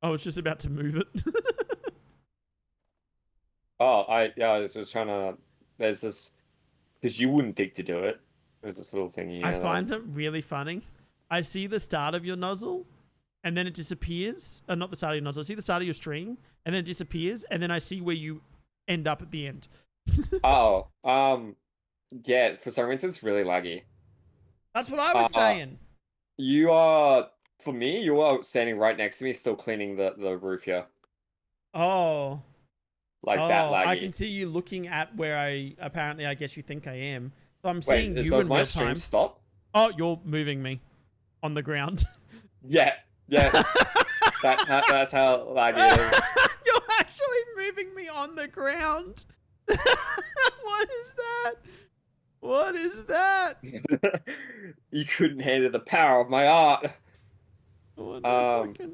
I was just about to move it. I was just trying to. There's this because you wouldn't think to do it. There's this little thingy. I find it really funny. I see the start of your nozzle, and then it disappears. Not the start of your nozzle. I see the start of your stream, and then it disappears, and then I see where you end up at the end. Yeah. For some reason, it's really laggy. That's what I was saying. You are, for me, you are standing right next to me, still cleaning the roof here. Oh. That laggy. I can see you looking at where I guess you think I am. So I'm Wait, seeing you does in my real stream time. stop? Oh, you're moving me on the ground. Yeah. That's how laggy it is. You're actually moving me on the ground. What is that? What is that? You couldn't handle the power of my art. I'll get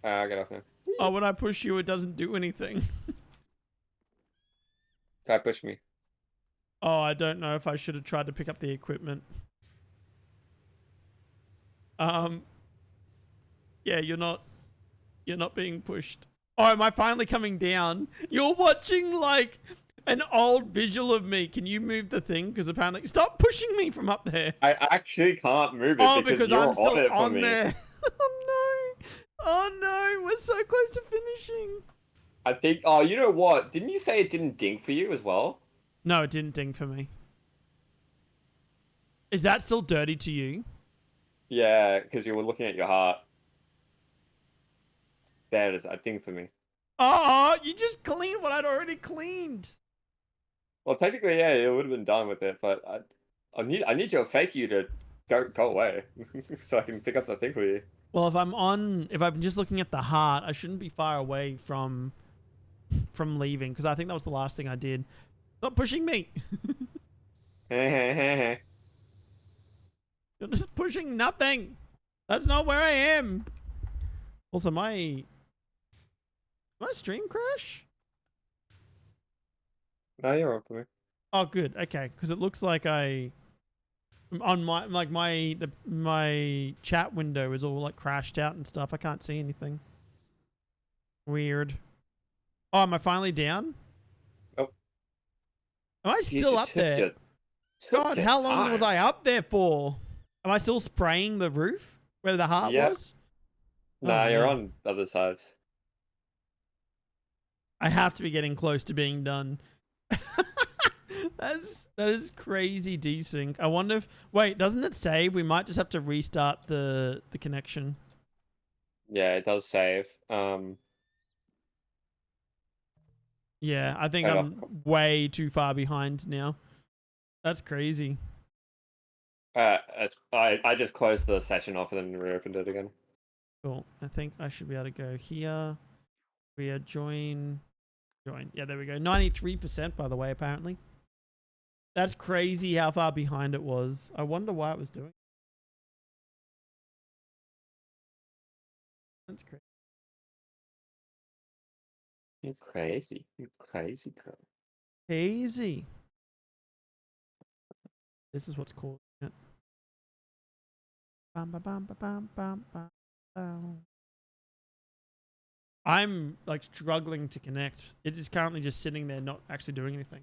off now. Oh, when I push you, it doesn't do anything. Try push me. Oh, I don't know if I should have tried to pick up the equipment. Yeah, you're not being pushed. Oh, am I finally coming down? You're watching like an old visual of me. Can you move the thing? Because apparently, stop pushing me from up there. I actually can't move it. Oh, because you're I'm still it on me. there. Oh no! Oh no! We're so close to finishing. I think. Oh, you know what? Didn't you say it didn't ding for you as well? No, it didn't ding for me. Is that still dirty to you? Yeah, because you were looking at your heart. There it is. A ding for me. Oh, you just cleaned what I'd already cleaned. Well, technically, yeah, it would have been done with it, but I need your fake you to go away so I can pick up the thing for you. Well, if I'm just looking at the heart, I shouldn't be far away from leaving because I think that was the last thing I did. Stop pushing me. You're just pushing nothing. That's not where I am. Also, my stream crash? No, you're on for me. Oh, good. Okay, because it looks like on my chat window is all like crashed out and stuff. I can't see anything. Weird. Oh, am I finally down? Oh. Am I still up there? God, how long was I up there for? Am I still spraying the roof where the heart was? Nah, you're on the other sides. I have to be getting close to being done. That is crazy desync. I wonder if wait, doesn't it save? We might just have to restart the connection. Yeah, it does save. Yeah, I think I'm way too far behind now. That's crazy. I just closed the session off and then reopened it again. Cool. I think I should be able to go here. We are join. Yeah, there we go. 93%, by the way, apparently. That's crazy how far behind it was. I wonder why it was doing. That's crazy. You're crazy. You're crazy, girl. Crazy. This is what's called. Bam, bam, bam, bam, bam, bam, bam. I'm like struggling to connect. It is currently just sitting there, not actually doing anything.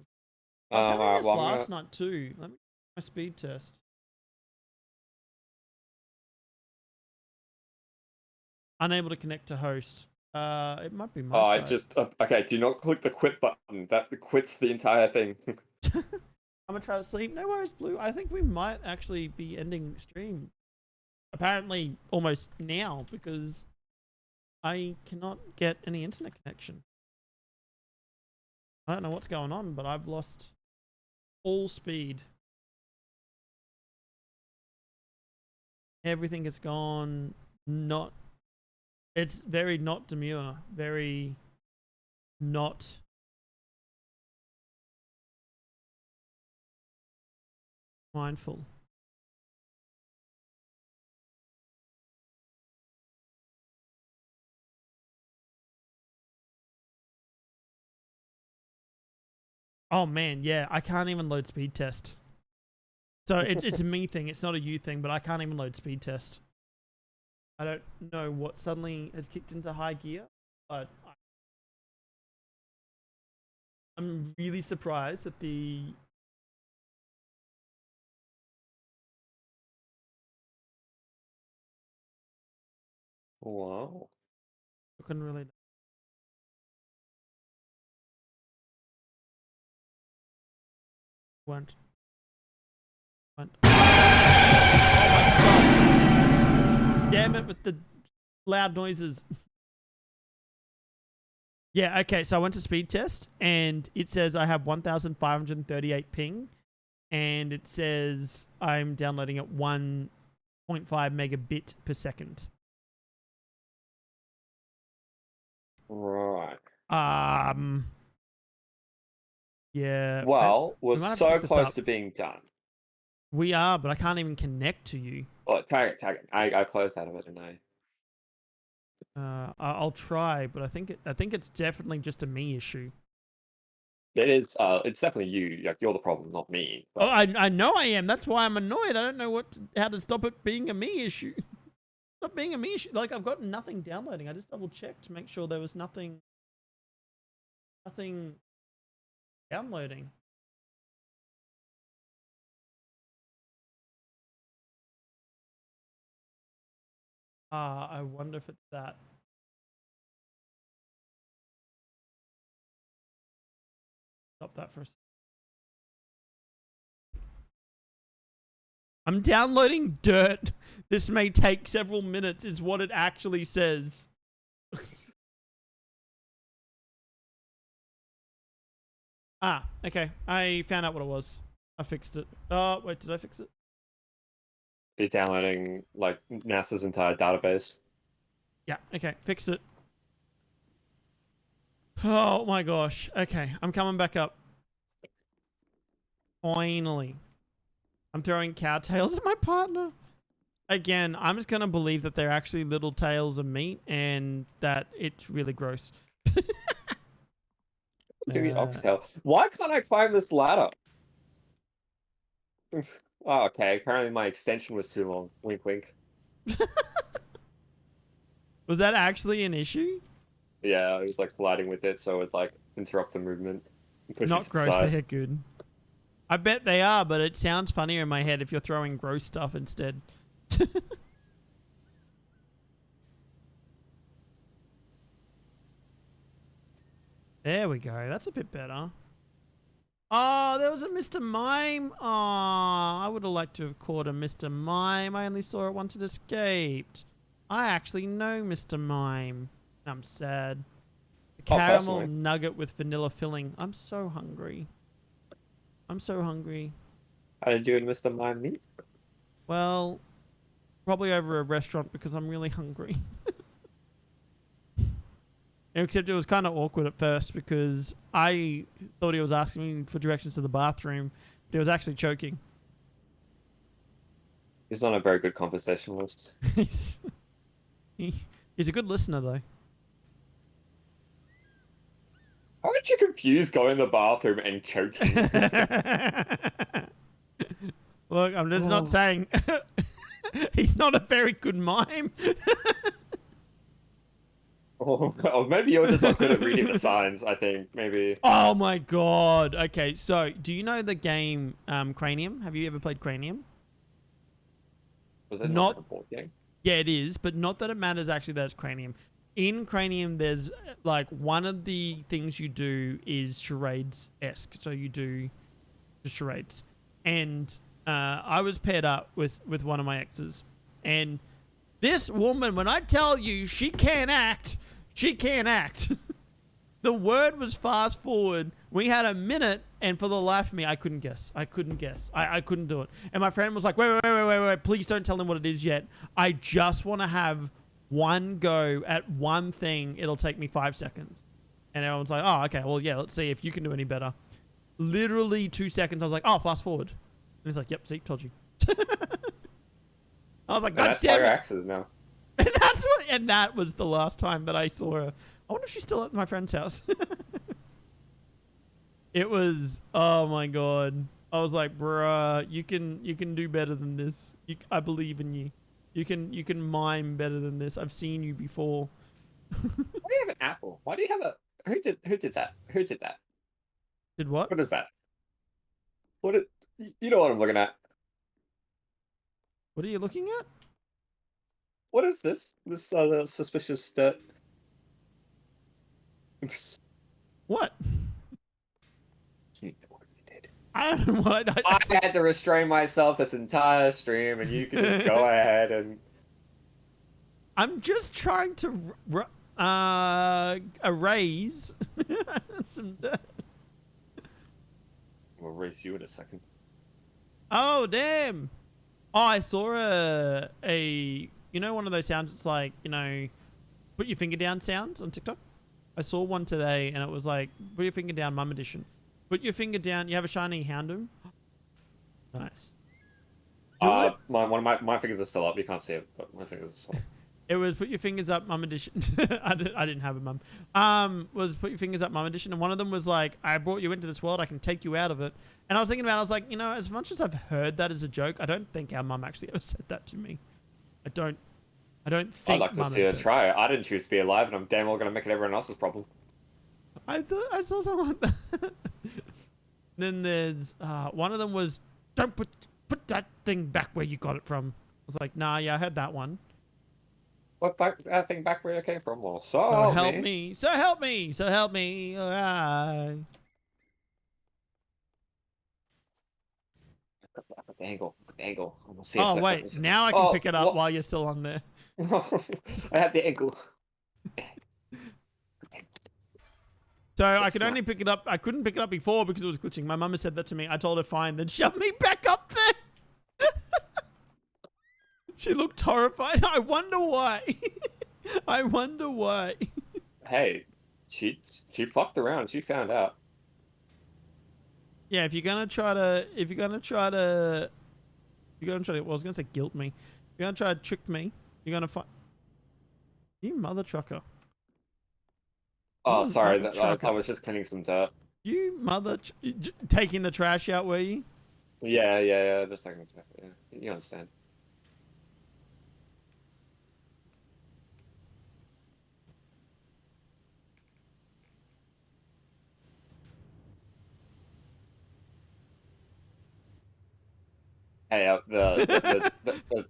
I was having Alright, this well, last night too. Let me do my speed test. Unable to connect to host. It might be my I side. just okay. Do not click the quit button. That quits the entire thing. I'm gonna try to sleep. No worries, Blue. I think we might actually be ending stream. Apparently, almost now because I cannot get any internet connection. I don't know what's going on, but I've lost all speed. Everything is gone. Not. It's very not demure. Very not. Mindful. Oh man, yeah, I can't even load speed test. So it's a me thing, it's not a you thing, but I can't even load speed test. I don't know what suddenly has kicked into high gear, but I'm really surprised that the Wow. I couldn't really went. Oh my god. Damn it with the loud noises. Yeah, okay, so I went to speed test and it says I have 1,538 ping and it says I'm downloading at 1.5 megabit per second. Right. Yeah. Well, we we're might have to so pick this close up. to being done. We are, but I can't even connect to you. Oh, tag it. I closed out of it, and I'll try, but I think it's definitely just a me issue. it is. It's definitely you. Like you're the problem, not me. Oh, But I know I am. That's why I'm annoyed. I don't know how to stop it being a me issue. Stop being a me issue. Like I've got nothing downloading. I just double checked to make sure there was nothing downloading. I wonder if it's that. Stop that for a second. I'm downloading dirt. This may take several minutes, is what it actually says. Okay. I found out what it was. I fixed it. Oh, wait, did I fix it? you're downloading like NASA's entire database. Yeah, okay. Fixed it. Oh my gosh. Okay, I'm coming back up. Finally. I'm throwing cow tails at my partner. Again, I'm just going to believe that they're actually little tails of meat and that it's really gross. To be oxtail. Why can't I climb this ladder? Oh, okay. Apparently my extension was too long. Wink, wink. Was that actually an issue? Yeah, I was like colliding with it, so it like interrupt the movement. And push me Not to the gross, side. they're good. I bet they are, but it sounds funnier in my head if you're throwing gross stuff instead. There we go. That's a bit better. Oh, there was a Mr. Mime. Oh, I would have liked to have caught a Mr. Mime. I only saw it once it escaped. I actually know Mr. Mime. I'm sad. The caramel personally. nugget with vanilla filling. I'm so hungry. I'm so hungry. How did you and Mr. Mime meet? Well, probably over a restaurant because I'm really hungry. Except it was kind of awkward at first because I thought he was asking me for directions to the bathroom, but he was actually choking. He's not a very good conversationalist. he's, he's a good listener, though. How aren't you confused going to the bathroom and choking? Look, I'm just not saying he's not a very good mime. Or maybe you're just not good at reading the signs, I think. Maybe. Oh my god. Okay, so do you know the game Cranium? Have you ever played Cranium? Was it Not like a board game? Yeah, it is, but not that it matters actually that it's Cranium. In Cranium, there's like one of the things you do is charades-esque. So you do the charades. And I was paired up with one of my exes. And this woman, when I tell you she can't act, she can't act. The word was fast forward. We had a minute, and for the life of me, I couldn't guess. I couldn't do it. And my friend was like, wait, please don't tell them what it is yet. I just want to have one go at one thing. It'll take me 5 seconds. And everyone's like, oh, okay, well, yeah, let's see if you can do any better. Literally 2 seconds, I was like, oh, fast forward. And he's like, yep, see, told you. I was like, God That's damn why it. your exes now. And that was the last time that I saw her. I wonder if she's still at my friend's house. It was, oh my god. I was like, bruh, you can do better than this. I believe in you. You can mime better than this. I've seen you before. Why do you have an apple? Why do you have a? Who did that? Who did that? Did what? What is that? You know what I'm looking at? What are you looking at? What is this? This suspicious dirt. What? You know what you did. I don't know what. I had to restrain myself this entire stream, and you could just go ahead and. I'm just trying to erase some dirt. We'll race you in a second. Oh damn! Oh, I saw a you know one of those sounds. It's like, you know, put your finger down sounds on TikTok. I saw one today, and it was like, put your finger down, Mum Edition. Put your finger down. You have a shiny Houndoom. Nice. One of my fingers are still up. You can't see it, but my fingers are still up. It was put your fingers up, Mum Edition. I didn't have a mum. Was put your fingers up, Mum Edition, and one of them was like, I brought you into this world, I can take you out of it. And I was thinking about it, I was like, you know, as much as I've heard that as a joke, I don't think our mum actually ever said that to me. I don't think. I'd like to see her try. I didn't choose to be alive, and I'm damn well gonna make it everyone else's problem. I saw something like that. Then there's one of them was, don't put that thing back where you got it from. I was like, nah, yeah, I heard that one. What that thing back where it came from? Well, so help me. So help me. So help me. Got the angle. The angle. I'm gonna see. Oh wait, now I can pick it up while you're still on there. I have the angle. So I could only pick it up. I couldn't pick it up before because it was glitching. My mum has said that to me. I told her fine, then shoved me back up there. She looked horrified. I wonder why. I wonder why. Hey, she fucked around. She found out. Yeah, if you're gonna try to, well, I was gonna say guilt me. If you're gonna try to trick me, you're gonna find. You mother trucker. Oh, sorry. I was just cleaning some dirt. You mother, taking the trash out, were you? Yeah. Just taking the trash. Yeah, you understand. Hey,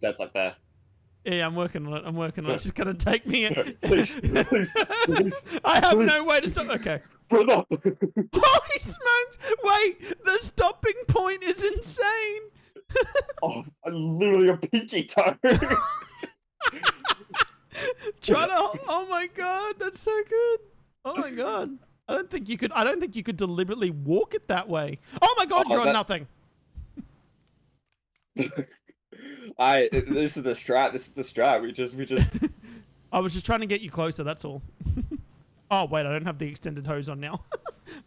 that's up there. Yeah, I'm working on it. It's just gonna take me. Please. I have no way to stop. Okay. Brother. Holy smokes! Wait, the stopping point is insane. Oh, literally a pinky toe. Oh my god, that's so good. Oh my god. I don't think you could deliberately walk it that way. Oh my god, you're on nothing. This is the strat. This is the strat. We just. I was just trying to get you closer, that's all. Oh, wait, I don't have the extended hose on now.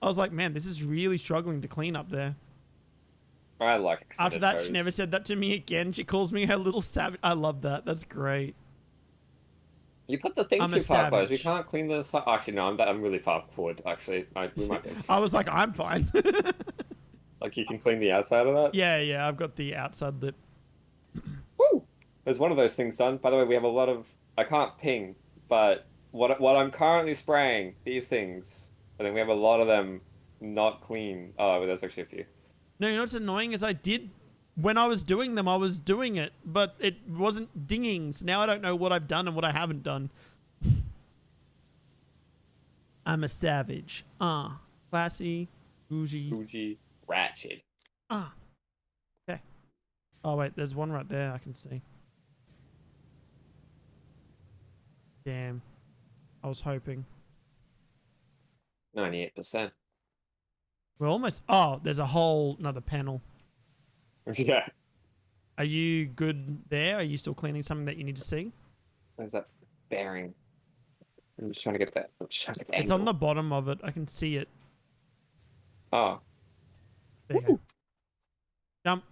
I was like, man, this is really struggling to clean up there. I like extended After that, hose. she never said that to me again. She calls me her little savage. I love that. That's great. You put the thing I'm a too far close. We savage. can't clean the side. Actually, no, I'm really far forward. Actually, we might be. I was like, I'm fine. Like you can clean the outside of that. Yeah, I've got the outside lip. Woo! There's one of those things done. By the way, we have a lot of. I can't ping, but what I'm currently spraying these things. I think we have a lot of them not clean. Oh, but there's actually a few. No, you know what's annoying is I did, when I was doing them, I was doing it, but it wasn't dinging. So now I don't know what I've done and what I haven't done. I'm a savage. Classy, bougie. Ratchet. Okay. Oh, wait, there's one right there I can see. Damn. I was hoping. 98%. We're almost... Oh, there's a whole another panel. Yeah. Are you good there? Are you still cleaning something that you need to see? Where's that bearing? I'm just trying to get that. I'm just trying to get the It's angle. on the bottom of it. I can see it. Oh. There you go. Jump.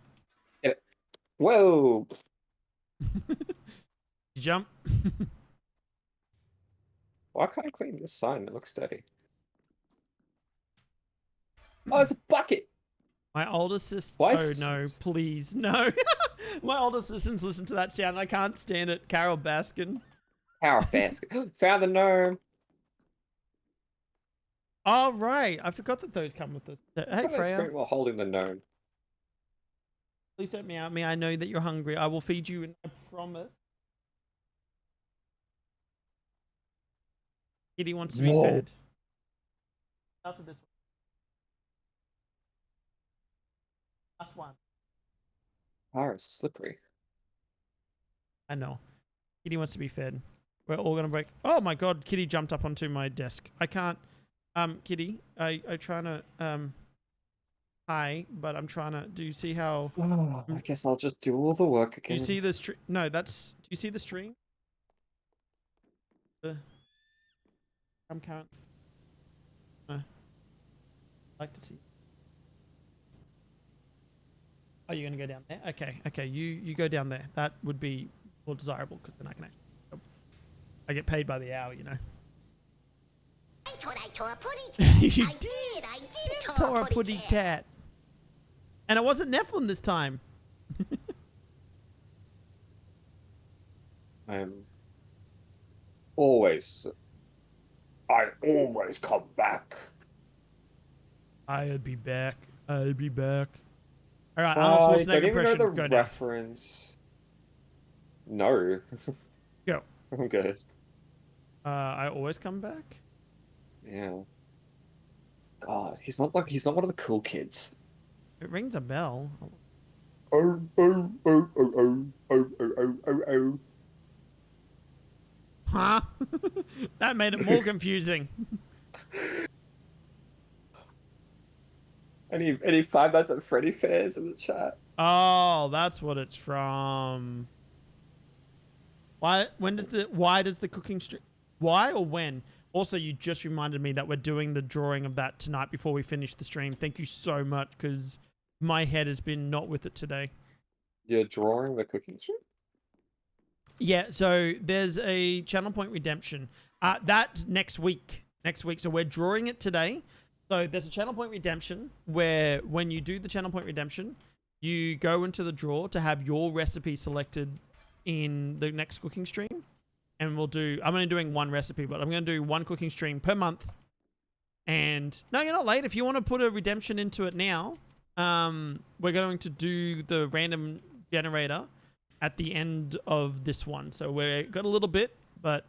Get it. Whoa! Jump. Why can't I clean this sign? It looks dirty. Oh, it's a bucket! My older sister... Why Oh, no. Please, no. My older sisters listen to that sound. I can't stand it. Carol Baskin. Power basket. Found the gnome. Oh, right. I forgot that those come with this. Hey, Freya. While holding the gnome. Please don't meow at me. I know that you're hungry. I will feed you, and I promise. Kitty wants to be Whoa. fed. After this one. Last one. Power is slippery. I know. Kitty wants to be fed. We're all gonna break. Oh my god, Kitty jumped up onto my desk. I can't. Kitty, I trying to hi, but I'm trying to. Do you see how? Oh, I guess I'll just do all the work Do again. you see the stream? No, that's. Do you see the stream? I'm current. Like to see. Oh, you're gonna go down there? Okay. You go down there. That would be more desirable because then I can actually. I get paid by the hour, you know. I thought I tore a putty tat. You I did tore a putty tat. And it wasn't Nephlam this time. I always come back. I'll be back. I'll be back. All right, I Arnold don't Schwarzenegger even know impression. the Go down. reference. No. Go. I'm good. I always come back. Yeah. God, he's not one of the cool kids. It rings a bell. Oh. Huh? That made it more confusing. Any Five Nights at Freddy fans in the chat? Oh, that's what it's from. Why does the cooking stream? Why or when? Also, you just reminded me that we're doing the drawing of that tonight before we finish the stream. Thank you so much, because my head has been not with it today. You're drawing the cooking stream? Yeah, so there's a Channel Point Redemption. That's next week. So we're drawing it today. So there's a Channel Point Redemption where when you do the Channel Point Redemption, you go into the draw to have your recipe selected in the next cooking stream. And I'm only doing one recipe, but I'm going to do one cooking stream per month. And no, you're not late. If you want to put a redemption into it now, we're going to do the random generator at the end of this one. So we've got a little bit, but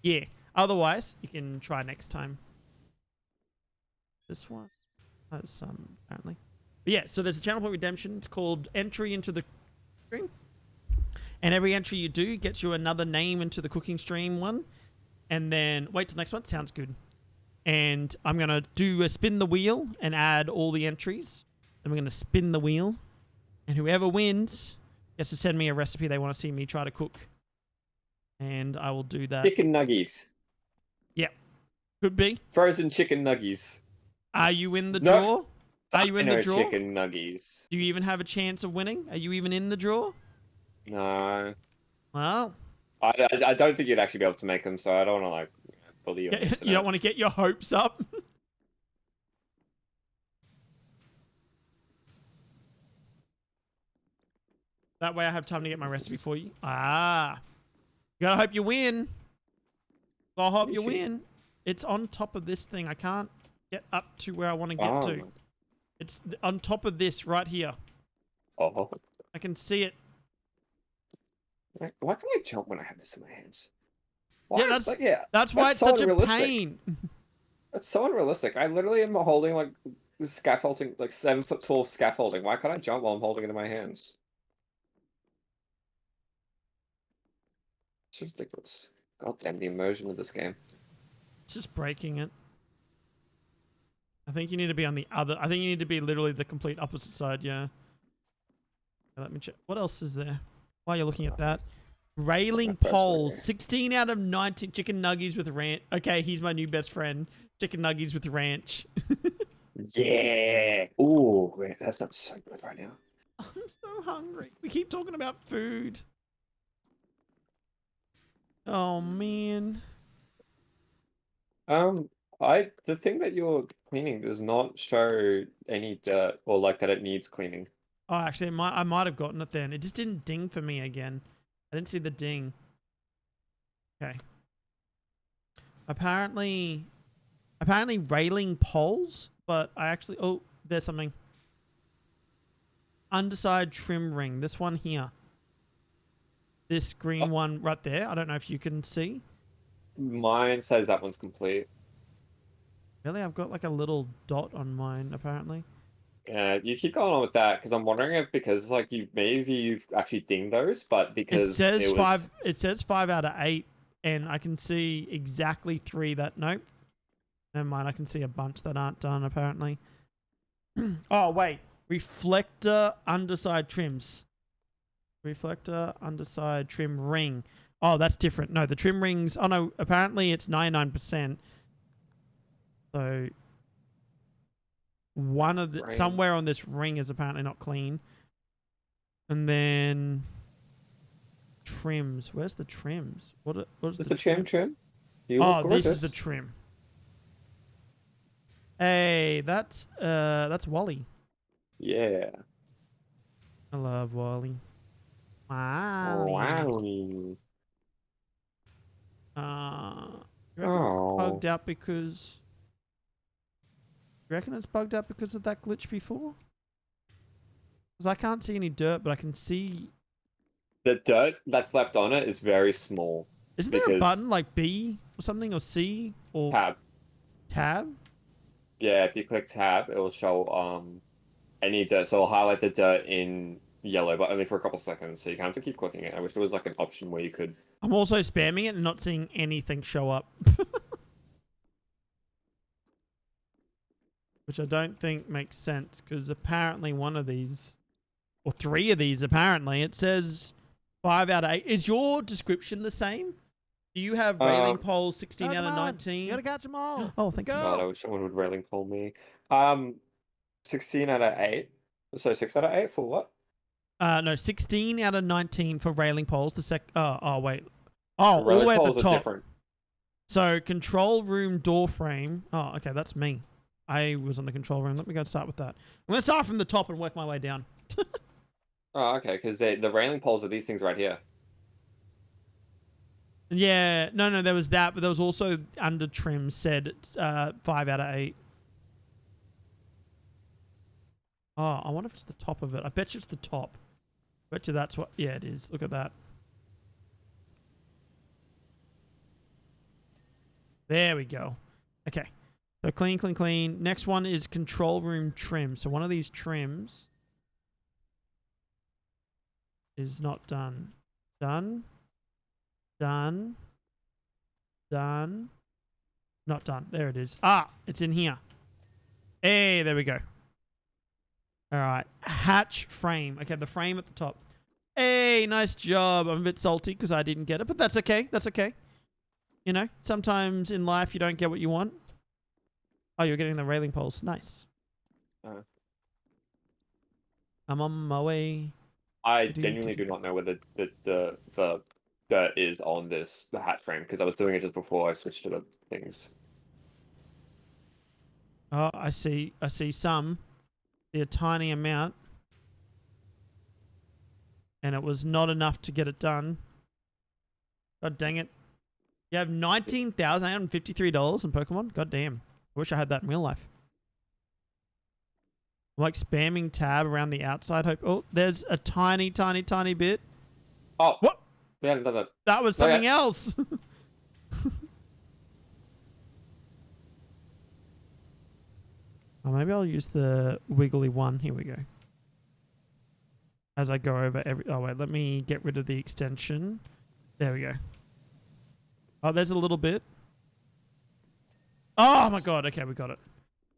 yeah. Otherwise, you can try next time. This one has some, apparently. But yeah, so there's a Channel Point Redemption. It's called Entry into the Stream. And every entry you do gets you another name into the cooking stream one. And then wait till next one. Sounds good. And I'm going to do a spin the wheel and add all the entries. And we're going to spin the wheel. And whoever wins gets to send me a recipe they want to see me try to cook. And I will do that. Chicken nuggies. Yeah. Could be. Frozen chicken nuggies. Are you in the No. draw? Are you in the draw? Chicken nuggies. Do you even have a chance of winning? Are you even in the draw? No. Well. I don't think you'd actually be able to make them, so I don't want to, like, bully you on the You internet. don't want to get your hopes up? That way I have time to get my recipe for you. Ah. You gotta hope you win. I hope you win. It's on top of this thing. I can't get up to where I want to get to. It's on top of this right here. Oh. I can see it. Why can't I jump when I have this in my hands? Why? Yeah, that's, like, that's why it's so such a unrealistic. pain. That's so unrealistic. I literally am holding, like, the scaffolding, like 7-foot tall scaffolding. Why can't I jump while I'm holding it in my hands? It's just ridiculous. God damn the immersion of this game. It's just breaking it. I think you need to be on the other. I think you need to be literally the complete opposite side. Yeah. Let me check. What else is there? While you're looking at that, railing poles. 16 out of 19 chicken nuggies with ranch. Okay, he's my new best friend. Chicken nuggies with ranch. Yeah. Ooh, wait, that sounds so good right now. I'm so hungry. We keep talking about food. Oh man. The thing that you're cleaning does not show any dirt or like that it needs cleaning. Oh, actually, I might have gotten it then. It just didn't ding for me again. I didn't see the ding. Okay. Apparently railing poles, but I actually... Oh, there's something. Underside trim ring. This one here. This green one right there. I don't know if you can see. Mine says that one's complete. Really? I've got like a little dot on mine, apparently. Yeah, you keep going on with that because I'm wondering if because like you've actually dinged those, but because it says 5 out of 8, and I can see exactly 3 that nope. Never mind, I can see a bunch that aren't done apparently. Oh wait, reflector underside trims. Reflector underside trim ring. Oh, that's different. No, the trim rings. Oh no, apparently it's 99%. So one of the somewhere on this ring is apparently not clean. And then trims. Where's the trims? What is the trim? Oh, this is the trim. Hey, that's Wally. Yeah. I love Wally. Wow. Wow. You reckon it's bugged out because... You reckon it's bugged out because of that glitch before? Because I can't see any dirt, but I can see... The dirt that's left on it is very small. Isn't there a button like B or something, or C, or... Tab. Tab? Yeah, if you click tab, it will show any dirt. So it'll highlight the dirt in yellow, but only for a couple seconds. So you kind of have to keep clicking it. I wish there was like an option where you could... I'm also spamming it and not seeing anything show up. Which I don't think makes sense, because apparently one of these, or 3 of these apparently, it says 5 out of 8. Is your description the same? Do you have railing poles 16 out of 19? You gotta catch them all. Oh, thank you. God, I wish someone would railing pole me. 16 out of 8. So 6 out of 8 for what? No, 16 out of 19 for railing poles. Oh, wait. Oh, all Railing the way at poles the are top. different. So control room door frame. Oh, okay, that's me. I was on the control room. Let me go start with that. I'm going to start from the top and work my way down. Oh, okay, because the railing poles are these things right here. Yeah, no, there was that, but there was also under trim said 5 out of 8. Oh, I wonder if it's the top of it. I bet you it's the top. I bet you that's what... Yeah, it is. Look at that. There we go. Okay. So clean, clean, clean. Next one is control room trim. So one of these trims is not done. Done. Done. Done. Not done. There it is. Ah, it's in here. Hey, there we go. All right. Hatch frame. Okay, the frame at the top. Hey, nice job. I'm a bit salty because I didn't get it, but that's okay. That's okay. You know, sometimes in life you don't get what you want. Oh, you're getting the railing poles. Nice. I'm on my way. I genuinely do not know whether the dirt is on the hat frame because I was doing it just before I switched to the things. Oh, I see some. A tiny amount. And it was not enough to get it done. God dang it. You have $19,853 in Pokemon? God damn. I wish I had that in real life. I'm like spamming tab around the outside. Hope. Oh, there's a tiny bit. Oh, What? We haven't done that. That was something else. Oh, maybe I'll use the wiggly one. Here we go. As I go over every... Oh, wait. Let me get rid of the extension. There we go. Oh, there's a little bit. Oh, my God. Okay, we got it.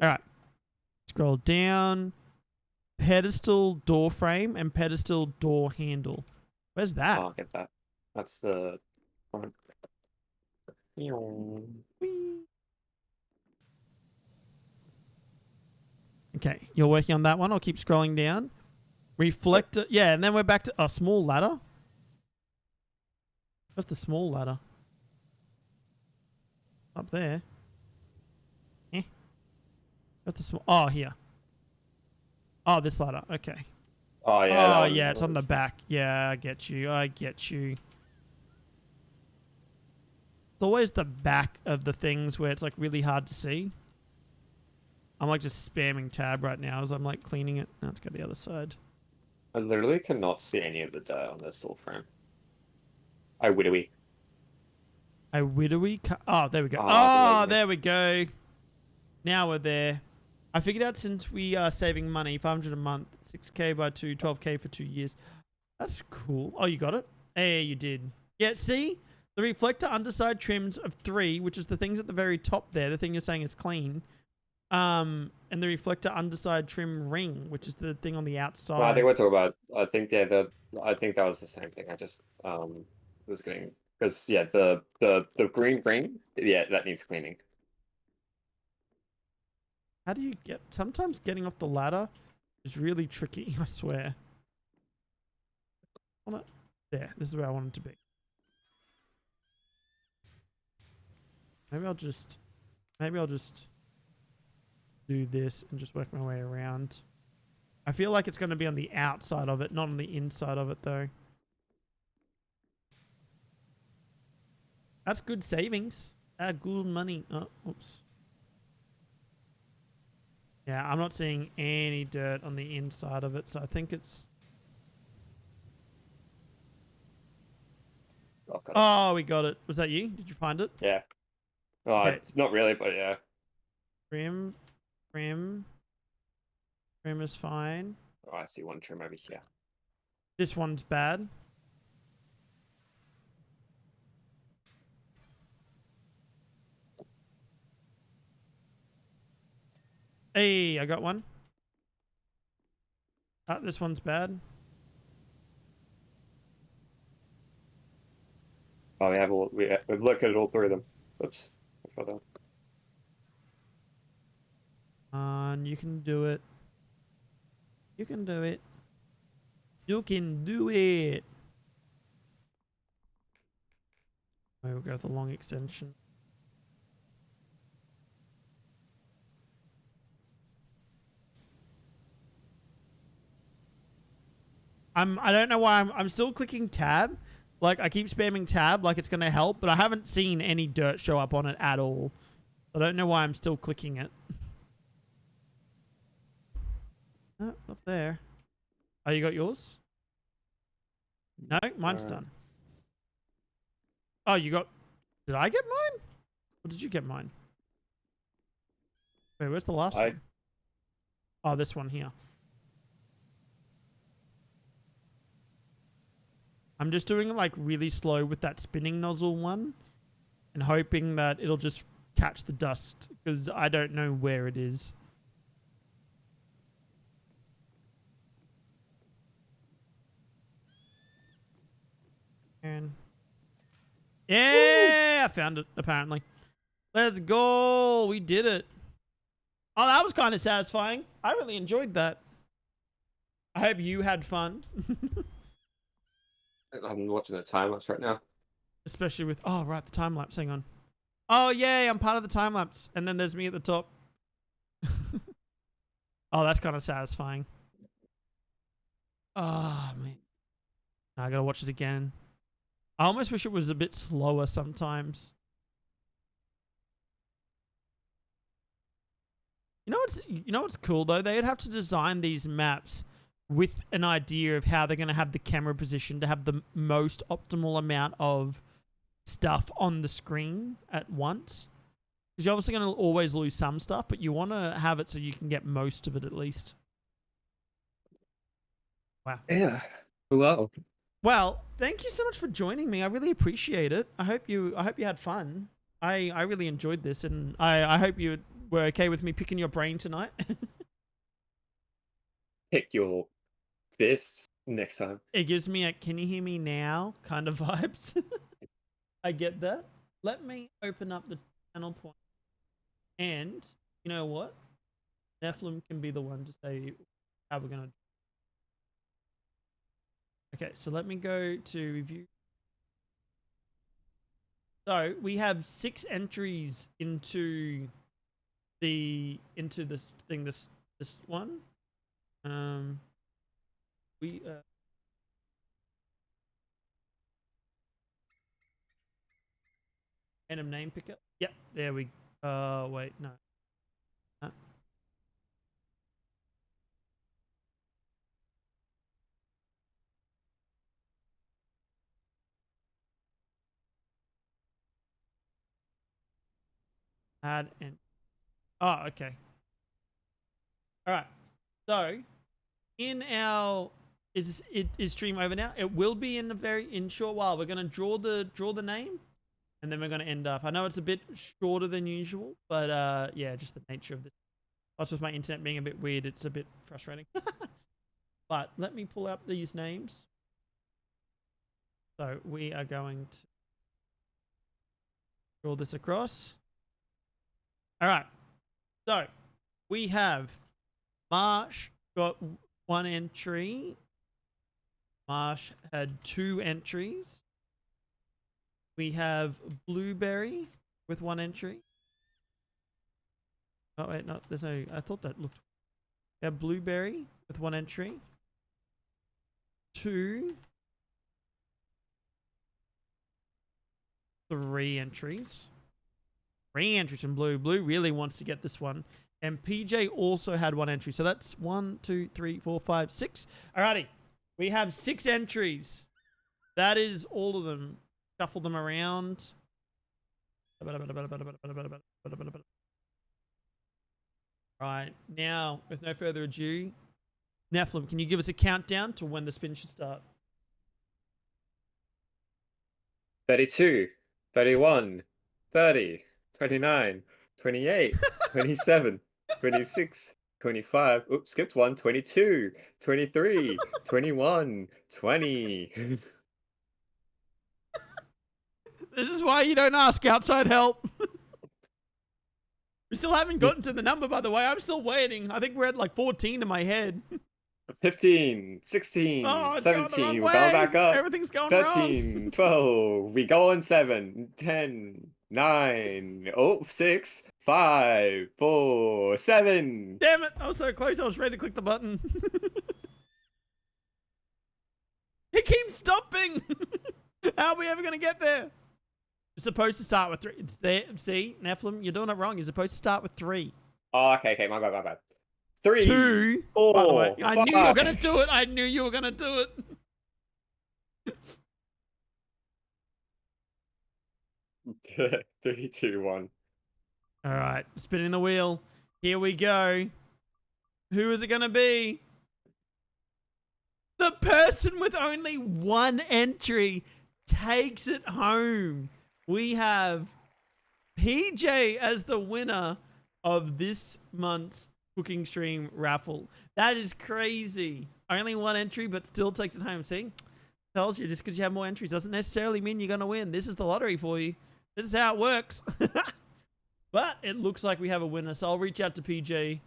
All right. Scroll down. Pedestal door frame and pedestal door handle. Where's that? Oh, I'll get that. That's the front. Whee. Okay, you're working on that one. I'll keep scrolling down. Reflector. Yeah, and then we're back to a small ladder. Where's the small ladder? Up there. Eh. Where's the small... Oh, here. Oh, this ladder. Okay. Oh, yeah. Oh, yeah, it's on the back. Yeah, I get you. I get you. It's always the back of the things where it's like really hard to see. I'm like just spamming tab right now as I'm like cleaning it. Now let's go to the other side. I literally cannot see any of the dirt on this still frame. I widowy. Oh, there we go. Ah, Oh, there we go. Now we're there. I figured out since we are saving money, 500 a month, 6K by 2, 12K for 2 years. That's cool. Oh, you got it? Hey, you did. Yeah, see? The reflector underside trims of 3, which is the things at the very top there, the thing you're saying is clean. And the reflector underside trim ring, which is the thing on the outside. Well, I think we're talking about. I think I think that was the same thing. I just was getting because yeah, the green ring. Yeah, that needs cleaning. How do you get... Sometimes getting off the ladder is really tricky, I swear. There, this is where I want it to be. Maybe I'll just do this and just work my way around. I feel like it's going to be on the outside of it, not on the inside of it, though. That's good savings. Good money. Oh, oops. Yeah, I'm not seeing any dirt on the inside of it, so I think it's... Oh, we got it. Was that you? Did you find it? Yeah. Oh, Okay. it's not really, but yeah. Trim is fine. Oh, I see one trim over here. This one's bad. Hey, I got one. This one's bad. Oh, we've looked at all 3 of them. Oops. And you can do it. You can do it. You can do it. We'll go with the long extension. I don't know why I'm still clicking tab. Like I keep spamming tab like it's gonna help, but I haven't seen any dirt show up on it at all. I don't know why I'm still clicking it. No, not there. Oh, you got yours? No, mine's done. Oh, you got... Did I get mine? Or did you get mine? Wait, where's the last one? Oh, this one here. I'm just doing it like really slow with that spinning nozzle one and hoping that it'll just catch the dust because I don't know where it is. Yeah, I found it, apparently. Let's go. We did it. Oh, that was kind of satisfying. I really enjoyed that. I hope you had fun. I'm watching the time lapse right now. Especially with, oh, right, the time lapse. Hang on. Oh, yay, I'm part of the time lapse. And then there's me at the top. Oh, that's kind of satisfying. Oh, man. I gotta watch it again. I almost wish it was a bit slower sometimes. You know what's cool though? They'd have to design these maps with an idea of how they're going to have the camera position to have the most optimal amount of stuff on the screen at once. Because you're obviously going to always lose some stuff, but you want to have it so you can get most of it at least. Wow. Yeah. Hello. Well, thank you so much for joining me. I really appreciate it. I hope you had fun. I really enjoyed this, and I hope you were okay with me picking your brain tonight. Pick your fists next time. It gives me a "can you hear me now" kind of vibes. I get that. Let me open up the channel point. And you know what? Nephlam can be the one to say how we're gonna. Okay, so let me go to review. So we have 6 entries into this thing. This one. We random name picker. Yep, there we. Wait, no. Add and. Oh, okay. All right. So, in our is stream over now? It will be in a short while. We're gonna draw the name, and then we're gonna end up. I know it's a bit shorter than usual, but yeah, just the nature of this. Plus, with my internet being a bit weird, it's a bit frustrating. But let me pull up these names. So we are going to draw this across. All right. So we have Marsh got 1 entry. Marsh had 2 entries. We have Blueberry with 1 entry. Oh wait, no, there's no. I thought that looked. We have Blueberry with 1 entry. 2, 3 entries. 3 entries from Blue. Blue really wants to get this one. And PJ also had 1 entry. So that's 1, 2, 3, 4, 5, 6. Alrighty. We have 6 entries. That is all of them. Shuffle them around. Right. Now, with no further ado, Nephlam, can you give us a countdown to when the spin should start? 32, 31, 30, 29, 28, 27, 26, 25. Oops, skipped one. 22, 23, 21, 20. This is why you don't ask outside help. We still haven't gotten to the number, by the way. I'm still waiting. I think we're at like 14 in my head. 15, 16, Oh, it's 17, going the we're wrong going way. back up. Everything's going 13, wrong. 12, we go on 7, 10, 9, 6, 5, 4, 7. Damn it. I was so close. I was ready to click the button. It keeps stopping. How are we ever going to get there? You're supposed to start with 3. It's there. See, Nephlam, you're doing it wrong. You're supposed to start with 3. Oh, okay, my bad. 3, 2. 4, By the way, I knew you were 5. going to do it. I knew you were going to do it. 3, 2, 1. All right, spinning the wheel. Here we go. Who is it going to be? The person with only 1 entry takes it home. We have PJ as the winner of this month's cooking stream raffle. That is crazy. Only 1 entry, but still takes it home. See? Tells you just because you have more entries doesn't necessarily mean you're going to win. This is the lottery for you. This is how it works. But it looks like we have a winner. So I'll reach out to PJ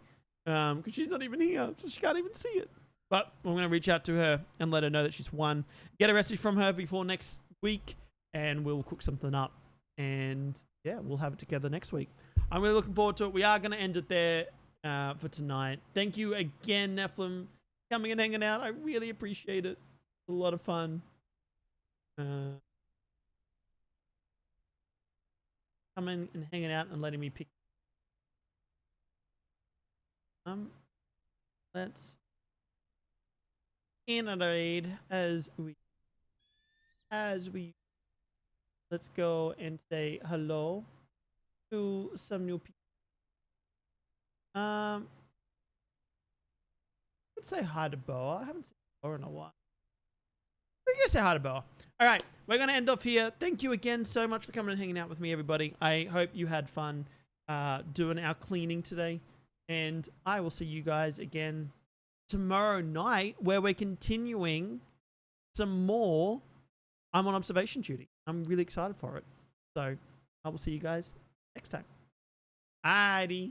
because she's not even here. So she can't even see it. But I'm going to reach out to her and let her know that she's won. Get a recipe from her before next week. And we'll cook something up. And yeah, we'll have it together next week. I'm really looking forward to it. We are going to end it there for tonight. Thank you again, Nephlam, coming and hanging out. I really appreciate it. It's a lot of fun. Coming and hanging out and letting me pick. Let's iterate as we let's go and say hello to some new people. Let's say hi to Boa. I haven't seen Boa in a while. We can say hi to Boa. All right, we're going to end off here. Thank you again so much for coming and hanging out with me, everybody. I hope you had fun doing our cleaning today. And I will see you guys again tomorrow night where we're continuing some more I'm on observation duty. I'm really excited for it. So I will see you guys next time. Alrighty.